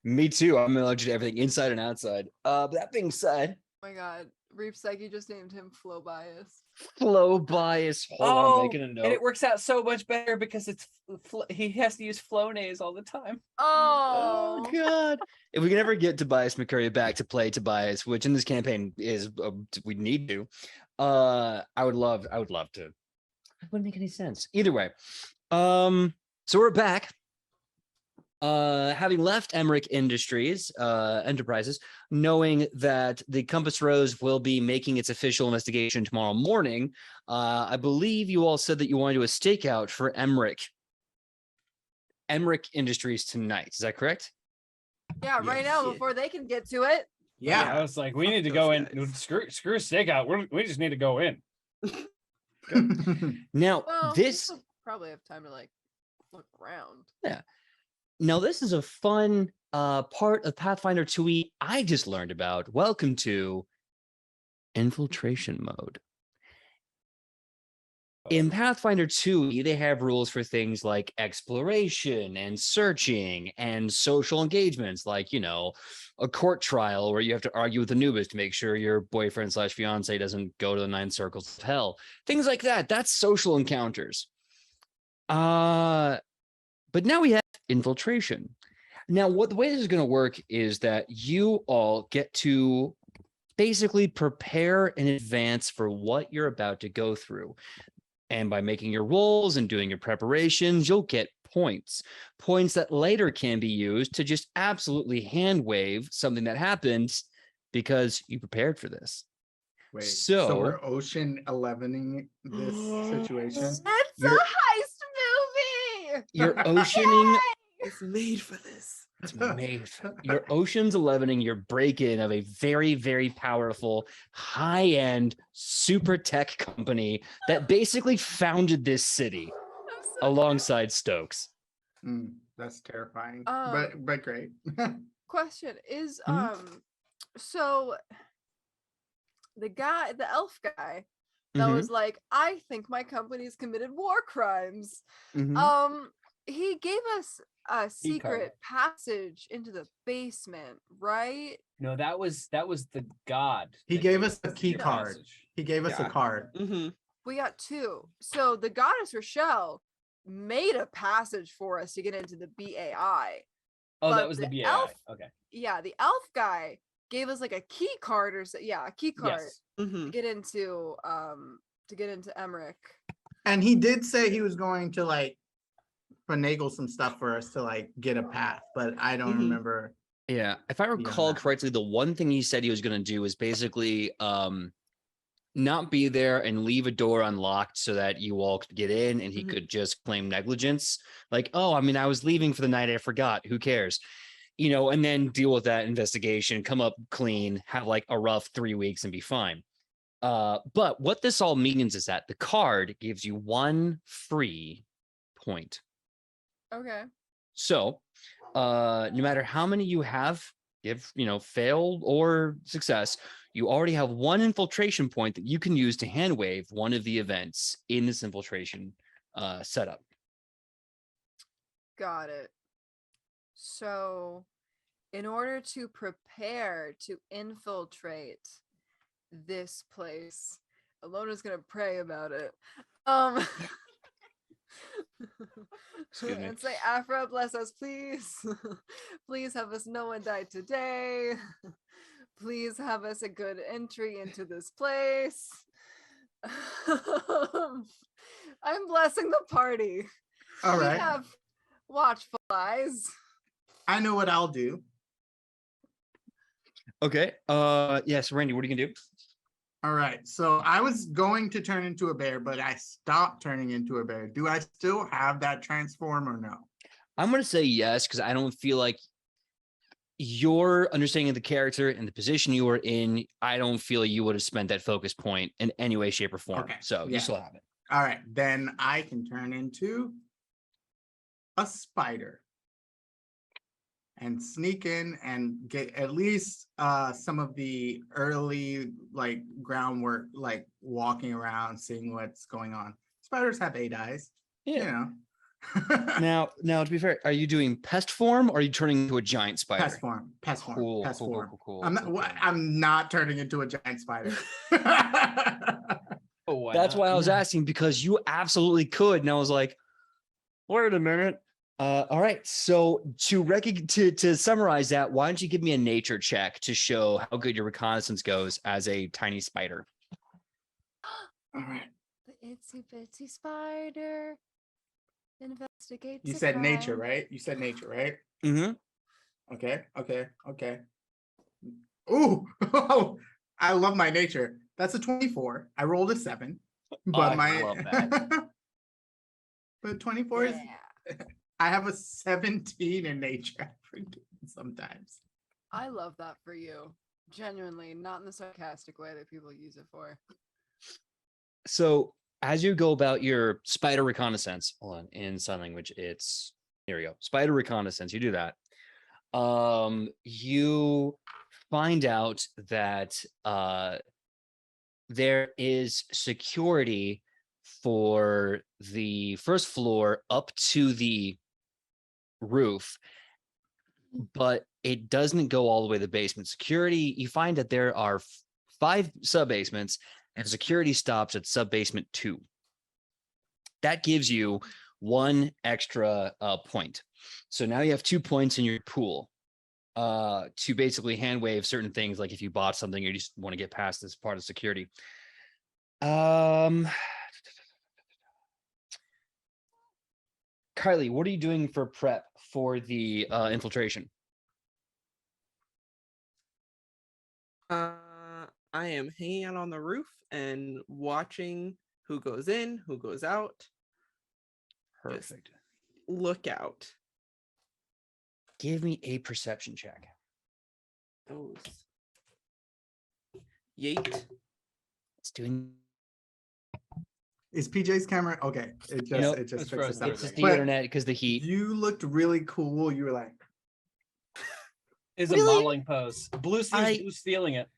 Speaker 1: Me too. I'm allergic to everything, inside and outside. But that being said,
Speaker 4: Oh my god, Reef Psyche just named him Flow Bias.
Speaker 1: flow bias. Hold on, I'm making a note.
Speaker 2: And it works out so much better because he has to use Flonase all the time.
Speaker 4: Oh,
Speaker 1: God! If we can ever get Tobias McCurry back to play Tobias, which in this campaign is we need to, I would love to. It wouldn't make any sense either way. So we're back. Having left Emerick Enterprises, knowing that the Compass Rose will be making its official investigation tomorrow morning, I believe you all said that you wanted to do a stakeout for Emerick Industries tonight. Is that correct?
Speaker 4: yeah, right now before they can get to it.
Speaker 2: Yeah, I was like, we need to go in. Screw stakeout. We just need to go in.
Speaker 1: Now,
Speaker 4: Well,
Speaker 1: this
Speaker 4: we'll probably have time to like look around.
Speaker 1: Yeah. Now, this is a fun part of Pathfinder 2e I just learned about. Welcome to infiltration mode. In Pathfinder 2e, they have rules for things like exploration and searching and social engagements, like, a court trial where you have to argue with Anubis to make sure your boyfriend/fiance doesn't go to the 9 circles of hell. Things like that. That's social encounters. But now we have infiltration. Now, the way this is going to work is that you all get to basically prepare in advance for what you're about to go through. And by making your rolls and doing your preparations, you'll get points that later can be used to just absolutely hand wave something that happened because you prepared for this.
Speaker 5: Wait,
Speaker 1: so
Speaker 5: we're ocean 11ing this situation?
Speaker 4: It's a heist movie.
Speaker 1: You're oceaning.
Speaker 3: It's made for this.
Speaker 1: It's made. You're Ocean's 11ing your break-in of a very, very powerful, high-end, super tech company that basically founded this city alongside Stokes.
Speaker 5: That's terrifying, but great.
Speaker 4: Question is,
Speaker 1: Mhm.
Speaker 4: so the elf guy that was like, I think my company's committed war crimes. He gave us a secret passage into the basement, right?
Speaker 2: No, that was the god.
Speaker 5: He
Speaker 2: that
Speaker 5: gave us a key
Speaker 2: the
Speaker 5: card.
Speaker 2: passage.
Speaker 5: He gave us a card.
Speaker 4: We got 2. So the goddess Rochelle made a passage for us to get into the BAI.
Speaker 2: Oh,
Speaker 4: But
Speaker 2: that was the BAI. Okay.
Speaker 4: Yeah, the elf guy gave us like a key card a key card
Speaker 2: Yes.
Speaker 4: to get into Emerick.
Speaker 5: And he did say he was going to like finagle some stuff for us to like get a path, but I don't remember.
Speaker 1: Yeah, if I recall
Speaker 5: that.
Speaker 1: correctly, the one thing he said he was going to do is basically not be there and leave a door unlocked so that you all could get in and he could just claim negligence. Like, oh, I mean, I was leaving for the night. I forgot. Who cares? And then deal with that investigation, come up clean, have like a rough 3 weeks and be fine. But what this all means is that the card gives you 1 free point.
Speaker 4: Okay.
Speaker 1: So no matter how many you have, if fail or success, you already have 1 infiltration point that you can use to hand wave one of the events in this infiltration setup.
Speaker 4: Got it. So in order to prepare to infiltrate this place, Alona's gonna pray about it. And say, Aphra, bless us, please. Please have us no one die today. Please have us a good entry into this place. I'm blessing the party.
Speaker 5: All right.
Speaker 4: We have watchful eyes.
Speaker 5: I know what I'll do.
Speaker 1: Okay. Yes, Randy, what are you gonna do?
Speaker 5: All right. So I was going to turn into a bear, but I stopped turning into a bear. Do I still have that transform or no?
Speaker 1: I'm going to say yes, because I don't feel like your understanding of the character and the position you were in, I don't feel you would have spent that focus point in any way, shape, or form.
Speaker 5: Okay,
Speaker 1: So you
Speaker 5: yeah.
Speaker 1: still have it.
Speaker 5: All right, then I can turn into a spider and sneak in and get at least some of the early like groundwork, like walking around, seeing what's going on. Spiders have 8 eyes, you know.
Speaker 1: Now, to be fair, are you doing pest form or are you turning into a giant spider?
Speaker 5: Pest form, pest form,
Speaker 1: Cool,
Speaker 5: pest
Speaker 1: cool,
Speaker 5: form.
Speaker 1: cool, cool,
Speaker 5: I'm not.
Speaker 1: cool.
Speaker 5: I'm not turning into a giant spider.
Speaker 2: Oh, why
Speaker 1: That's
Speaker 2: not?
Speaker 1: why I was asking, because you absolutely could, and I was like, wait a minute. All right. So to summarize that, why don't you give me a nature check to show how good your reconnaissance goes as a tiny spider?
Speaker 5: All right.
Speaker 4: The itsy bitsy spider investigates.
Speaker 5: You
Speaker 4: a
Speaker 5: said nature,
Speaker 4: crime.
Speaker 5: right? You said nature, right?
Speaker 1: Mm-hmm.
Speaker 5: Okay. Ooh, I love my nature. That's a 24. I rolled a 7, but
Speaker 1: I love that.
Speaker 5: but 24 is. I have a 17 in nature. I forget sometimes.
Speaker 4: I love that for you. Genuinely, not in the sarcastic way that people use it for.
Speaker 1: So as you go about your spider reconnaissance, hold on, in sign language, it's here we go. Spider reconnaissance. You do that. You find out that there is security for the first floor up to the roof, but it doesn't go all the way to the basement. Security, you find that there are 5 sub-basements and security stops at sub-basement 2. That gives you 1 extra point. So now you have 2 points in your pool to basically hand wave certain things, like if you bought something or you just want to get past this part of security. Kylie, what are you doing for prep for the infiltration?
Speaker 3: I am hanging out on the roof and watching who goes in, who goes out.
Speaker 1: Perfect.
Speaker 3: Look out.
Speaker 1: Give me a perception check.
Speaker 3: Those. Yeet.
Speaker 1: It's doing.
Speaker 5: Is PJ's camera okay? It just
Speaker 2: it's
Speaker 5: fixed
Speaker 2: frozen.
Speaker 5: itself.
Speaker 1: It's just the
Speaker 5: But
Speaker 1: internet because the heat.
Speaker 5: You looked really cool. You were like,
Speaker 2: Is
Speaker 1: Really?
Speaker 2: a modeling pose. Blue's stealing it.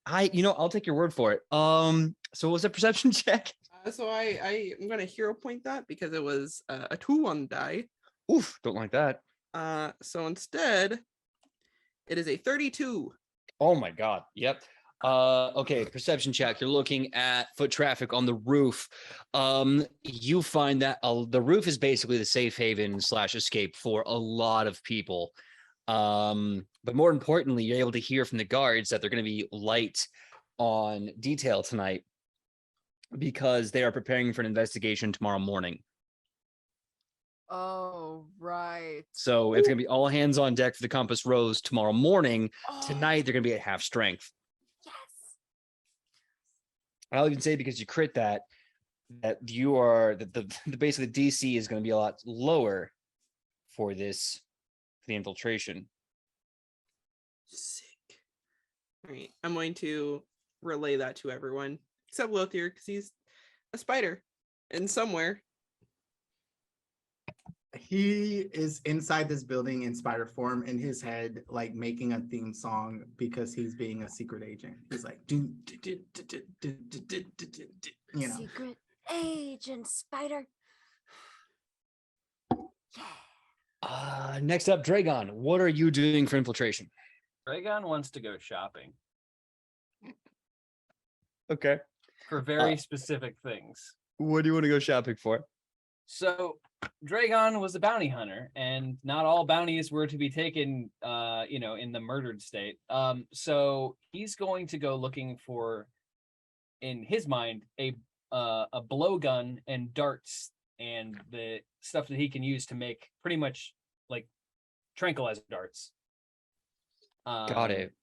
Speaker 1: I'll take your word for it. So what was a perception check?
Speaker 3: So I'm gonna hero point that because it was a 2 on the die.
Speaker 1: Oof, don't like that.
Speaker 3: So instead, it is a 32.
Speaker 1: Oh my god. Yep. Okay, perception check. You're looking at foot traffic on the roof. You find that the roof is basically the safe haven / escape for a lot of people. But more importantly, you're able to hear from the guards that they're going to be light on detail tonight because they are preparing for an investigation tomorrow morning.
Speaker 4: Oh, right.
Speaker 1: So it's going to be all hands on deck for the Compass Rose tomorrow morning.
Speaker 4: Oh,
Speaker 1: Tonight, they're going to be at half strength.
Speaker 4: yes.
Speaker 1: I'll even say, because you crit that you are the base of the DC is going to be a lot lower for the infiltration.
Speaker 3: Sick. All right, I'm going to relay that to everyone except Lothier because he's a spider in somewhere.
Speaker 5: he is inside this building in spider form in his head, like making a theme song because he's being a secret agent. He's like,
Speaker 4: Secret agent spider.
Speaker 1: Next up, Dragon. What are you doing for infiltration?
Speaker 2: Dragon wants to go shopping
Speaker 1: Okay.
Speaker 2: for very specific things.
Speaker 1: What do you want to go shopping for?
Speaker 2: So Dragon was a bounty hunter, and not all bounties were to be taken, in the murdered state. So he's going to go looking for, in his mind, a blowgun and darts and the stuff that he can use to make pretty much like tranquilizer darts.
Speaker 1: Got it.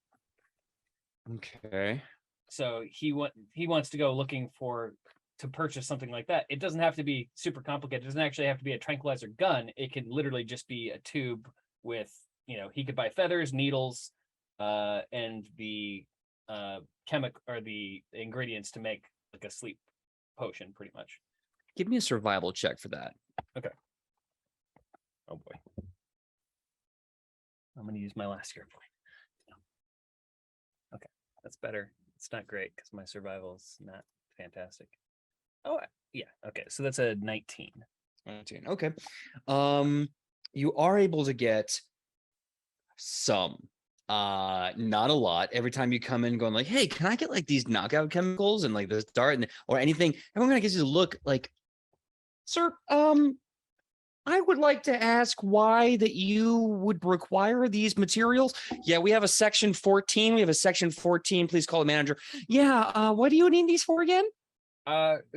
Speaker 1: Okay.
Speaker 2: So he wants to go looking for to purchase something like that, it doesn't have to be super complicated. It doesn't actually have to be a tranquilizer gun. It can literally just be a tube with, he could buy feathers, needles, and the or the ingredients to make like a sleep potion, pretty much.
Speaker 1: Give me a survival check for that.
Speaker 2: Okay. Oh boy. I'm going to use my last hero point. Okay, that's better. It's not great because my survival is not fantastic. Oh, yeah. Okay, so that's a 19.
Speaker 1: 19. Okay. You are able to get some, not a lot. Every time you come in going like, hey, can I get like these knockout chemicals and like this dart or anything? Everyone kind of gives you a look like, sir, I would like to ask why that you would require these materials. Yeah, we have a section 14. We have a section 14. Please call the manager. Yeah, what do you need these for again?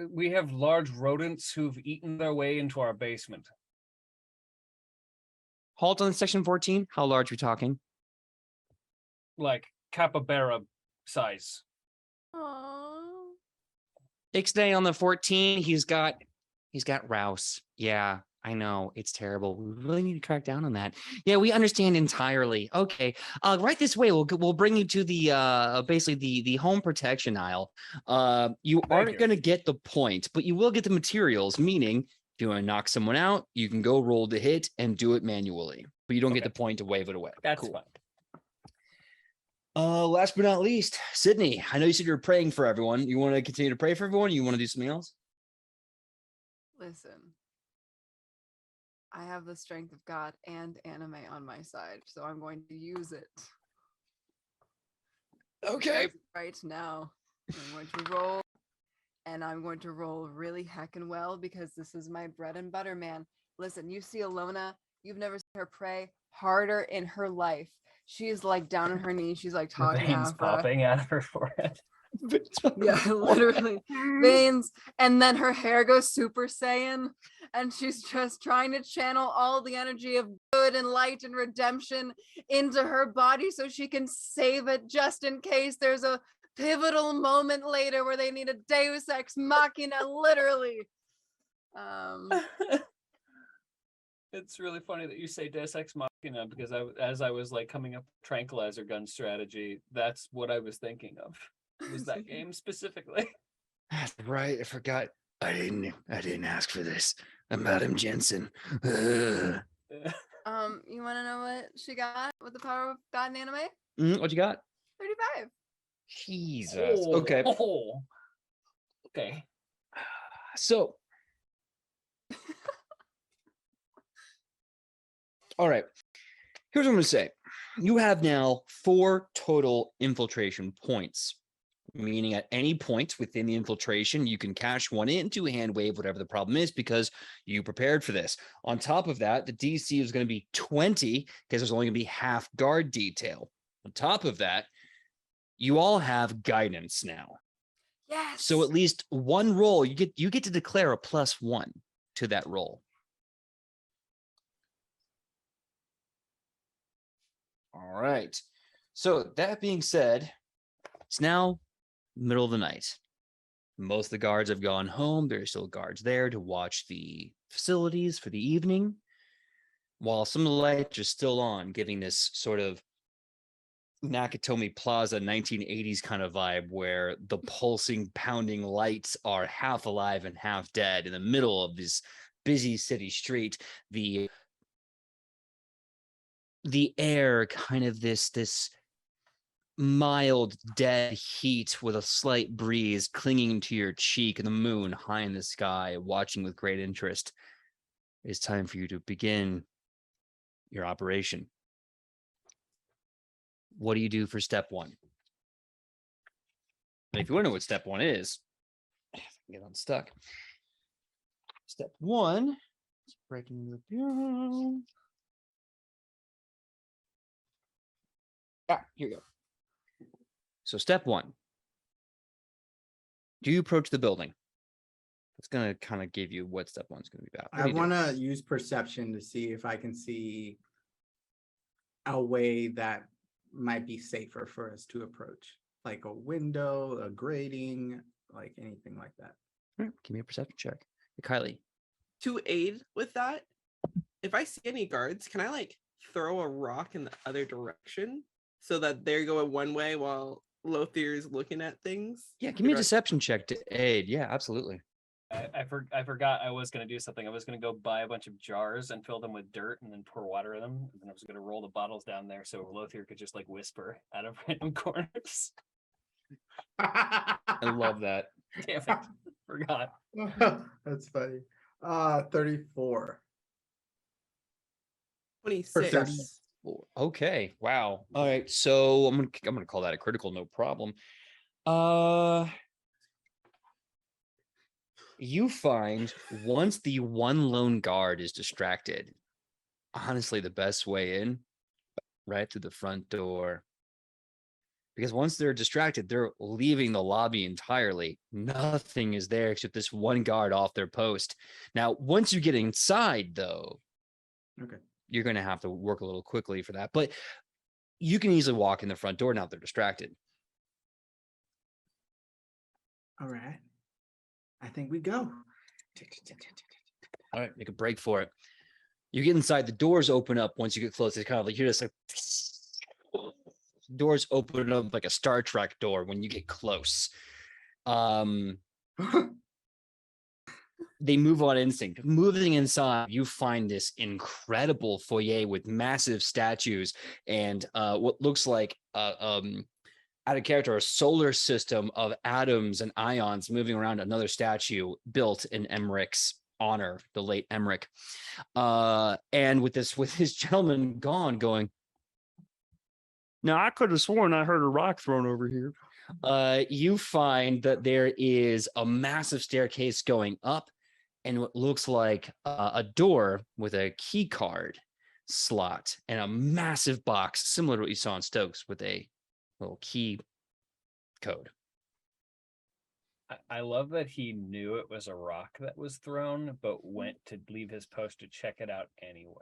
Speaker 2: We have large rodents who've eaten their way into our basement.
Speaker 1: Halt on section 14. How large are we talking?
Speaker 2: Like capybara size.
Speaker 4: Aww.
Speaker 1: Ixnay on the 14. He's got Rouse. Yeah, I know. It's terrible. We really need to crack down on that. Yeah, we understand entirely. Okay. Right this way. We'll bring you to the basically the home protection aisle. You aren't going to get the point, but you will get the materials, meaning if you want to knock someone out, you can go roll the hit and do it manually, but you don't get the point to wave it away.
Speaker 2: That's
Speaker 1: cool.
Speaker 2: fine.
Speaker 1: Last but not least, Sidney, I know you said you're praying for everyone. You want to continue to pray for everyone? Or you want to do something else?
Speaker 4: Listen, I have the strength of God and anime on my side, so I'm going to use it.
Speaker 1: Okay.
Speaker 4: Right now, I'm going to roll, and I'm going to roll really heckin' well because this is my bread and butter, man. Listen, you see Alona, you've never seen her pray harder in her life. She's like down on her knees. She's like talking
Speaker 2: Veins
Speaker 4: half
Speaker 2: popping out of her forehead.
Speaker 4: Yeah, literally veins, and then her hair goes Super Saiyan, and she's just trying to channel all the energy of good and light and redemption into her body so she can save it just in case there's a pivotal moment later where they need a Deus Ex Machina, literally.
Speaker 2: It's really funny that you say Deus Ex Machina because as I was like coming up with tranquilizer gun strategy, that's what I was thinking of. Was that game specifically?
Speaker 1: That's right. I forgot. I didn't ask for this. I'm Madam Jensen.
Speaker 4: You want to know what she got with the power of God and anime?
Speaker 1: What you got?
Speaker 4: 35.
Speaker 1: Jesus. Okay.
Speaker 2: Okay.
Speaker 1: So. All right. Here's what I'm going to say. You have now 4 total infiltration points, meaning at any point within the infiltration, you can cash one in to hand wave whatever the problem is because you prepared for this. On top of that, the DC is going to be 20 because there's only going to be half guard detail. On top of that, you all have guidance now.
Speaker 4: Yes.
Speaker 1: So at least one roll, you get to declare a +1 to that roll. All right. So that being said, it's now middle of the night. Most of the guards have gone home. There are still guards there to watch the facilities for the evening, while some of the lights are still on, giving this sort of Nakatomi Plaza 1980s kind of vibe where the pulsing, pounding lights are half alive and half dead in the middle of this busy city street. The air, kind of this mild dead heat with a slight breeze clinging to your cheek, and the moon high in the sky watching with great interest. It's time for you to begin your operation. What do you do for step 1? And if you want to know what step 1 is, get unstuck. Step 1 is breaking the bureau. Here you go. So step 1. Do you approach the building? It's going to kind of give you what step 1 is going to be about.
Speaker 5: I want to use perception to see if I can see a way that might be safer for us to approach, like a window, a grating, like anything like that.
Speaker 1: All right, give me a perception check. Kylie.
Speaker 3: To aid with that, if I see any guards, can I like throw a rock in the other direction so that they're going one way while Lothier is looking at things?
Speaker 1: Yeah, give me a deception check to aid. Yeah, absolutely.
Speaker 2: I forgot I was going to do something. I was going to go buy a bunch of jars and fill them with dirt and then pour water in them. And then I was going to roll the bottles down there so Lothier could just like whisper out of random corners.
Speaker 1: I love that.
Speaker 2: Damn it. Forgot.
Speaker 5: That's funny. 34.
Speaker 3: 26.
Speaker 1: Okay. Wow. All right. So I'm gonna call that a critical, no problem. You find once the one lone guard is distracted, honestly, the best way in, right through the front door. Because once they're distracted, they're leaving the lobby entirely. Nothing is there except this one guard off their post. Now, once you get inside, though,
Speaker 5: Okay.
Speaker 1: you're going to have to work a little quickly for that. But you can easily walk in the front door now that they're distracted.
Speaker 5: All right. I think we go.
Speaker 1: All right, make a break for it. You get inside, the doors open up once you get close. It's kind of like you're just like doors open up like a Star Trek door when you get close. They move on instinct. Moving inside, you find this incredible foyer with massive statues and what looks like out of character, a solar system of atoms and ions moving around another statue built in Emerick's honor, the late Emerick. And with his gentleman gone, going, now I could have sworn I heard a rock thrown over here. You find that there is a massive staircase going up and what looks like a door with a key card slot and a massive box similar to what you saw in Stokes with a little key code.
Speaker 2: I love that he knew it was a rock that was thrown, but went to leave his post to check it out anyway.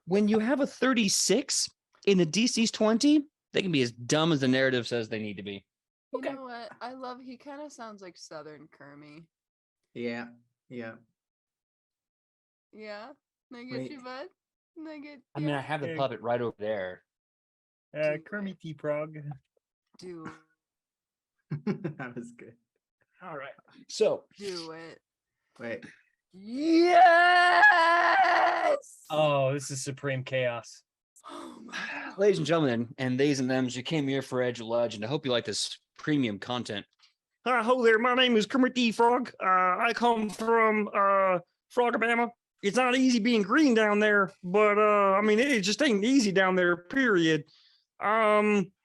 Speaker 1: When you have a 36 in the DC's 20, they can be as dumb as the narrative says they need to be.
Speaker 4: You know what? I love, he kind of sounds like Southern Kermie.
Speaker 5: Yeah.
Speaker 4: Yeah? Can I get
Speaker 5: Wait.
Speaker 4: you, bud? Can I get
Speaker 1: I mean, I have the puppet right over there.
Speaker 2: Kermie T-Prog.
Speaker 4: Do
Speaker 5: That was good.
Speaker 1: All right. So,
Speaker 4: do it.
Speaker 5: Wait.
Speaker 4: Yes!
Speaker 2: Oh, this is supreme chaos.
Speaker 4: Oh my God.
Speaker 1: ladies and gentlemen, and theys and thems, you came here for Edge of Legend. I hope you like this premium content.
Speaker 6: Hello there, my name is Kermit the Frog. I come from Frogabama. It's not easy being green down there, but I mean, it just ain't easy down there, period.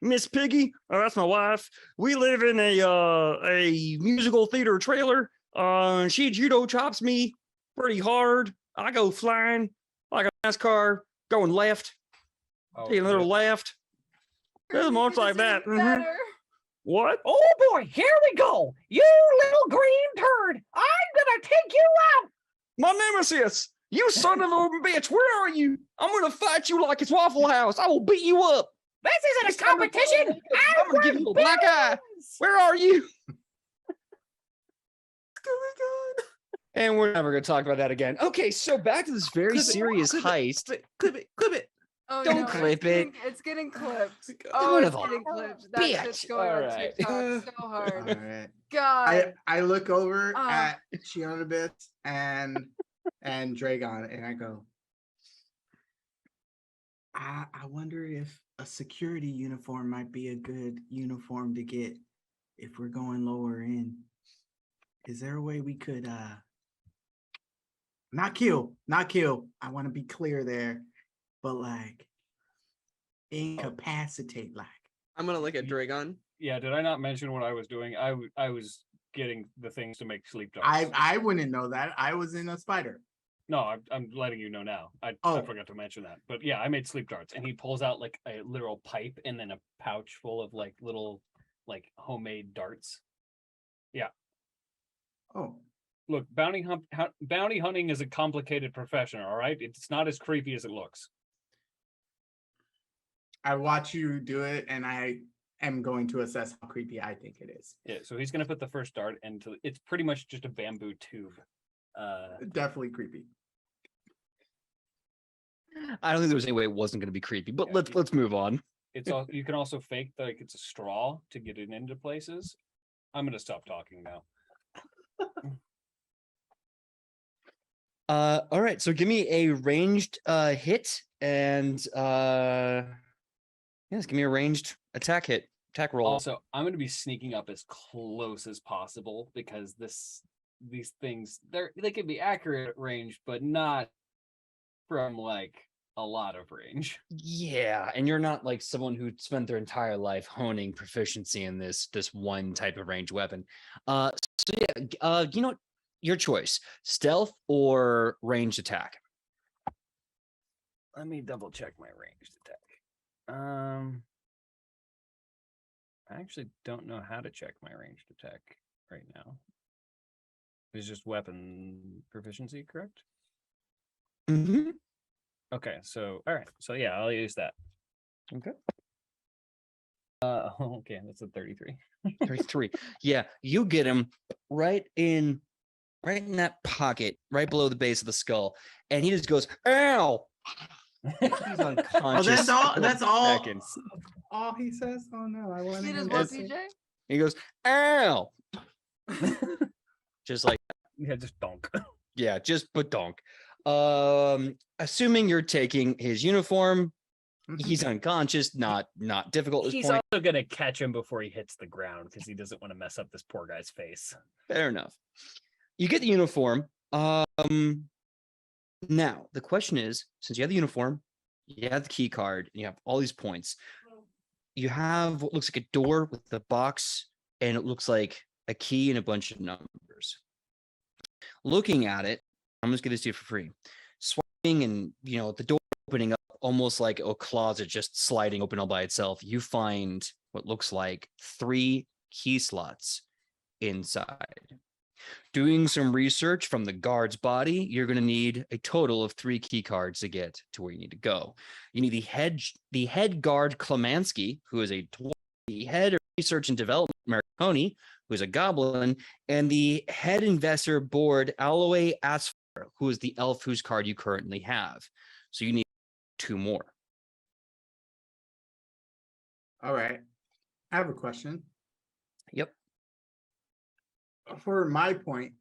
Speaker 6: Miss Piggy, that's my wife. We live in a musical theater trailer. She judo chops me pretty hard. I go flying like a NASCAR going left. Taking a little left. There's much like that. Mhm. What?
Speaker 7: Oh boy, here we go. You little green turd. I'm gonna take you out.
Speaker 6: My nemesis! You son of a bitch! Where are you? I'm gonna fight you like it's Waffle House. I will beat you up.
Speaker 7: This isn't a competition.
Speaker 6: I'm gonna give you a black eye. Where are you?
Speaker 1: And we're never going to talk about that again. Okay, so back to this very
Speaker 3: Clip it,
Speaker 1: serious
Speaker 3: clip
Speaker 1: heist.
Speaker 3: Clip it.
Speaker 4: Oh,
Speaker 1: Don't
Speaker 4: no,
Speaker 1: clip it.
Speaker 4: It's getting clipped.
Speaker 3: God.
Speaker 4: Oh, it's
Speaker 1: Son of a
Speaker 4: getting clipped. That shit's
Speaker 1: bitch.
Speaker 4: going on
Speaker 1: Alright.
Speaker 4: TikTok so
Speaker 5: All
Speaker 4: hard.
Speaker 5: right.
Speaker 4: God.
Speaker 5: I look over
Speaker 4: Oh.
Speaker 5: at Shionabit and Dragon and I go, I wonder if a security uniform might be a good uniform to get if we're going lower in. Is there a way we could not kill. I want to be clear there, but like incapacitate like.
Speaker 3: I'm gonna look at Dragon.
Speaker 2: Yeah, did I not mention what I was doing? I was getting the things to make sleep darts.
Speaker 5: I wouldn't know that. I was in a spider.
Speaker 2: No, I'm letting you know now. I forgot to mention that. But yeah, I made sleep darts, and he pulls out like a literal pipe and then a pouch full of like little like homemade darts. Yeah.
Speaker 5: Oh.
Speaker 2: Look, bounty hunting is a complicated profession. All right, it's not as creepy as it looks.
Speaker 5: I watch you do it and I am going to assess how creepy I think it is.
Speaker 2: Yeah, so he's gonna put the first dart into it's pretty much just a bamboo tube.
Speaker 5: Definitely creepy.
Speaker 1: I don't think there was any way it wasn't going to be creepy, but let's move on.
Speaker 2: It's all you can also fake like it's a straw to get it into places. I'm gonna stop talking now.
Speaker 1: All right, so give me a ranged hit and yes, give me a ranged attack roll.
Speaker 2: Also, I'm gonna be sneaking up as close as possible because these things they can be accurate at range, but not from like a lot of range.
Speaker 1: Yeah, and you're not like someone who spent their entire life honing proficiency in this one type of ranged weapon. So yeah, you know what? Your choice: stealth or ranged attack.
Speaker 2: Let me double check my ranged attack. I actually don't know how to check my ranged attack right now. It's just weapon proficiency, correct?
Speaker 1: Mm-hmm.
Speaker 2: Okay, so all right, so yeah, I'll use that.
Speaker 1: Okay.
Speaker 2: Okay, that's a 33.
Speaker 1: 33. Yeah, you get him right in that pocket, right below the base of the skull, and he just goes, "Ow!" He's unconscious.
Speaker 5: Oh, that's all.
Speaker 1: Seconds.
Speaker 5: All he says. Oh no, I want
Speaker 4: He
Speaker 5: to.
Speaker 4: does what, PJ?
Speaker 1: He goes, "Ow!" Just like
Speaker 2: Yeah, just donk.
Speaker 1: yeah, just badonk. Assuming you're taking his uniform, he's unconscious. Not difficult at this
Speaker 2: He's
Speaker 1: point.
Speaker 2: also gonna catch him before he hits the ground because he doesn't want to mess up this poor guy's face.
Speaker 1: Fair enough. You get the uniform. Now the question is, since you have the uniform, you have the key card, and you have all these points, you have what looks like a door with the box, and it looks like a key and a bunch of numbers. Looking at it, I'm just gonna do it for free. Swiping and the door opening up almost like a closet just sliding open all by itself. You find what looks like 3 key slots inside. Doing some research from the guard's body, you're going to need a total of 3 key cards to get to where you need to go. You need the head guard Klemansky, who is a dwarf, the head of research and development Marconi, who is a goblin, and the head investor board Aloe Asfar, who is the elf whose card you currently have. So you need 2 more.
Speaker 5: All right. I have a question.
Speaker 1: Yep.
Speaker 5: For my point,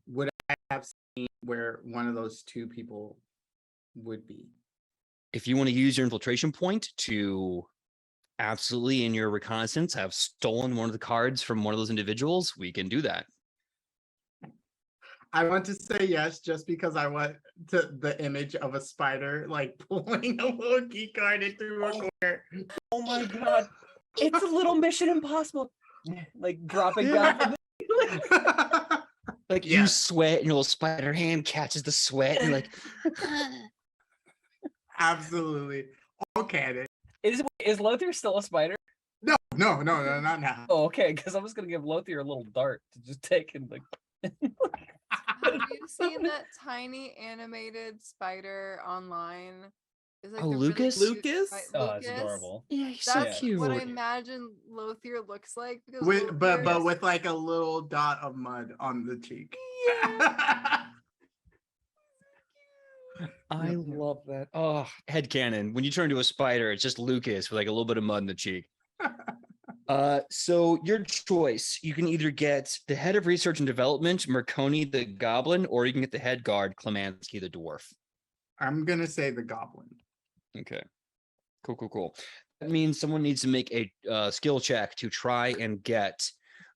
Speaker 5: would I have seen where one of those 2 people would be?
Speaker 1: If you want to use your infiltration point to absolutely in your reconnaissance have stolen one of the cards from one of those individuals, we can do that.
Speaker 5: I want to say yes, just because I want the image of a spider like pulling a little key card into a corner.
Speaker 2: Oh my god. It's a little Mission Impossible. Like dropping down from
Speaker 1: like you sweat and your little spider hand catches the sweat and you're like
Speaker 5: Absolutely. Okay.
Speaker 2: Is Lothier still a spider?
Speaker 5: No, not now.
Speaker 2: Oh, okay, because I was gonna give Lothier a little dart to just take and like
Speaker 4: Have you seen that tiny animated spider online? It's like
Speaker 1: Oh,
Speaker 4: the really
Speaker 1: Lucas?
Speaker 4: cute
Speaker 3: Lucas?
Speaker 4: spi-
Speaker 2: oh, it's
Speaker 4: Lucas?
Speaker 2: adorable.
Speaker 1: yeah, he's
Speaker 4: That's
Speaker 1: so cute.
Speaker 4: what I imagine Lothier looks like. Because
Speaker 5: But
Speaker 4: Lothier is-
Speaker 5: with like a little dot of mud on the cheek.
Speaker 4: Yeah.
Speaker 1: I love that. Oh, headcanon. When you turn into a spider, it's just Lucas with like a little bit of mud in the cheek. So your choice, you can either get the head of research and development, Marconi the goblin, or you can get the head guard, Klemansky the dwarf.
Speaker 5: I'm gonna say the goblin.
Speaker 1: Okay. Cool. That means someone needs to make a skill check to try and get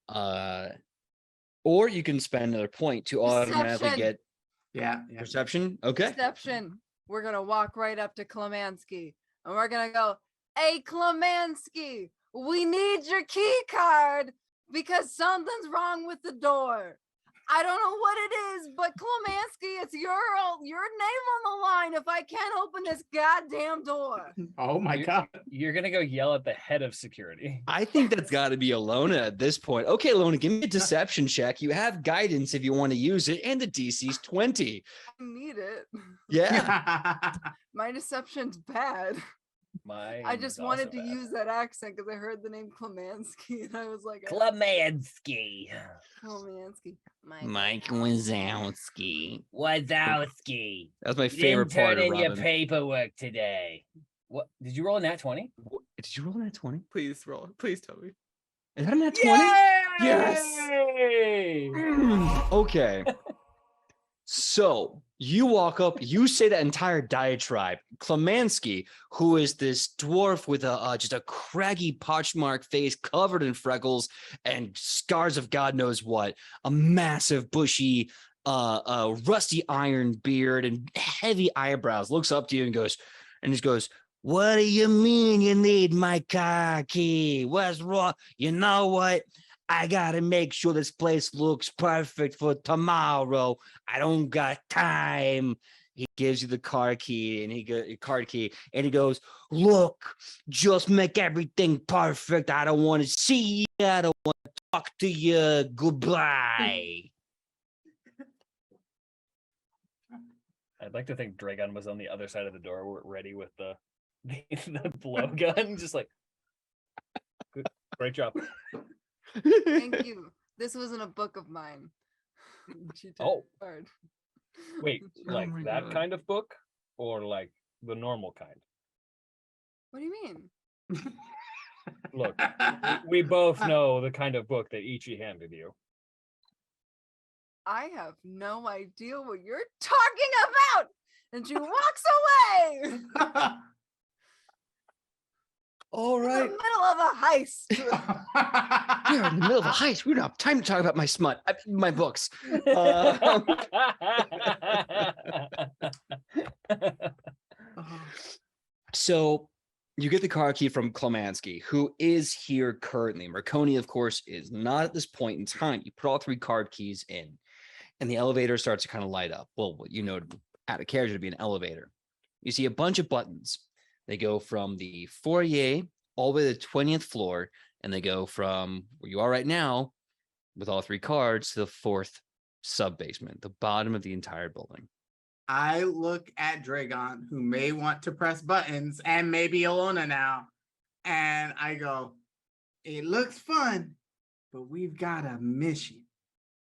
Speaker 1: or you can spend another point to automatically
Speaker 4: Perception.
Speaker 1: get
Speaker 5: Yeah.
Speaker 1: perception. Okay.
Speaker 4: Perception. We're gonna walk right up to Klemansky and we're gonna go, "Hey, Klemansky, we need your key card because something's wrong with the door. I don't know what it is, but Klemansky, it's your name on the line if I can't open this goddamn door."
Speaker 5: Oh my god.
Speaker 2: You're gonna go yell at the head of security.
Speaker 1: I think that's got to be Alona at this point. Okay, Alona, give me a deception check. You have guidance if you want to use it, and the DC's 20.
Speaker 4: I need it.
Speaker 1: Yeah.
Speaker 4: My deception's bad. I just wanted to use that accent because I heard the name Klamansky and I was like,
Speaker 2: Klamansky.
Speaker 4: Klamansky.
Speaker 1: Mike Wazowski.
Speaker 2: Wazowski.
Speaker 1: That's my
Speaker 2: You
Speaker 1: favorite
Speaker 2: didn't
Speaker 1: part
Speaker 2: turn
Speaker 1: of
Speaker 2: in your
Speaker 1: Robin.
Speaker 2: paperwork today. What did you roll a nat 20?
Speaker 1: Did you roll that 20?
Speaker 3: Please roll. Please tell me.
Speaker 1: Is that a nat 20?
Speaker 3: Yes.
Speaker 1: Okay. So you walk up, you say that entire diatribe. Klamansky, who is this dwarf with just a craggy pochmarked face covered in freckles and scars of God knows what, a massive bushy rusty iron beard and heavy eyebrows, looks up to you and just goes, what do you mean you need my car key? What's wrong? You know what? I gotta make sure this place looks perfect for tomorrow. I don't got time. He gives you the car key and he goes, look, just make everything perfect. I don't want to see you. I don't want to talk to you. Goodbye.
Speaker 2: I'd like to think Dragon was on the other side of the door, ready with the blowgun, just like, good, great job.
Speaker 4: Thank you. This wasn't a book of mine.
Speaker 2: Oh.
Speaker 4: Hard.
Speaker 2: Wait, like
Speaker 1: my
Speaker 2: that
Speaker 1: God.
Speaker 2: kind of book, or like the normal kind?
Speaker 4: What do you mean?
Speaker 2: Look, we both know the kind of book that Ichi handed you.
Speaker 4: I have no idea what you're talking about. And she walks away.
Speaker 1: All
Speaker 4: In the
Speaker 1: right.
Speaker 4: middle of a heist.
Speaker 1: We are in the middle of a heist. We don't have time to talk about my my books. So you get the car key from Klamansky, who is here currently. Marconi, of course, is not at this point in time. You put all 3 card keys in, and the elevator starts to kind of light up. Well, you know, out of carriage to be an elevator. You see a bunch of buttons. They go from the foyer all the way to the 20th floor, and they go from where you are right now with all 3 cards to the 4th sub-basement, the bottom of the entire building.
Speaker 5: I look at Dragon, who may want to press buttons, and maybe Alona now, and I go, it looks fun, but we've got a mission.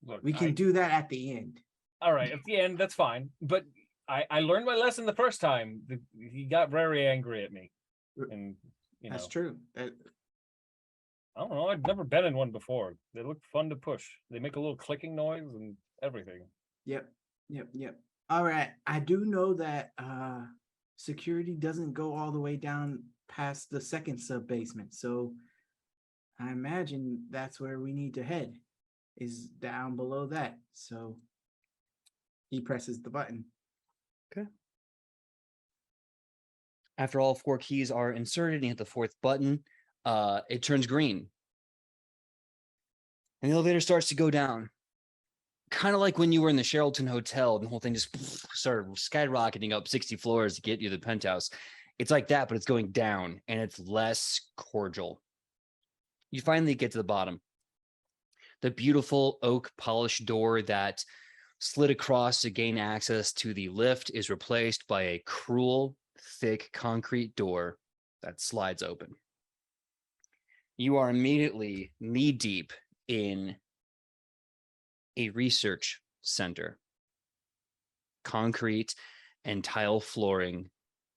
Speaker 2: Look,
Speaker 5: We can do that at the end.
Speaker 2: All right, at the end, that's fine. But I learned my lesson the first time. He got very angry at me, and
Speaker 5: That's true.
Speaker 2: I don't know. I've never been in one before. They look fun to push. They make a little clicking noise and everything.
Speaker 5: Yep. All right. I do know that security doesn't go all the way down past the 2nd sub-basement. So I imagine that's where we need to head, is down below that. So he presses the button.
Speaker 1: Okay. After all 4 keys are inserted and you hit the 4th button, it turns green. And the elevator starts to go down. Kind of like when you were in the Sheraton Hotel and the whole thing just started skyrocketing up 60 floors to get you to the penthouse. It's like that, but it's going down and it's less cordial. You finally get to the bottom. The beautiful oak polished door that slid across to gain access to the lift is replaced by a cruel, thick concrete door that slides open. You are immediately knee-deep in a research center. Concrete and tile flooring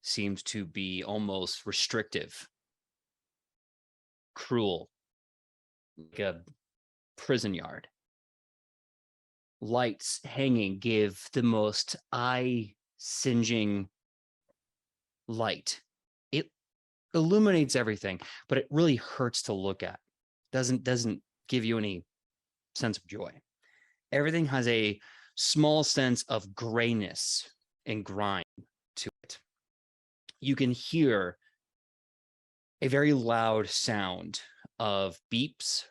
Speaker 1: seems to be almost restrictive, cruel, like a prison yard. Lights hanging give the most eye-singeing light. It illuminates everything, but it really hurts to look at. Doesn't give you any sense of joy. Everything has a small sense of grayness and grime to it. You can hear a very loud sound of beeps,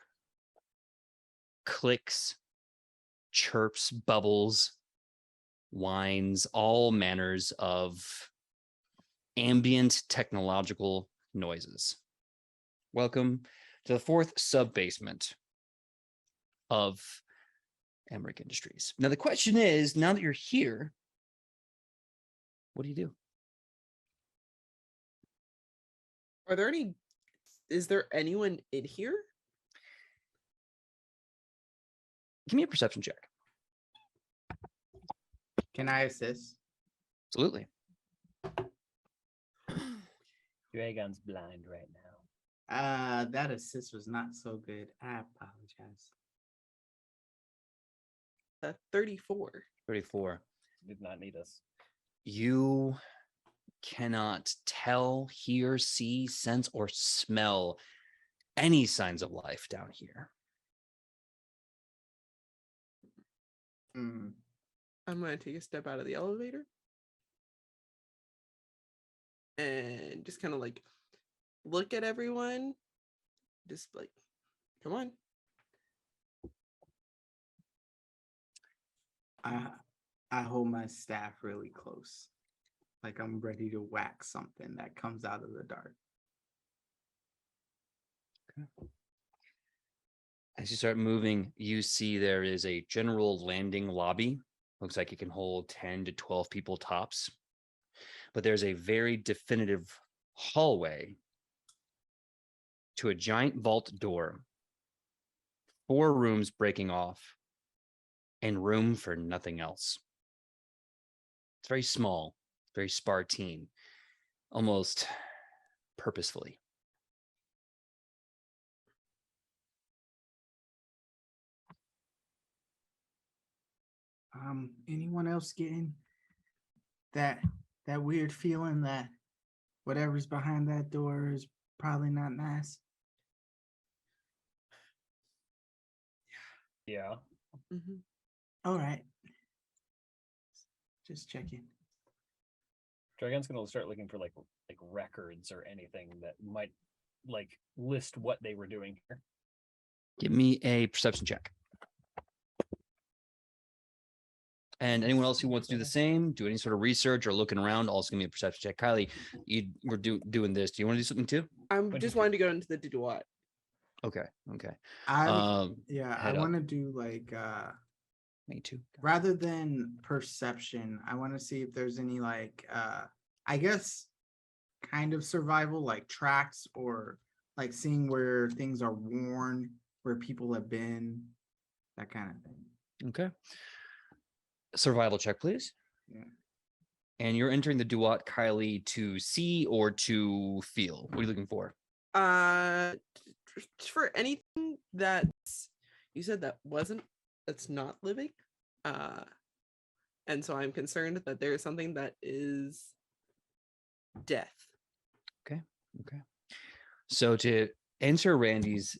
Speaker 1: clicks, chirps, bubbles, whines, all manners of ambient technological noises. Welcome to the 4th sub-basement of Emerick Industries. Now, the question is, now that you're here, what do you do?
Speaker 3: Are there any? Is there anyone in here?
Speaker 1: Give me a perception check.
Speaker 5: Can I assist?
Speaker 1: Absolutely.
Speaker 2: Dragon's blind right now.
Speaker 5: That assist was not so good. I apologize.
Speaker 3: 34.
Speaker 1: 34.
Speaker 2: Did not need us.
Speaker 1: You cannot tell, hear, see, sense, or smell any signs of life down here.
Speaker 5: Hmm.
Speaker 3: I'm going to take a step out of the elevator and just kind of like look at everyone. Just like, come on.
Speaker 5: I hold my staff really close, like I'm ready to whack something that comes out of the dark.
Speaker 1: As you start moving, you see there is a general landing lobby. Looks like it can hold 10 to 12 people tops. But there's a very definitive hallway to a giant vault door, 4 rooms breaking off, and room for nothing else. It's very small, very Spartan, almost purposefully.
Speaker 5: Anyone else getting that weird feeling that whatever's behind that door is probably not nice?
Speaker 2: Yeah.
Speaker 3: Mm-hmm.
Speaker 5: All right. Just checking.
Speaker 2: Dragon's gonna start looking for like records or anything that might like list what they were doing here.
Speaker 1: Give me a perception check. And anyone else who wants to do the same, do any sort of research or looking around, also give me a perception check. Kylie, you were doing this. Do you want to do something too?
Speaker 3: I'm just wanting to go into the Duat.
Speaker 1: Okay.
Speaker 5: I
Speaker 1: head
Speaker 5: want to
Speaker 1: up.
Speaker 5: do like
Speaker 1: Me too.
Speaker 5: rather than perception, I want to see if there's any like I guess kind of survival, like tracks or like seeing where things are worn, where people have been, that kind of thing.
Speaker 1: Okay. Survival check, please.
Speaker 5: Yeah.
Speaker 1: And you're entering the Duat, Kylie, to see or to feel. What are you looking for?
Speaker 3: For anything that's you said that's not living. And so I'm concerned that there is something that is death.
Speaker 1: Okay. So to enter Randy's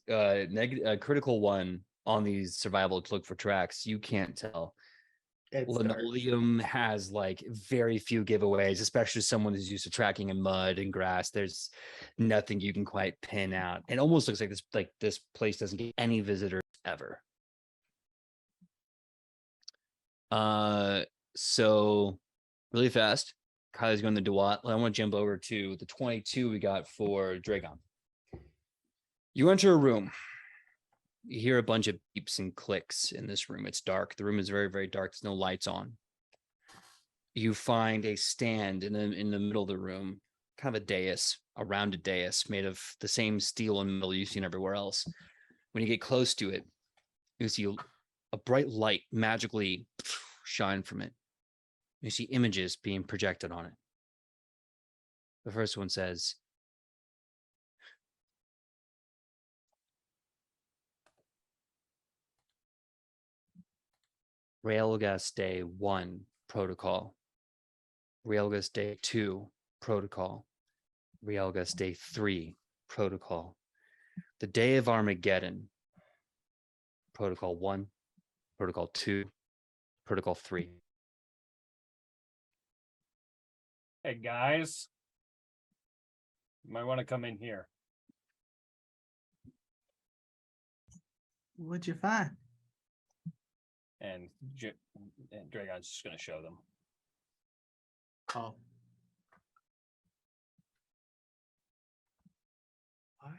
Speaker 1: critical one on these survival to look for tracks, you can't tell. Linoleum has like very few giveaways, especially someone who's used to tracking in mud and grass. There's nothing you can quite pin out. It almost looks like this place doesn't get any visitors ever. So really fast, Kylie's going to Duat. I want to jump over to the 22 we got for Dragon. You enter a room. You hear a bunch of beeps and clicks in this room. It's dark. The room is very, very dark. There's no lights on. You find a stand in the middle of the room, kind of a dais, a rounded dais made of the same steel and metal you've seen everywhere else. When you get close to it, you see a bright light magically shine from it. You see images being projected on it. The first one says, Railgas Day 1 protocol, Railgas Day 2 protocol, Railgas Day 3 protocol, the Day of Armageddon, protocol 1, protocol 2, protocol 3.
Speaker 2: Hey guys, you might want to come in here.
Speaker 5: What'd you find?
Speaker 2: And Dragon's just gonna show them.
Speaker 5: Oh. What?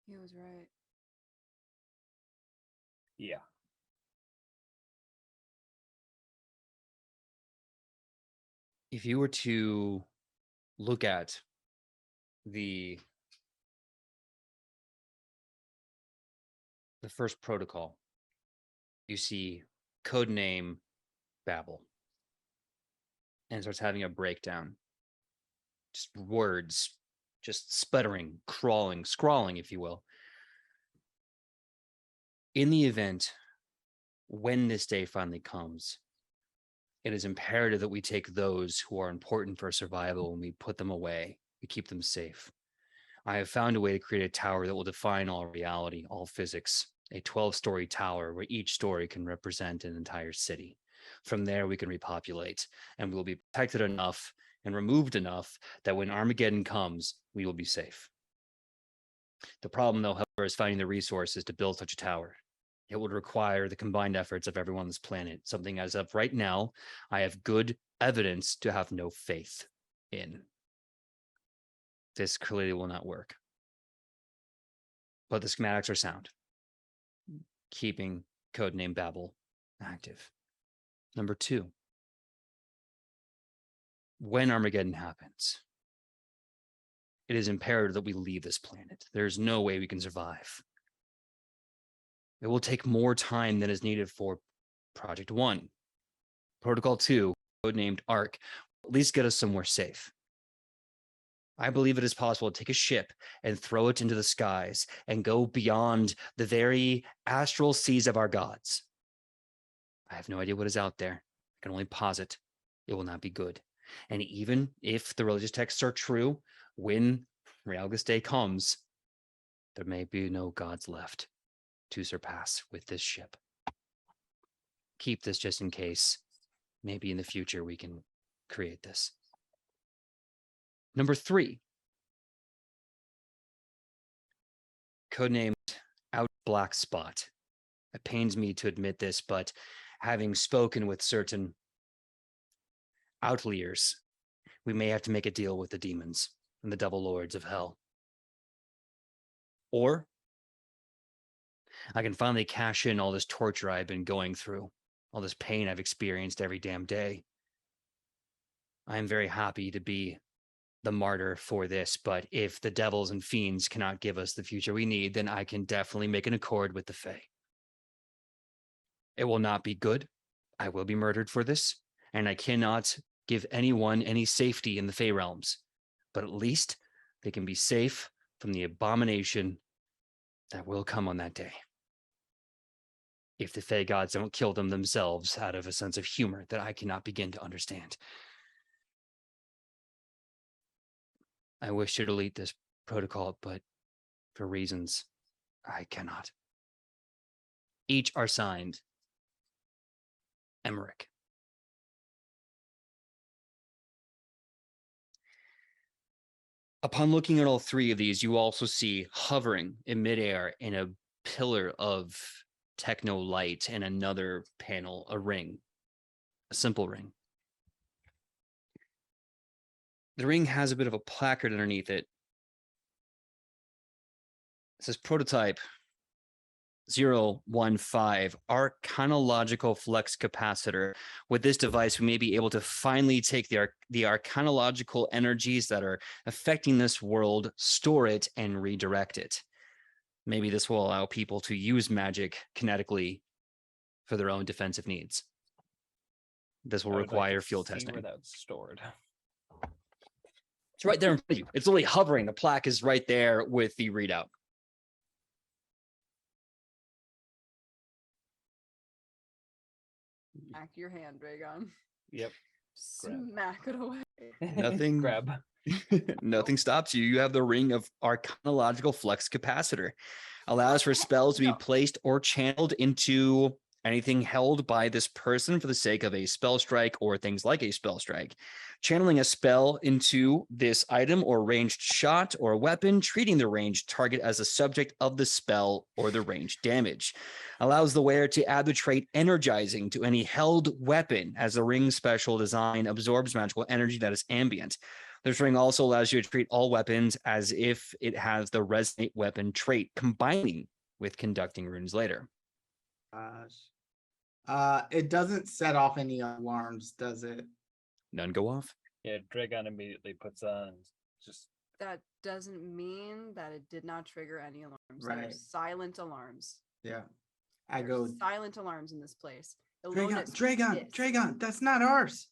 Speaker 4: He was right.
Speaker 2: Yeah.
Speaker 1: If you were to look at the first protocol, you see codename Babel, and starts having a breakdown. Just words, just sputtering, crawling, scrawling, if you will. In the event, when this day finally comes, it is imperative that we take those who are important for survival and we put them away. We keep them safe. I have found a way to create a tower that will define all reality, all physics, a 12-story tower where each story can represent an entire city. From there, we can repopulate, and we will be protected enough and removed enough that when Armageddon comes, we will be safe. The problem, though, however, is finding the resources to build such a tower. It would require the combined efforts of everyone on this planet, something as of right now, I have good evidence to have no faith in. This clearly will not work. But the schematics are sound, keeping codename Babel active. Number 2, when Armageddon happens, it is imperative that we leave this planet. There's no way we can survive. It will take more time than is needed for Project 1. Protocol 2, codenamed ARC, will at least get us somewhere safe. I believe it is possible to take a ship and throw it into the skies and go beyond the very astral seas of our gods. I have no idea what is out there. I can only posit it will not be good. And even if the religious texts are true, when Realgus Day comes, there may be no gods left to surpass with this ship. Keep this just in case. Maybe in the future we can create this. Number 3, codenamed Out Black Spot. It pains me to admit this, but having spoken with certain outliers, we may have to make a deal with the demons and the devil lords of hell. Or I can finally cash in all this torture I've been going through, all this pain I've experienced every damn day. I am very happy to be the martyr for this, but if the devils and fiends cannot give us the future we need, then I can definitely make an accord with the Fae. It will not be good. I will be murdered for this, and I cannot give anyone any safety in the Fae realms, but at least they can be safe from the abomination that will come on that day. If the Fae gods don't kill them themselves out of a sense of humor that I cannot begin to understand. I wish to delete this protocol, but for reasons I cannot. Each are signed Emerick. Upon looking at all 3 of these, you also see hovering in midair in a pillar of techno light and another panel, a ring, a simple ring. The ring has a bit of a placard underneath it. It says prototype 015 arcanological flux capacitor. With this device, we may be able to finally take the arcanological energies that are affecting this world, store it, and redirect it. Maybe this will allow people to use magic kinetically for their own defensive needs. This will require field testing.
Speaker 2: Where that's stored.
Speaker 1: It's right there in front of you. It's literally hovering. The plaque is right there with the readout.
Speaker 4: Smack your hand, Dragon.
Speaker 2: Yep.
Speaker 4: Smack it away.
Speaker 1: Nothing.
Speaker 2: Grab.
Speaker 1: Nothing stops you. You have the ring of arcanological flux capacitor. Allows for spells to be placed or channeled into anything held by this person for the sake of a spell strike or things like a spell strike. Channeling a spell into this item or ranged shot or weapon, treating the ranged target as a subject of the spell or the ranged damage. Allows the wearer to add the trait energizing to any held weapon as the ring special design absorbs magical energy that is ambient. This ring also allows you to treat all weapons as if it has the resonate weapon trait, combining with conducting runes later.
Speaker 5: It doesn't set off any alarms, does it?
Speaker 1: None go off.
Speaker 2: Yeah, Dragon immediately puts on just
Speaker 4: That doesn't mean that it did not trigger any alarms.
Speaker 5: Right.
Speaker 4: There's silent alarms.
Speaker 5: Yeah. I
Speaker 4: There's
Speaker 5: go,
Speaker 4: silent alarms in this place.
Speaker 5: Dragon, that's not ours.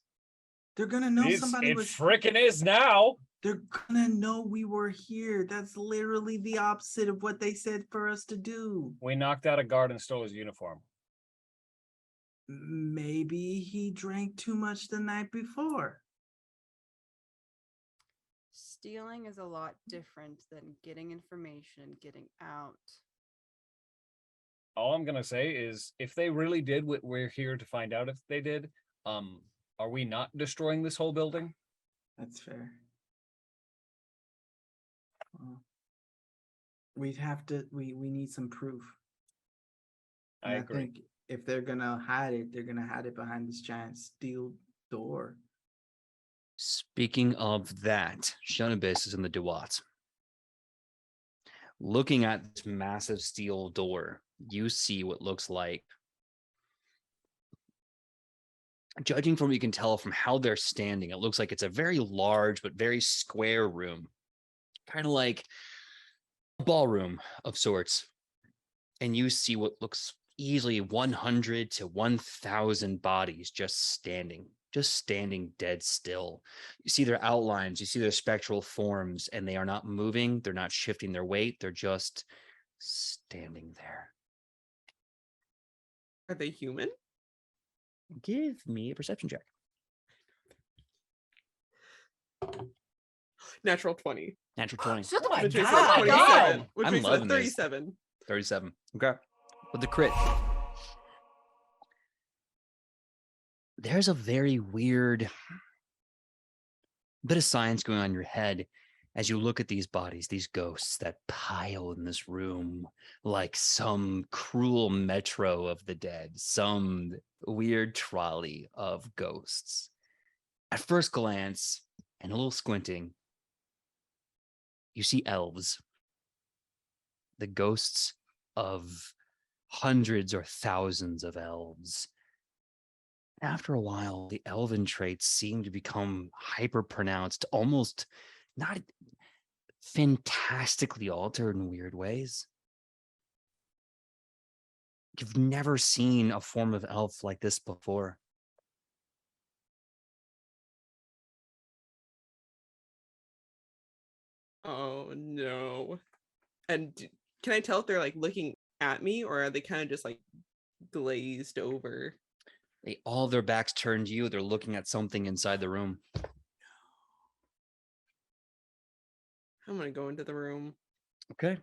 Speaker 5: They're gonna know somebody
Speaker 8: It
Speaker 5: was.
Speaker 8: frickin' is now.
Speaker 5: They're gonna know we were here. That's literally the opposite of what they said for us to do.
Speaker 8: We knocked out a guard and stole his uniform.
Speaker 5: Maybe he drank too much the night before.
Speaker 4: Stealing is a lot different than getting information and getting out.
Speaker 8: All I'm gonna say is, if they really did what we're here to find out if they did, are we not destroying this whole building?
Speaker 5: That's fair. Well, we'd have to. We need some proof.
Speaker 8: I
Speaker 5: And
Speaker 8: agree.
Speaker 5: think if they're gonna hide it, they're gonna hide it behind this giant steel door.
Speaker 1: Speaking of that, Shonabis is in the Duat. Looking at this massive steel door, you see what looks like, judging from what you can tell from how they're standing, it looks like it's a very large but very square room, kind of like a ballroom of sorts. And you see what looks easily 100 to 1,000 bodies just standing dead still. You see their outlines, you see their spectral forms, and they are not moving, they're not shifting their weight, they're just standing there.
Speaker 3: Are they human?
Speaker 1: Give me a perception check.
Speaker 3: Natural 20.
Speaker 1: Natural 20.
Speaker 4: Shut the
Speaker 3: Which
Speaker 4: fuck
Speaker 3: makes
Speaker 4: up.
Speaker 3: it
Speaker 4: God.
Speaker 3: 27. Which
Speaker 1: I'm
Speaker 3: makes it
Speaker 1: loving this.
Speaker 3: 37.
Speaker 1: 37. Okay. With the crit. There's a very weird bit of science going on in your head as you look at these bodies, these ghosts that pile in this room like some cruel metro of the dead, some weird trolley of ghosts. At first glance, and a little squinting, you see elves. The ghosts of hundreds or thousands of elves. After a while, the elven traits seem to become hyper pronounced, almost not fantastically altered in weird ways. You've never seen a form of elf like this before.
Speaker 3: Oh no. And can I tell if they're like looking at me, or are they kind of just like glazed over?
Speaker 1: They all their backs turned to you. They're looking at something inside the room.
Speaker 3: I'm gonna go into the room.
Speaker 1: Okay.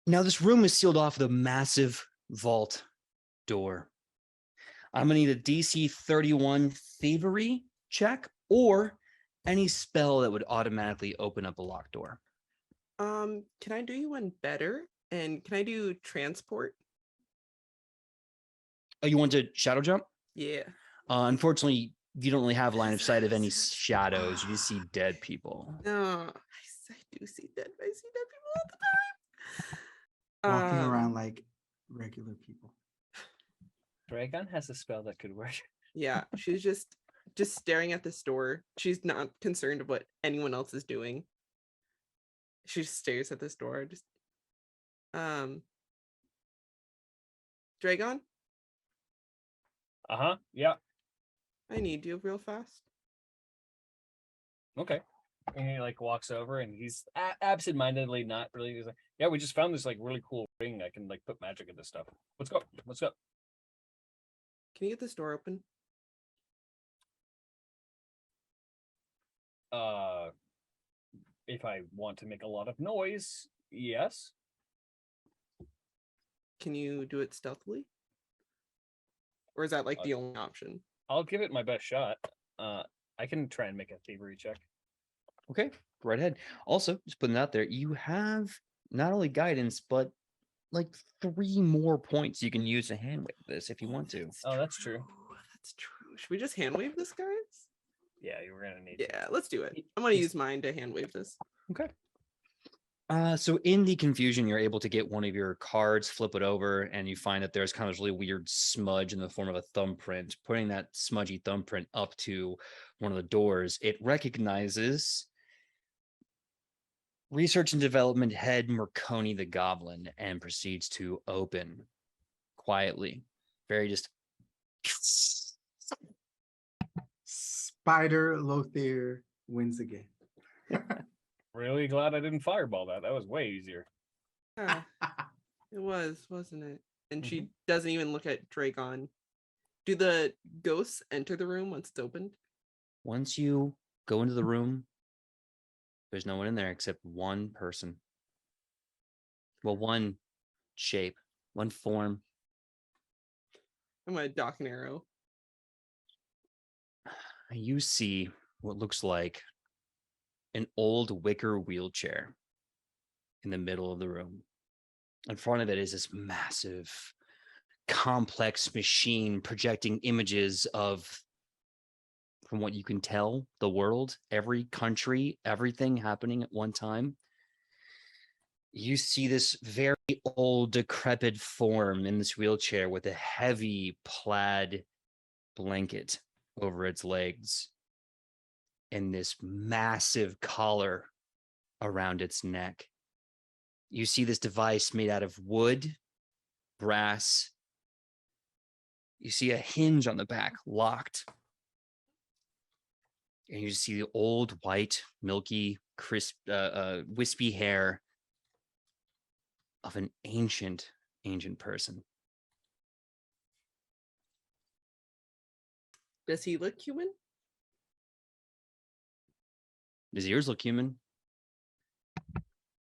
Speaker 1: Now this room is sealed off with a massive vault door. I'm gonna need a DC 31 thievery check or any spell that would automatically open up a locked door.
Speaker 3: Can I do you one better? And can I do transport?
Speaker 1: Oh, you want to shadow jump?
Speaker 3: Yeah.
Speaker 1: Unfortunately, you don't really have line of sight of any shadows. You just see dead people.
Speaker 3: No, I do see dead. I see dead people all the time.
Speaker 5: Walking around like regular people.
Speaker 2: Dragon has a spell that could work.
Speaker 3: Yeah, she's just staring at this door. She's not concerned of what anyone else is doing. She just stares at this door. Just Dragon,
Speaker 8: Yeah.
Speaker 3: I need you real fast.
Speaker 8: Okay. And he like walks over and he's absentmindedly not really. He's like, yeah, we just found this like really cool ring. I can like put magic into stuff. Let's go. Let's go.
Speaker 3: Can you get this door open?
Speaker 8: If I want to make a lot of noise, yes.
Speaker 3: Can you do it stealthily? Or is that like the only option?
Speaker 8: I'll give it my best shot. I can try and make a thievery check.
Speaker 1: Okay, right ahead. Also, just putting it out there, you have not only guidance, but like 3 more points you can use to hand wave this if you want to.
Speaker 8: Oh, that's true.
Speaker 3: That's true. Should we just hand wave this, guys?
Speaker 8: Yeah, you were gonna need.
Speaker 3: Yeah, let's do it. I'm gonna use mine to hand wave this.
Speaker 1: Okay. So in the confusion, you're able to get one of your cards, flip it over, and you find that there's kind of this really weird smudge in the form of a thumbprint. Putting that smudgy thumbprint up to one of the doors, it recognizes Research and Development Head Merconi the Goblin and proceeds to open quietly. Very just.
Speaker 5: Spider Lothier wins again.
Speaker 8: Really glad I didn't fireball that. That was way easier.
Speaker 3: Ah, it was, wasn't it? And she doesn't even look at Dragon. Do the ghosts enter the room once it's opened?
Speaker 1: Once you go into the room, there's no one in there except one person. Well, one shape, one form.
Speaker 3: I'm gonna dock an arrow.
Speaker 1: You see what looks like an old wicker wheelchair in the middle of the room. In front of it is this massive, complex machine projecting images of, from what you can tell, the world, every country, everything happening at one time. You see this very old, decrepit form in this wheelchair with a heavy plaid blanket over its legs and this massive collar around its neck. You see this device made out of wood, brass. You see a hinge on the back locked. And you see the old, white, milky, crisp, wispy hair of an ancient person.
Speaker 3: Does he look human?
Speaker 1: His ears look human.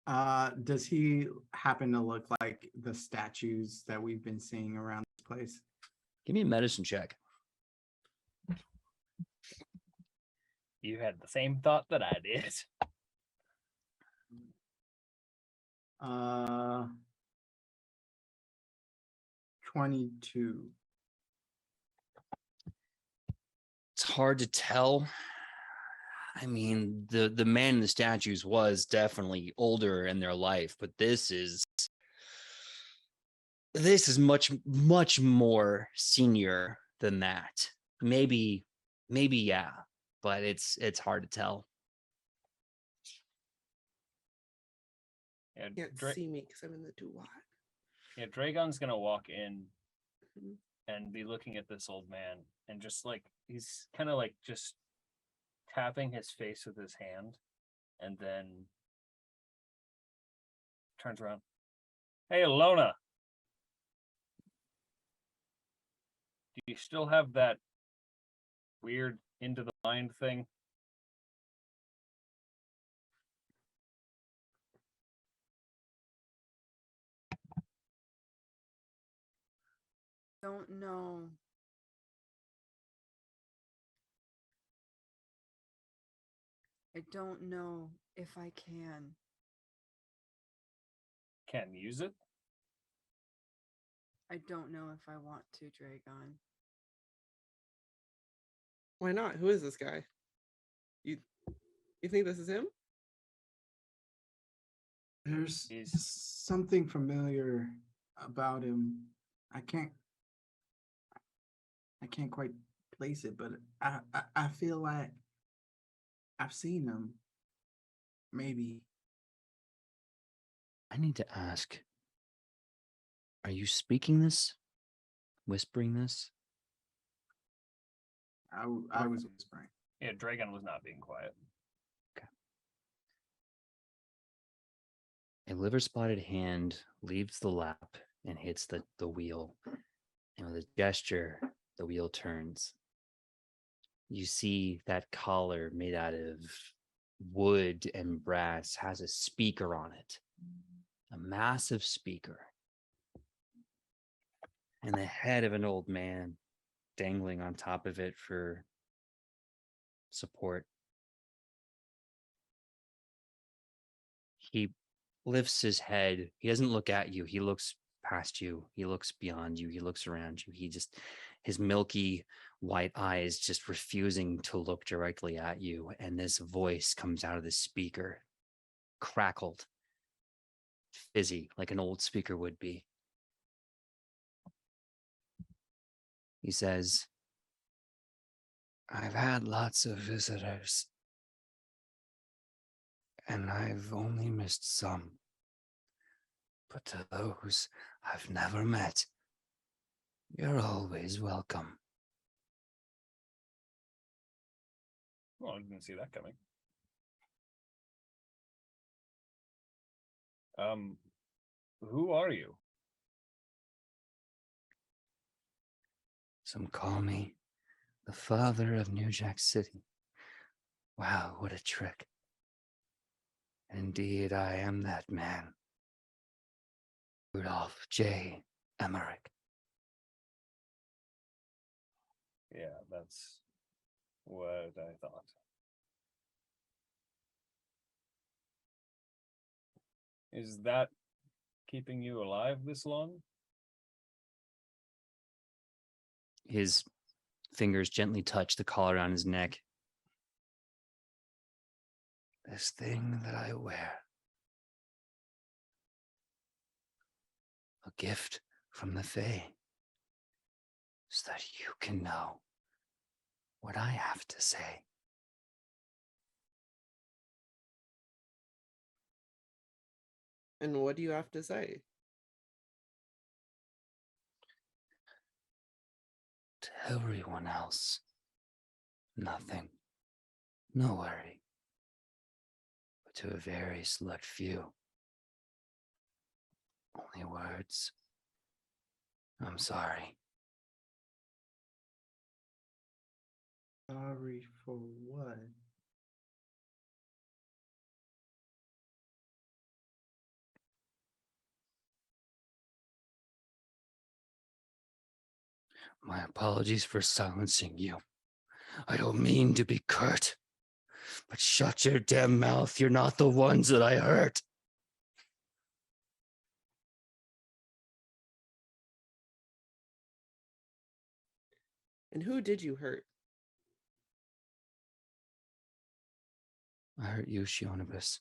Speaker 5: Does he happen to look like the statues that we've been seeing around this place?
Speaker 1: Give me a medicine check.
Speaker 8: You had the same thought that I did.
Speaker 5: 22.
Speaker 1: It's hard to tell. I mean, the man in the statues was definitely older in their life, but this is much more senior than that. Maybe yeah, but it's hard to tell.
Speaker 8: Yeah,
Speaker 3: You can't see me because I'm in the duat.
Speaker 8: Yeah, Dragon's gonna walk in and be looking at this old man and just like he's kind of like just tapping his face with his hand and then turns around. Hey, Alona. Do you still have that weird into the mind thing?
Speaker 4: Don't know. I don't know if I can.
Speaker 8: Can't use it?
Speaker 4: I don't know if I want to, Dragon.
Speaker 3: Why not? Who is this guy? You think this is him?
Speaker 5: There's something familiar about him. I can't quite place it, but I feel like I've seen him. Maybe.
Speaker 1: I need to ask, are you speaking this? Whispering this?
Speaker 5: I was whispering.
Speaker 8: Yeah, Dragon was not being quiet.
Speaker 1: Okay. A liver-spotted hand leaves the lap and hits the wheel. And with a gesture, the wheel turns. You see that collar made out of wood and brass has a speaker on it. A massive speaker. And the head of an old man dangling on top of it for support. He lifts his head. He doesn't look at you. He looks past you. He looks beyond you. He looks around you. His milky white eyes just refusing to look directly at you. And this voice comes out of the speaker, crackled, fizzy, like an old speaker would be. He says, I've had lots of visitors. and I've only missed some. But to those I've never met, you're always welcome.
Speaker 8: Well, I didn't see that coming. Who are you?
Speaker 1: Some call me the father of New Jack City. Wow, what a trick. Indeed, I am that man. Rudolph J. Emerick.
Speaker 8: Yeah, that's what I thought. Is that keeping you alive this long?
Speaker 1: His fingers gently touch the collar on his neck. This thing that I wear. A gift from the Fae. So that you can know what I have to say.
Speaker 3: And what do you have to say?
Speaker 1: To everyone else, nothing. No worry. But to a very select few, only words. I'm sorry.
Speaker 5: Sorry for what?
Speaker 1: My apologies for silencing you. I don't mean to be curt, but shut your damn mouth. You're not the ones that I hurt.
Speaker 3: And who did you hurt?
Speaker 1: I hurt you, Shionibus.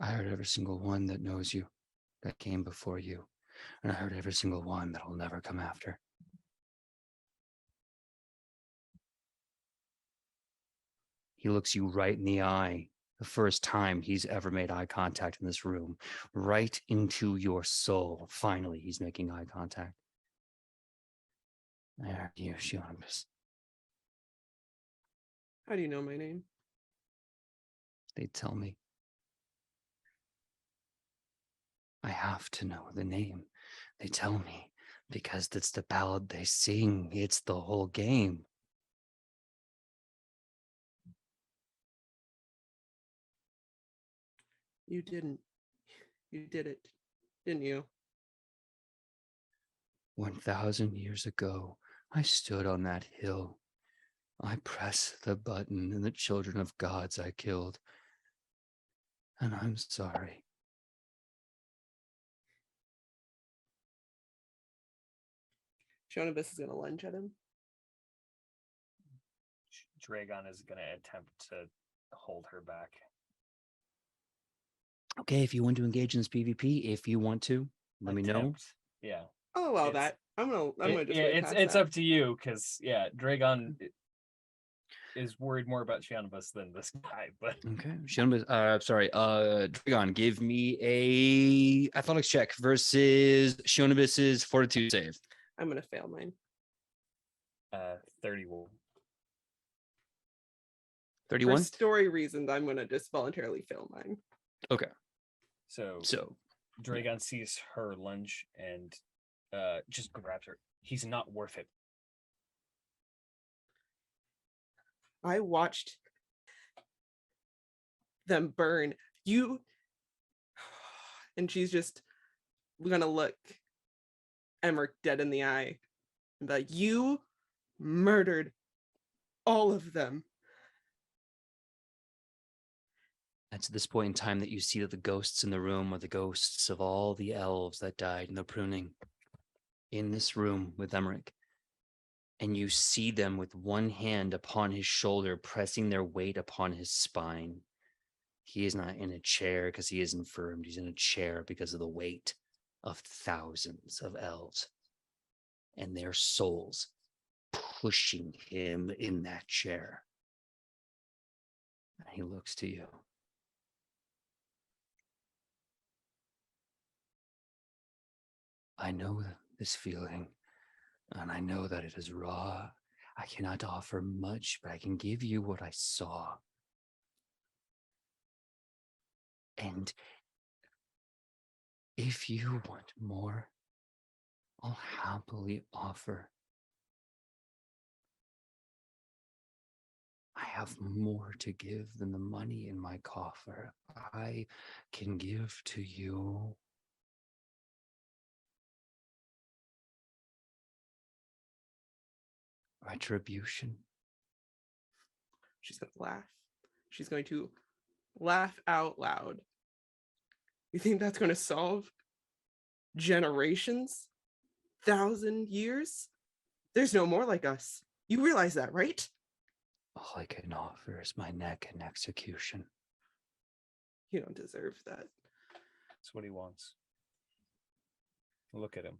Speaker 1: I hurt every single one that knows you, that came before you. And I hurt every single one that will never come after. He looks you right in the eye, the first time he's ever made eye contact in this room, right into your soul. Finally, he's making eye contact. I hurt you, Shionibus.
Speaker 3: How do you know my name?
Speaker 1: They tell me. I have to know the name. They tell me because it's the ballad they sing. It's the whole game.
Speaker 3: You didn't. You did it, didn't you?
Speaker 1: 1,000 years ago, I stood on that hill. I pressed the button and the children of gods I killed. And I'm sorry.
Speaker 3: Shonibus is going to lunge at him.
Speaker 8: Dragon is going to attempt to hold her back.
Speaker 1: Okay, if you want to engage in this PvP, if you want to, let me know.
Speaker 8: Attempt. Yeah.
Speaker 3: Oh well,
Speaker 8: It's-
Speaker 3: I'm gonna just wait past
Speaker 8: it's
Speaker 3: that.
Speaker 8: up to you because Dragon is worried more about Shianibus than this guy. But
Speaker 1: Okay, Dragon, give me a athletics check versus Shionibus's fortitude save.
Speaker 3: I'm gonna fail mine.
Speaker 8: 31.
Speaker 1: 31.
Speaker 3: For story reasons, I'm gonna just voluntarily fail mine.
Speaker 1: Okay.
Speaker 8: So
Speaker 1: So
Speaker 8: Dragon sees her lunge and just grabs her. He's not worth it.
Speaker 3: I watched them burn. You and she's just gonna look Emerick dead in the eye and be like, you murdered all of them.
Speaker 1: It's at this point in time that you see that the ghosts in the room are the ghosts of all the elves that died in the pruning in this room with Emerick. And you see them with one hand upon his shoulder, pressing their weight upon his spine. He is not in a chair because he is infirmed. He's in a chair because of the weight of thousands of elves and their souls pushing him in that chair. And he looks to you. I know this feeling, and I know that it is raw. I cannot offer much, but I can give you what I saw. And if you want more, I'll happily offer. I have more to give than the money in my coffer. I can give to you retribution.
Speaker 3: She's going to laugh. She's going to laugh out loud. You think that's going to solve generations? 1,000 years? There's no more like us. You realize that, right?
Speaker 1: All I can offer is my neck and execution.
Speaker 3: You don't deserve that.
Speaker 8: That's what he wants. Look at him.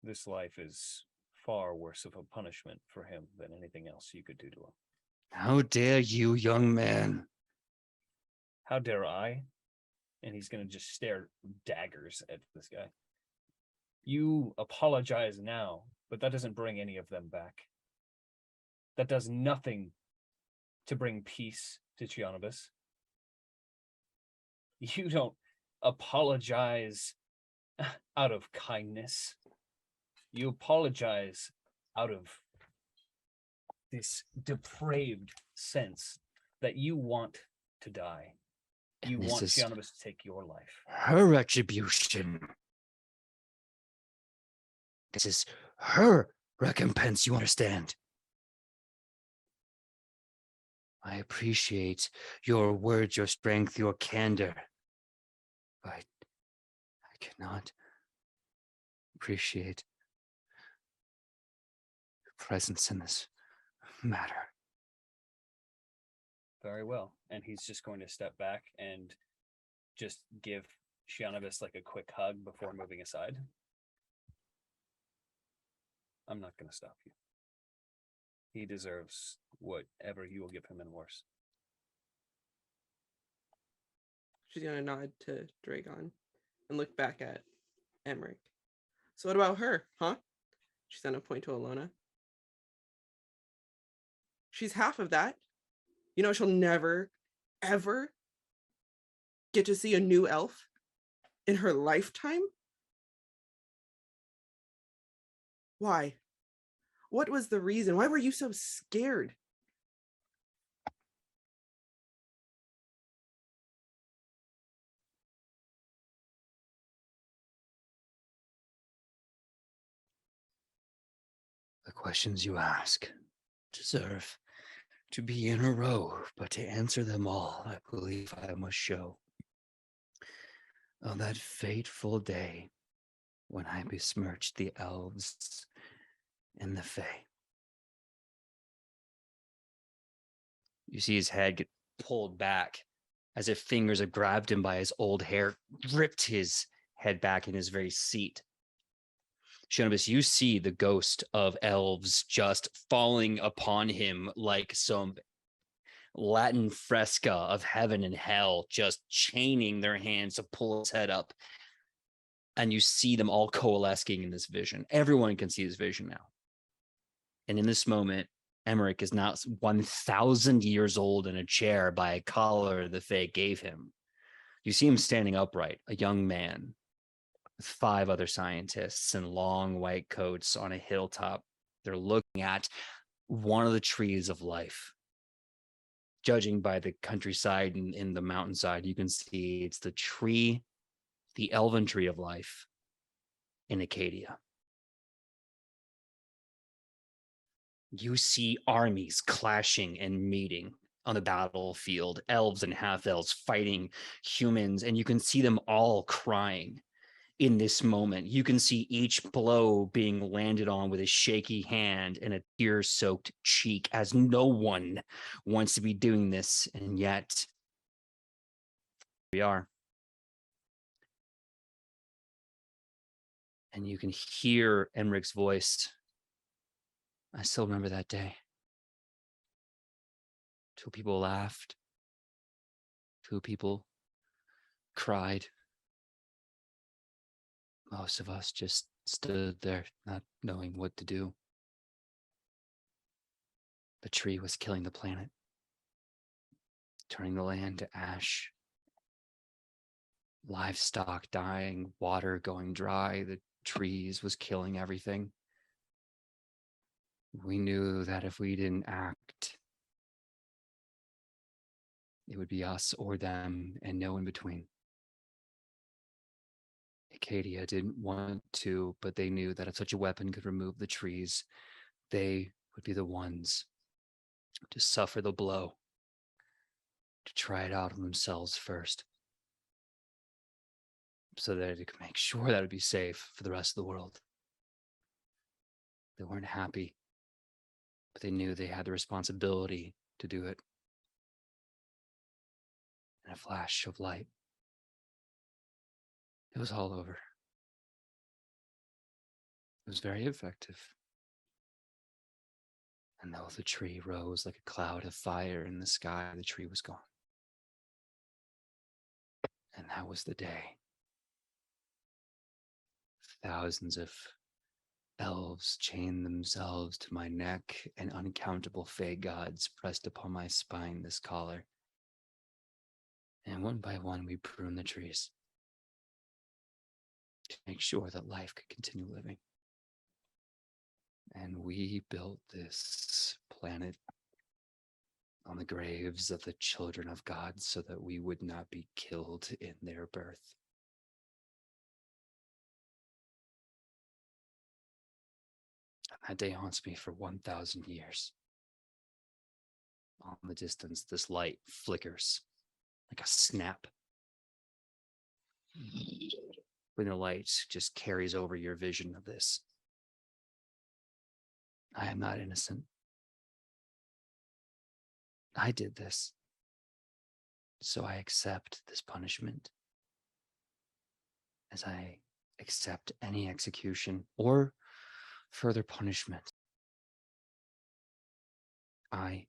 Speaker 8: This life is far worse of a punishment for him than anything else you could do to him.
Speaker 1: How dare you, young man?
Speaker 8: How dare I? And he's going to just stare daggers at this guy. You apologize now, but that doesn't bring any of them back. That does nothing to bring peace to Chianobus. You don't apologize out of kindness. You apologize out of this depraved sense that you want to die. You want Chianobus to take your life.
Speaker 1: Her retribution. This is her recompense, you understand? I appreciate your words, your strength, your candor, but I cannot appreciate your presence in this matter.
Speaker 8: Very well. And he's just going to step back and just give Chianobus like a quick hug before moving aside. I'm not going to stop you. He deserves whatever you will give him and worse.
Speaker 3: She's going to nod to Dragon and look back at Emerick. So what about her, huh? She's going to point to Alona. She's half of that. You know, she'll never, ever get to see a new elf in her lifetime? Why? What was the reason? Why were you so scared?
Speaker 1: The questions you ask deserve to be in a row, but to answer them all, I believe I must show. On that fateful day when I besmirched the elves and the fae. You see his head get pulled back as if fingers have grabbed him by his old hair, ripped his head back in his very seat. Chianobus, you see the ghost of elves just falling upon him like some Latin fresca of heaven and hell, just chaining their hands to pull his head up. And you see them all coalescing in this vision. Everyone can see this vision now. And in this moment, Emerick is now 1,000 years old in a chair by a collar the Fae gave him. You see him standing upright, a young man, with 5 other scientists in long white coats on a hilltop. They're looking at one of the trees of life. Judging by the countryside and in the mountainside, you can see it's the tree, the elven tree of life in Acadia. You see armies clashing and meeting on the battlefield, elves and half-elves fighting humans, and you can see them all crying in this moment. You can see each blow being landed on with a shaky hand and a tear-soaked cheek, as no one wants to be doing this, and yet we are. And you can hear Emerick's voice. I still remember that day. Two people laughed. Two people cried. Most of us just stood there, not knowing what to do. The tree was killing the planet, turning the land to ash. Livestock dying, water going dry, the trees was killing everything. We knew that if we didn't act, it would be us or them and no in between. Acadia didn't want to, but they knew that if such a weapon could remove the trees, they would be the ones to suffer the blow, to try it out on themselves first, so that it could make sure that it would be safe for the rest of the world. They weren't happy, but they knew they had the responsibility to do it. In a flash of light, it was all over. It was very effective. And though the tree rose like a cloud of fire in the sky, the tree was gone. And that was the day. Thousands of elves chained themselves to my neck, and uncountable fae gods pressed upon my spine this collar. And one by one, we pruned the trees to make sure that life could continue living. And we built this planet on the graves of the children of God so that we would not be killed in their birth. That day haunts me for 1,000 years. On the distance, this light flickers like a snap. When the light just carries over your vision of this. I am not innocent. I did this. So I accept this punishment. As I accept any execution or further punishment. I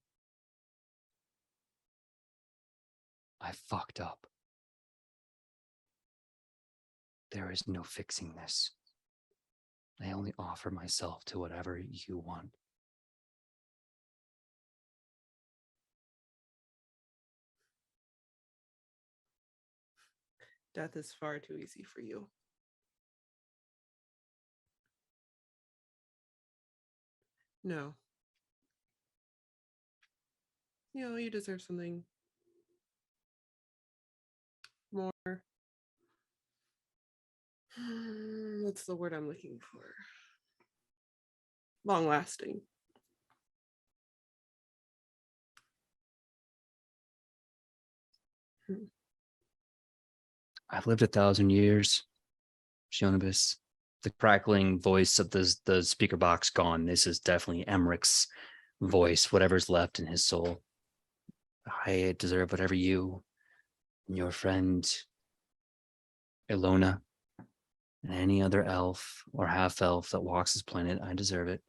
Speaker 1: fucked up. There is no fixing this. I only offer myself to whatever you want.
Speaker 3: Death is far too easy for you. No. You know, you deserve something more. What's the word I'm looking for? Long lasting.
Speaker 1: I've lived 1,000 years, Shionibus. The crackling voice of the speaker box gone. This is definitely Emerick's voice, whatever's left in his soul. I deserve whatever you and your friend Ilona and any other elf or half-elf that walks this planet, I deserve it.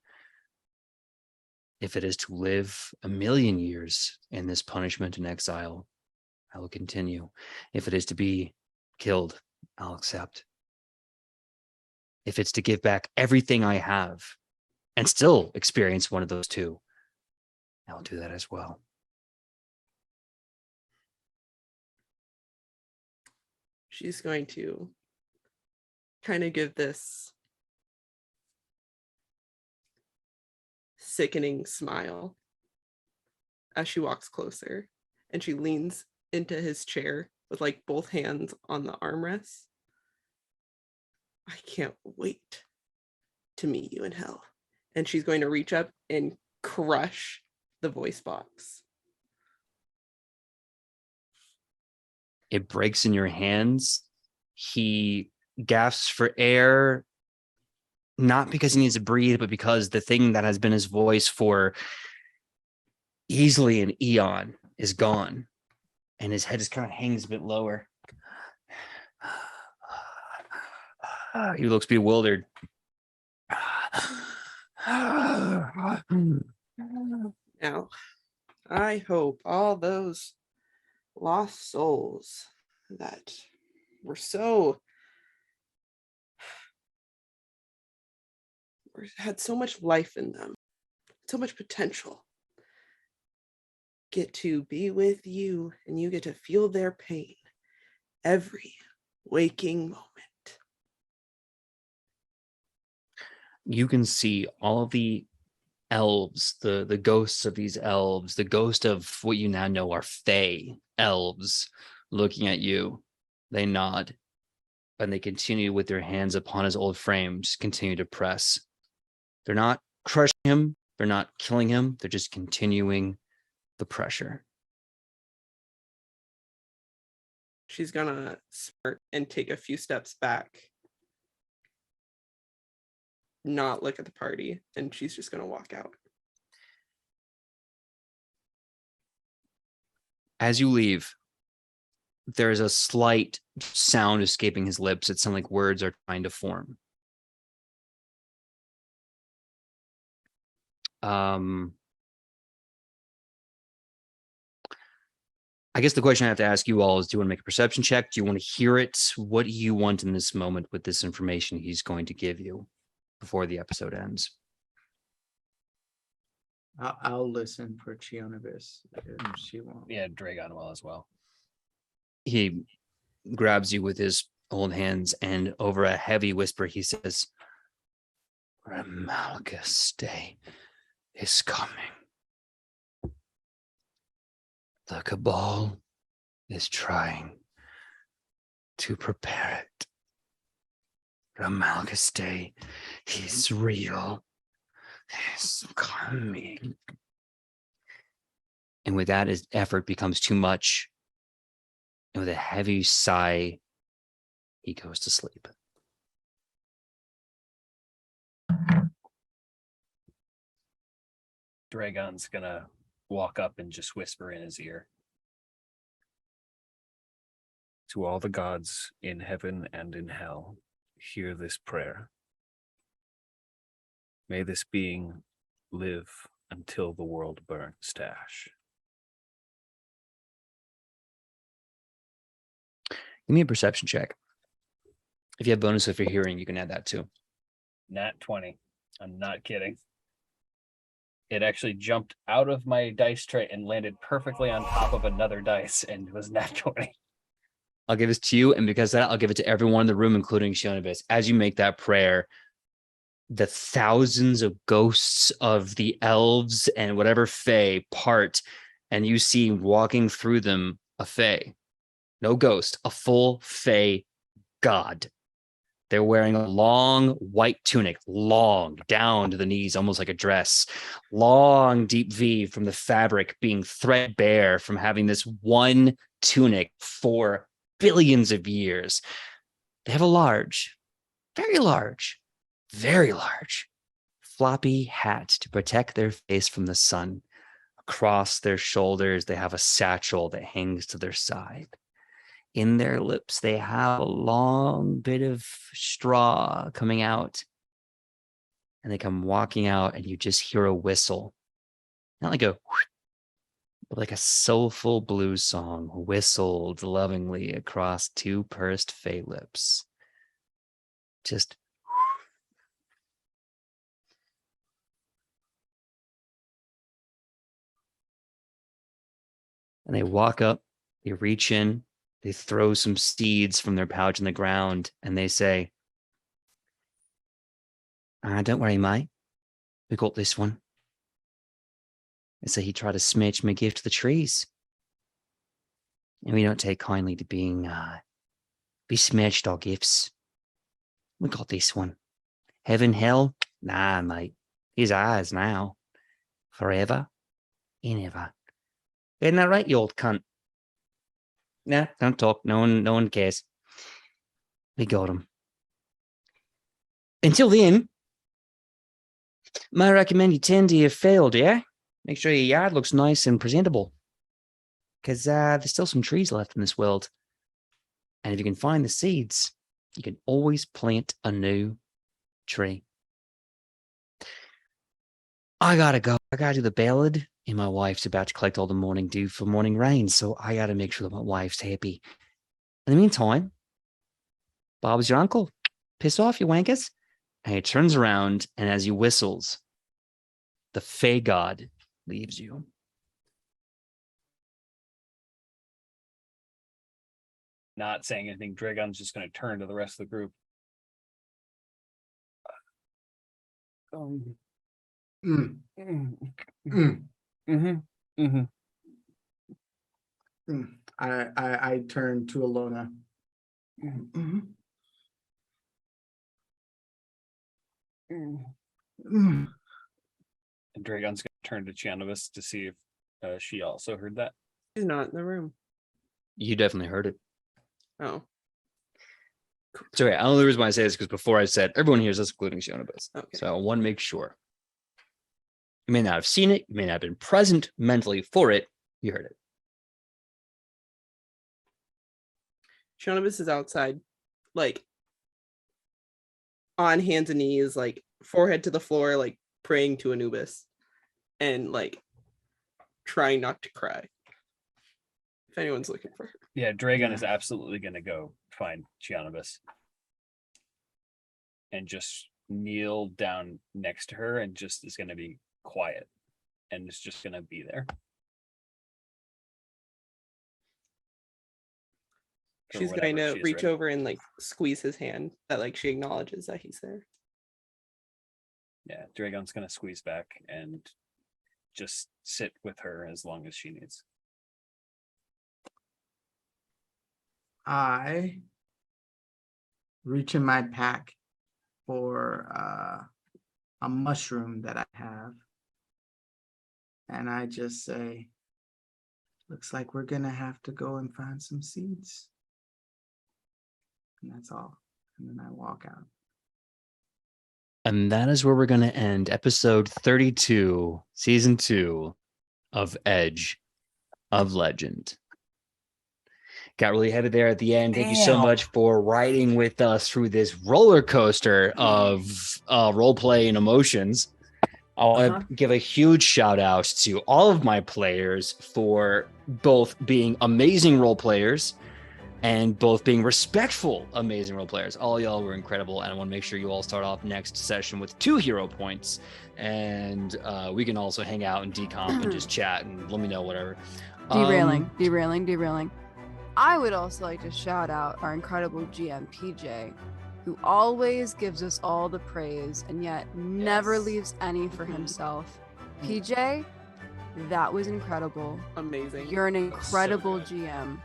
Speaker 1: If it is to live 1,000,000 years in this punishment and exile, I will continue. If it is to be killed, I'll accept. If it's to give back everything I have and still experience one of those two, I'll do that as well.
Speaker 3: She's going to kind of give this sickening smile as she walks closer, and she leans into his chair with like both hands on the armrest. I can't wait to meet you in hell. And she's going to reach up and crush the voice box.
Speaker 1: It breaks in your hands. He gasps for air, not because he needs to breathe, but because the thing that has been his voice for easily an eon is gone. And his head just kind of hangs a bit lower. He looks bewildered.
Speaker 3: Now, I hope all those lost souls that were had so much life in them, so much potential, get to be with you and you get to feel their pain every waking moment.
Speaker 1: You can see all of the elves, the ghosts of these elves, the ghost of what you now know are Fae elves looking at you. They nod and they continue with their hands upon his old frame, just continue to press. They're not crushing him, they're not killing him, they're just continuing the pressure.
Speaker 3: She's gonna smirk and take a few steps back, not look at the party, and she's just gonna walk out.
Speaker 1: As you leave, there's a slight sound escaping his lips. It sounds like words are trying to form. I guess the question I have to ask you all is, do you want to make a perception check? Do you want to hear it? What do you want in this moment with this information he's going to give you before the episode ends?
Speaker 5: I'll listen for Chionavis if she won't.
Speaker 8: Yeah, Dragon will as well.
Speaker 1: He grabs you with his old hands, and over a heavy whisper, he says, Remalgus Day is coming. The Cabal is trying to prepare it. Remalgus Day is real. Is coming. And with that, his effort becomes too much. And with a heavy sigh, he goes to sleep.
Speaker 8: Dragon's gonna walk up and just whisper in his ear. To all the gods in heaven and in hell, hear this prayer. May this being live until the world burns to ash.
Speaker 1: Give me a perception check. If you have bonus if you're hearing, you can add that too.
Speaker 8: Nat 20. I'm not kidding. It actually jumped out of my dice tray and landed perfectly on top of another dice and was nat 20.
Speaker 1: I'll give this to you, and because of that, I'll give it to everyone in the room, including Shionabis. As you make that prayer, the thousands of ghosts of the elves and whatever Fae part, and you see walking through them a Fae. No ghost, a full Fae god. They're wearing a long white tunic, long down to the knees, almost like a dress. Long, deep V from the fabric being threadbare from having this one tunic for billions of years. They have a large, very large, very large floppy hat to protect their face from the sun. Across their shoulders, they have a satchel that hangs to their side. In their lips, they have a long bit of straw coming out. And they come walking out, and you just hear a whistle. Not like a, but like a soulful blues song whistled lovingly across two pursed Fae lips. Just. And they walk up, they reach in, they throw some seeds from their pouch in the ground, and they say, don't worry, mate. We got this one. They say he tried to smirch my gift to the trees. And we don't take kindly to being besmirched our gifts. We got this one. Heaven, hell? Nah, mate. He's ours now. Forever and ever. Isn't that right, you old cunt? Nah, don't talk. No one cares. We got him. Until then, might recommend you tend to your field, yeah? Make sure your yard looks nice and presentable. Because there's still some trees left in this world. And if you can find the seeds, you can always plant a new tree. I gotta go. I gotta do the ballad, and my wife's about to collect all the morning dew for morning rain, so I gotta make sure that my wife's happy. In the meantime, Bob's your uncle. Piss off, you wankers. And he turns around, and as he whistles, the Fey God leaves you.
Speaker 2: Not saying anything, Dragon's just going to turn to the rest of the group.
Speaker 5: I turn to Alona.
Speaker 2: And Dragon's going to turn to Chianovus to see if she also heard that.
Speaker 3: She's not in the room.
Speaker 1: You definitely heard it.
Speaker 3: Oh.
Speaker 1: So yeah, the only reason why I say this is because before I said everyone hears us, including Shionabus.
Speaker 3: Okay.
Speaker 1: So I want to make sure. You may not have seen it, you may not have been present mentally for it. You heard it.
Speaker 3: Shionabus is outside, like on hands and knees, like forehead to the floor, like praying to Anubis, and like trying not to cry. If anyone's looking for her.
Speaker 2: Yeah, Dragon is absolutely going to go find Chianovus and just kneel down next to her and just is going to be quiet and it's just going to be there. For
Speaker 3: She's going
Speaker 2: whenever
Speaker 3: to
Speaker 2: she's
Speaker 3: reach
Speaker 2: ready.
Speaker 3: over and like squeeze his hand, that like she acknowledges that he's there.
Speaker 2: Yeah, Dragon's going to squeeze back and just sit with her as long as she needs.
Speaker 5: I reach in my pack for a mushroom that I have. And I just say, looks like we're going to have to go and find some seeds. And that's all. And then I walk out.
Speaker 1: And that is where we're going to end episode 32, season 2 of Edge of Legend. Got really heavy there at the end. Thank you so
Speaker 5: Damn.
Speaker 1: much for riding with us through this roller coaster of role play and emotions. I want to give a huge shout out to all of my players for both being amazing role players and both being respectful, amazing role players. All y'all were incredible, and I want to make sure you all start off next session with 2 hero points, and we can also hang out and decomp and just chat and let me know whatever.
Speaker 4: Derailing. I would also like to shout out our incredible GM, PJ, who always gives us all the praise and yet never leaves any for himself. PJ, that was incredible.
Speaker 3: Amazing.
Speaker 4: You're an incredible GM.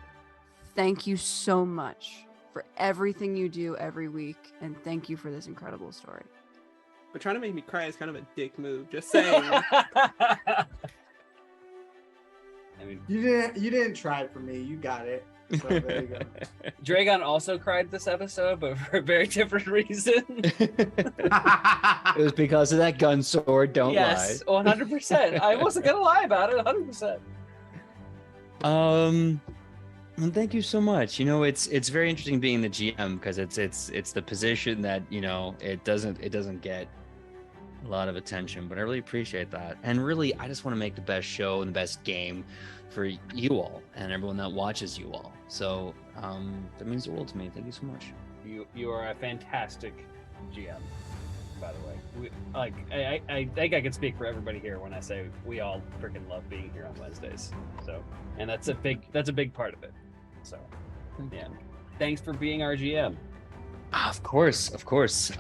Speaker 4: Thank you so much for everything you do every week, and thank you for this incredible story.
Speaker 3: But trying to make me cry is kind of a dick move, just saying.
Speaker 2: I mean,
Speaker 5: You didn't try for me. You got it. So there you go.
Speaker 2: Dragon also cried this episode, but for a very different reason.
Speaker 1: It was because of that gun sword, don't
Speaker 2: Yes, 100%. I wasn't gonna lie about it, 100%.
Speaker 1: lie. And thank you so much. You know, it's very interesting being the GM because it's the position that, you know, it doesn't get a lot of attention, but I really appreciate that. And really, I just want to make the best show and the best game for you all and everyone that watches you all. So that means the world to me. Thank you so much.
Speaker 2: You are a fantastic GM, by the way. I think I can speak for everybody here when I say we all freaking love being here on Wednesdays. So, and that's a big part of it. So, yeah. Thanks for being our GM.
Speaker 1: Of course.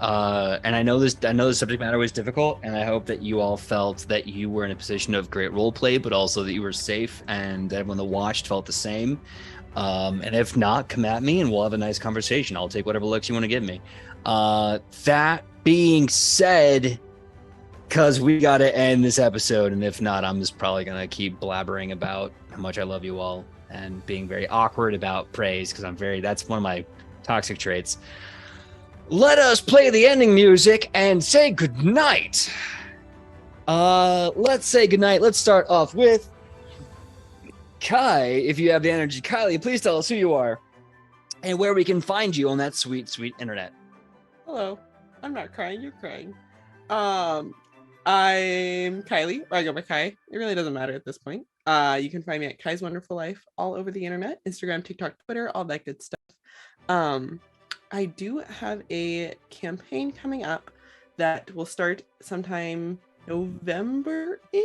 Speaker 1: And I know the subject matter was difficult, and I hope that you all felt that you were in a position of great role play, but also that you were safe and that everyone that watched felt the same. And if not, come at me and we'll have a nice conversation. I'll take whatever looks you want to give me. That being said, because we got to end this episode, and if not, I'm just probably going to keep blabbering about how much I love you all and being very awkward about praise because that's one of my toxic traits. Let us play the ending music and say goodnight. Let's say goodnight. Let's start off with Kai. If you have the energy, Kylie, please tell us who you are and where we can find you on that sweet, sweet internet.
Speaker 3: Hello. I'm not crying, you're crying. I'm Kylie, or I go by Kai. It really doesn't matter at this point. You can find me at Kai's Wonderful Life all over the internet, Instagram, TikTok, Twitter, all that good stuff. I do have a campaign coming up that will start sometime November-ish,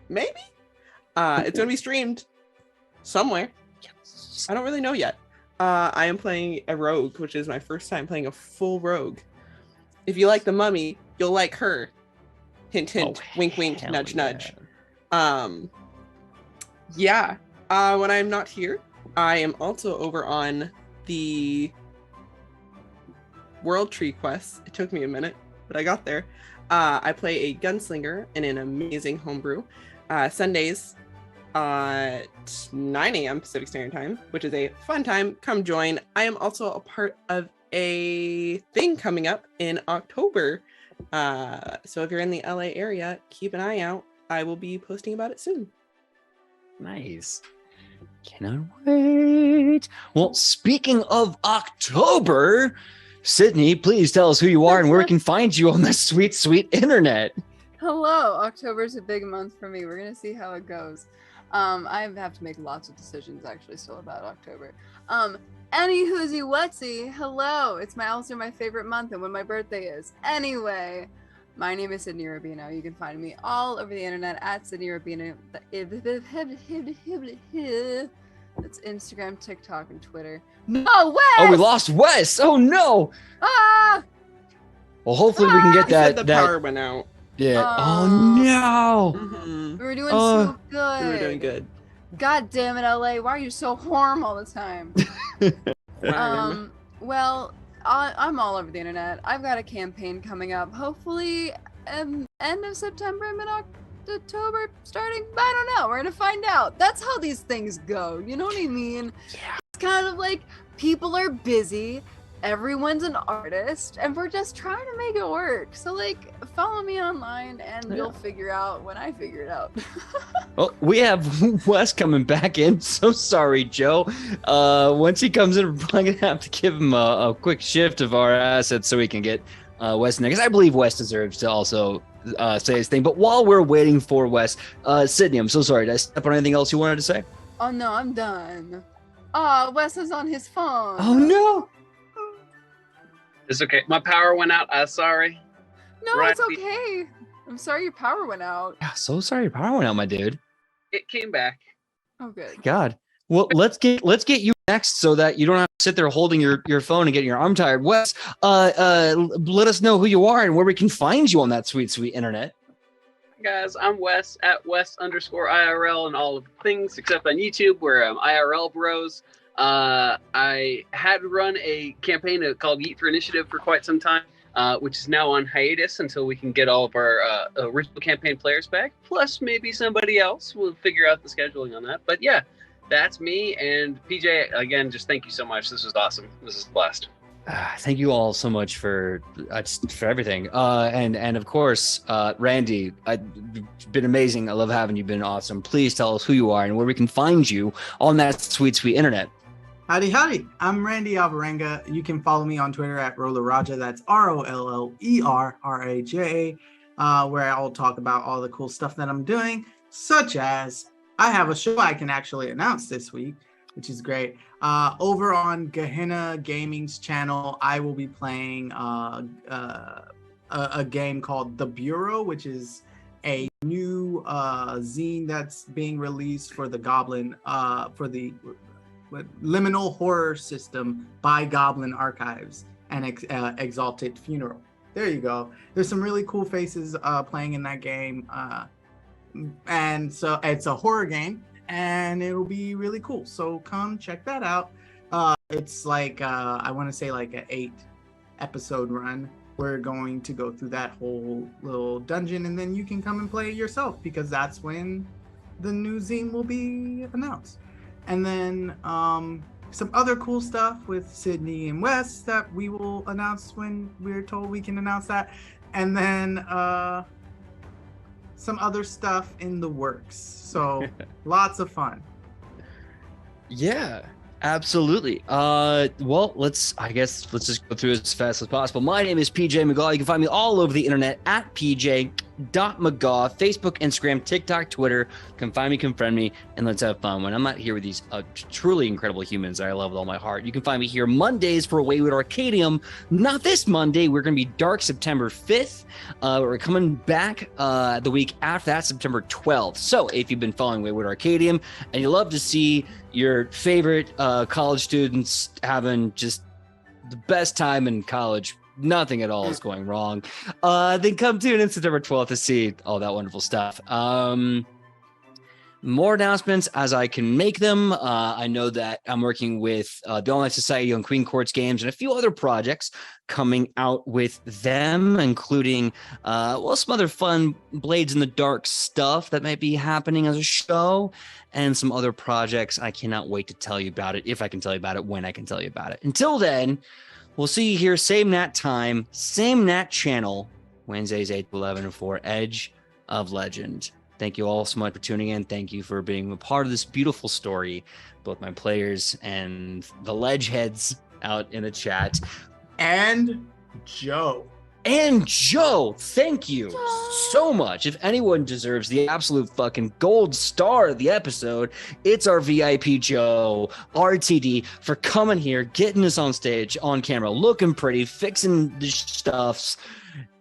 Speaker 3: maybe. It's gonna be streamed somewhere. I don't really know yet. I am playing a rogue, which is my first time playing a full rogue. If you like the Mummy, you'll like her. Hint, hint, wink, wink, nudge, nudge. Yeah. When I'm not here, I am also over on the World Tree quests. It took me a minute, but I got there. I play a gunslinger in an amazing homebrew. Sundays at 9 a.m. Pacific Standard Time, which is a fun time. Come join. I am also a part of a thing coming up in October. So if you're in the LA area, keep an eye out. I will be posting about it soon.
Speaker 1: Nice. Cannot wait. Well, speaking of October, Sydney, please tell us who you are and where we can find you on the sweet, sweet internet.
Speaker 4: Hello, October's a big month for me. We're gonna see how it goes. I have to make lots of decisions actually still about October. Any whoozy whatsy, hello. It's also my favorite month and when my birthday is. Anyway, my name is Sidney Rubino. You can find me all over the internet at Sidney Rubino. That's Instagram, TikTok, and Twitter. No, Wes!
Speaker 1: Oh, we lost Wes. Oh no.
Speaker 4: Ah!
Speaker 1: Well, hopefully we can get
Speaker 3: He said
Speaker 1: that.
Speaker 3: the power went out.
Speaker 1: Yeah. Oh no.
Speaker 3: Mhm.
Speaker 4: We were doing so
Speaker 3: We
Speaker 4: good.
Speaker 3: were doing good.
Speaker 4: God damn it, LA. Why are you so warm all the time? Well, I'm all over the internet. I've got a campaign coming up. Hopefully, end of September, mid-October, starting. I don't know. We're gonna find out. That's how these things go. You know what I mean? Yeah. It's kind of like people are busy. Everyone's an artist, and we're just trying to make it work. So, like, follow me online, and you'll figure out when I figure it out.
Speaker 1: Well, we have Wes coming back in. So sorry, Joe. Once he comes in, we're probably gonna have to give him a quick shift of our assets so we can get Wes in there. Because I believe Wes deserves to also say his thing. But while we're waiting for Wes, Sydney, I'm so sorry. Did I step on anything else you wanted to say?
Speaker 4: Oh no, I'm done. Oh, Wes is on his phone.
Speaker 1: Oh no.
Speaker 9: It's okay. My power went out. I'm sorry.
Speaker 4: No,
Speaker 9: Right.
Speaker 4: it's okay. I'm sorry your power went out.
Speaker 1: Yeah, so sorry your power went out, my dude.
Speaker 9: It came back.
Speaker 4: Oh, good.
Speaker 1: God. Well, let's get you next so that you don't have to sit there holding your phone and getting your arm tired. Wes, let us know who you are and where we can find you on that sweet, sweet internet.
Speaker 9: Guys, I'm Wes at Wes_IRL and all of the things except on YouTube where I'm IRL Bros. I had run a campaign called Yeet for Initiative for quite some time, which is now on hiatus until we can get all of our original campaign players back. Plus, maybe somebody else. We'll figure out the scheduling on that. But yeah, that's me. And PJ, again, just thank you so much. This was awesome. This is a blast.
Speaker 1: Thank you all so much for everything. And of course, Randy, it's been amazing. I love having you. Been awesome. Please tell us who you are and where we can find you on that sweet, sweet internet.
Speaker 5: Howdy, howdy. I'm Randy Alvarenga. You can follow me on Twitter at Rollerraja. That's ROLLERRAJA, where I'll talk about all the cool stuff that I'm doing, such as I have a show I can actually announce this week, which is great. Over on Gehenna Gaming's channel, I will be playing a game called The Bureau, which is a new zine that's being released for the Goblin, for the Liminal Horror System by Goblin Archives and Exalted Funeral. There you go. There's some really cool faces playing in that game. And so it's a horror game and it'll be really cool. So come check that out. It's like, I want to say like an 8-episode run. We're going to go through that whole little dungeon and then you can come and play it yourself because that's when the new zine will be announced. And then some other cool stuff with Sydney and Wes that we will announce when we're told we can announce that. And then some other stuff in the works. So lots of fun.
Speaker 1: Yeah. Absolutely. Well, let's just go through as fast as possible. My name is PJ Megaw. You can find me all over the internet at pj.megaw, Facebook, Instagram, TikTok, Twitter. Come find me, come friend me, and let's have fun. When I'm not here with these truly incredible humans that I love with all my heart, you can find me here Mondays for Wayward Arcadium. Not this Monday. We're going to be dark September 5th. We're coming back the week after that, September 12th. So if you've been following Wayward Arcadium and you love to see your favorite college students having just the best time in college, nothing at all is going wrong, then come tune in September 12th to see all that wonderful stuff. More announcements as I can make them. I know that I'm working with the Online Society on Queen Courts Games and a few other projects coming out with them, including some other fun Blades in the Dark stuff that might be happening as a show, and some other projects. I cannot wait to tell you about it, if I can tell you about it, when I can tell you about it. Until then, we'll see you here, same Nat time, same Nat channel, Wednesdays 8 to 11 for Edge of Legend. Thank you all so much for tuning in. Thank you for being a part of this beautiful story, both my players and the ledge heads out in the chat.
Speaker 5: And Joe.
Speaker 1: Thank you so much. If anyone deserves the absolute fucking gold star of the episode, it's our VIP Joe, RTD, for coming here, getting us on stage, on camera, looking pretty, fixing the stuffs.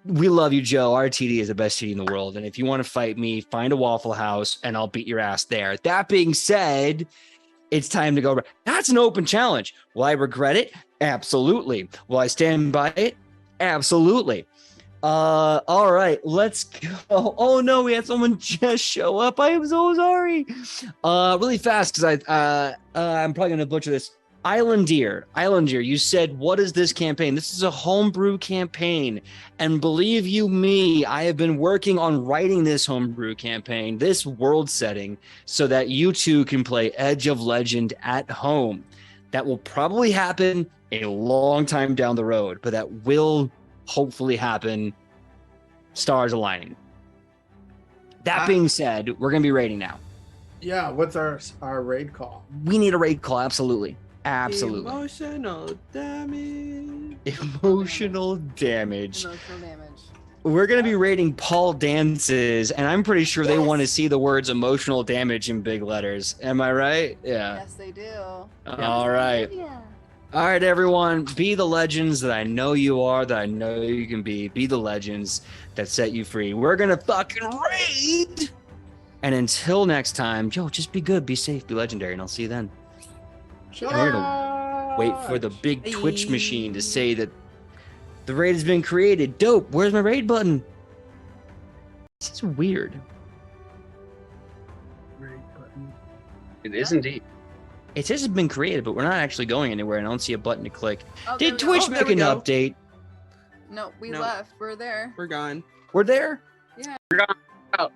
Speaker 1: We love you, Joe. RTD is the best TD in the world. And if you want to fight me, find a Waffle House and I'll beat your ass there. That being said, it's time to go. That's an open challenge. Will I regret it? Absolutely. Will I stand by it? Absolutely. All right, let's go. Oh no, we had someone just show up. I am so sorry. Really fast, because I'm probably gonna butcher this. Islandier, you said, what is this campaign? This is a homebrew campaign. And believe you me, I have been working on writing this homebrew campaign, this world setting, so that you too can play Edge of Legend at home. That will probably happen a long time down the road, but that will hopefully happen, stars aligning. That being said, we're going to be raiding now.
Speaker 5: Yeah, what's our raid call?
Speaker 1: We need a raid call, absolutely. Absolutely.
Speaker 3: Emotional damage.
Speaker 1: Emotional damage. We're going to be rating Paul Dance's, and I'm pretty sure they want to see the words emotional damage in big letters. Am I right? Yeah.
Speaker 4: Yes, they do.
Speaker 1: All right. All right, everyone. Be the legends that I know you are, that I know you can be. Be the legends that set you free. We're going to fucking raid. And until next time, yo, just be good, be safe, be legendary, and I'll see you then. I'm gonna wait for the big Twitch machine to say that the raid has been created. Dope. Where's my raid button? This is weird.
Speaker 5: Raid button.
Speaker 9: It is indeed.
Speaker 1: It says it's been created, but we're not actually going anywhere, and I don't see a button to click.
Speaker 4: Oh,
Speaker 1: Did Twitch make an update?
Speaker 4: No, we
Speaker 3: No.
Speaker 4: left. We're there.
Speaker 3: We're gone.
Speaker 1: We're there?
Speaker 4: Yeah.
Speaker 9: We're gone. Out.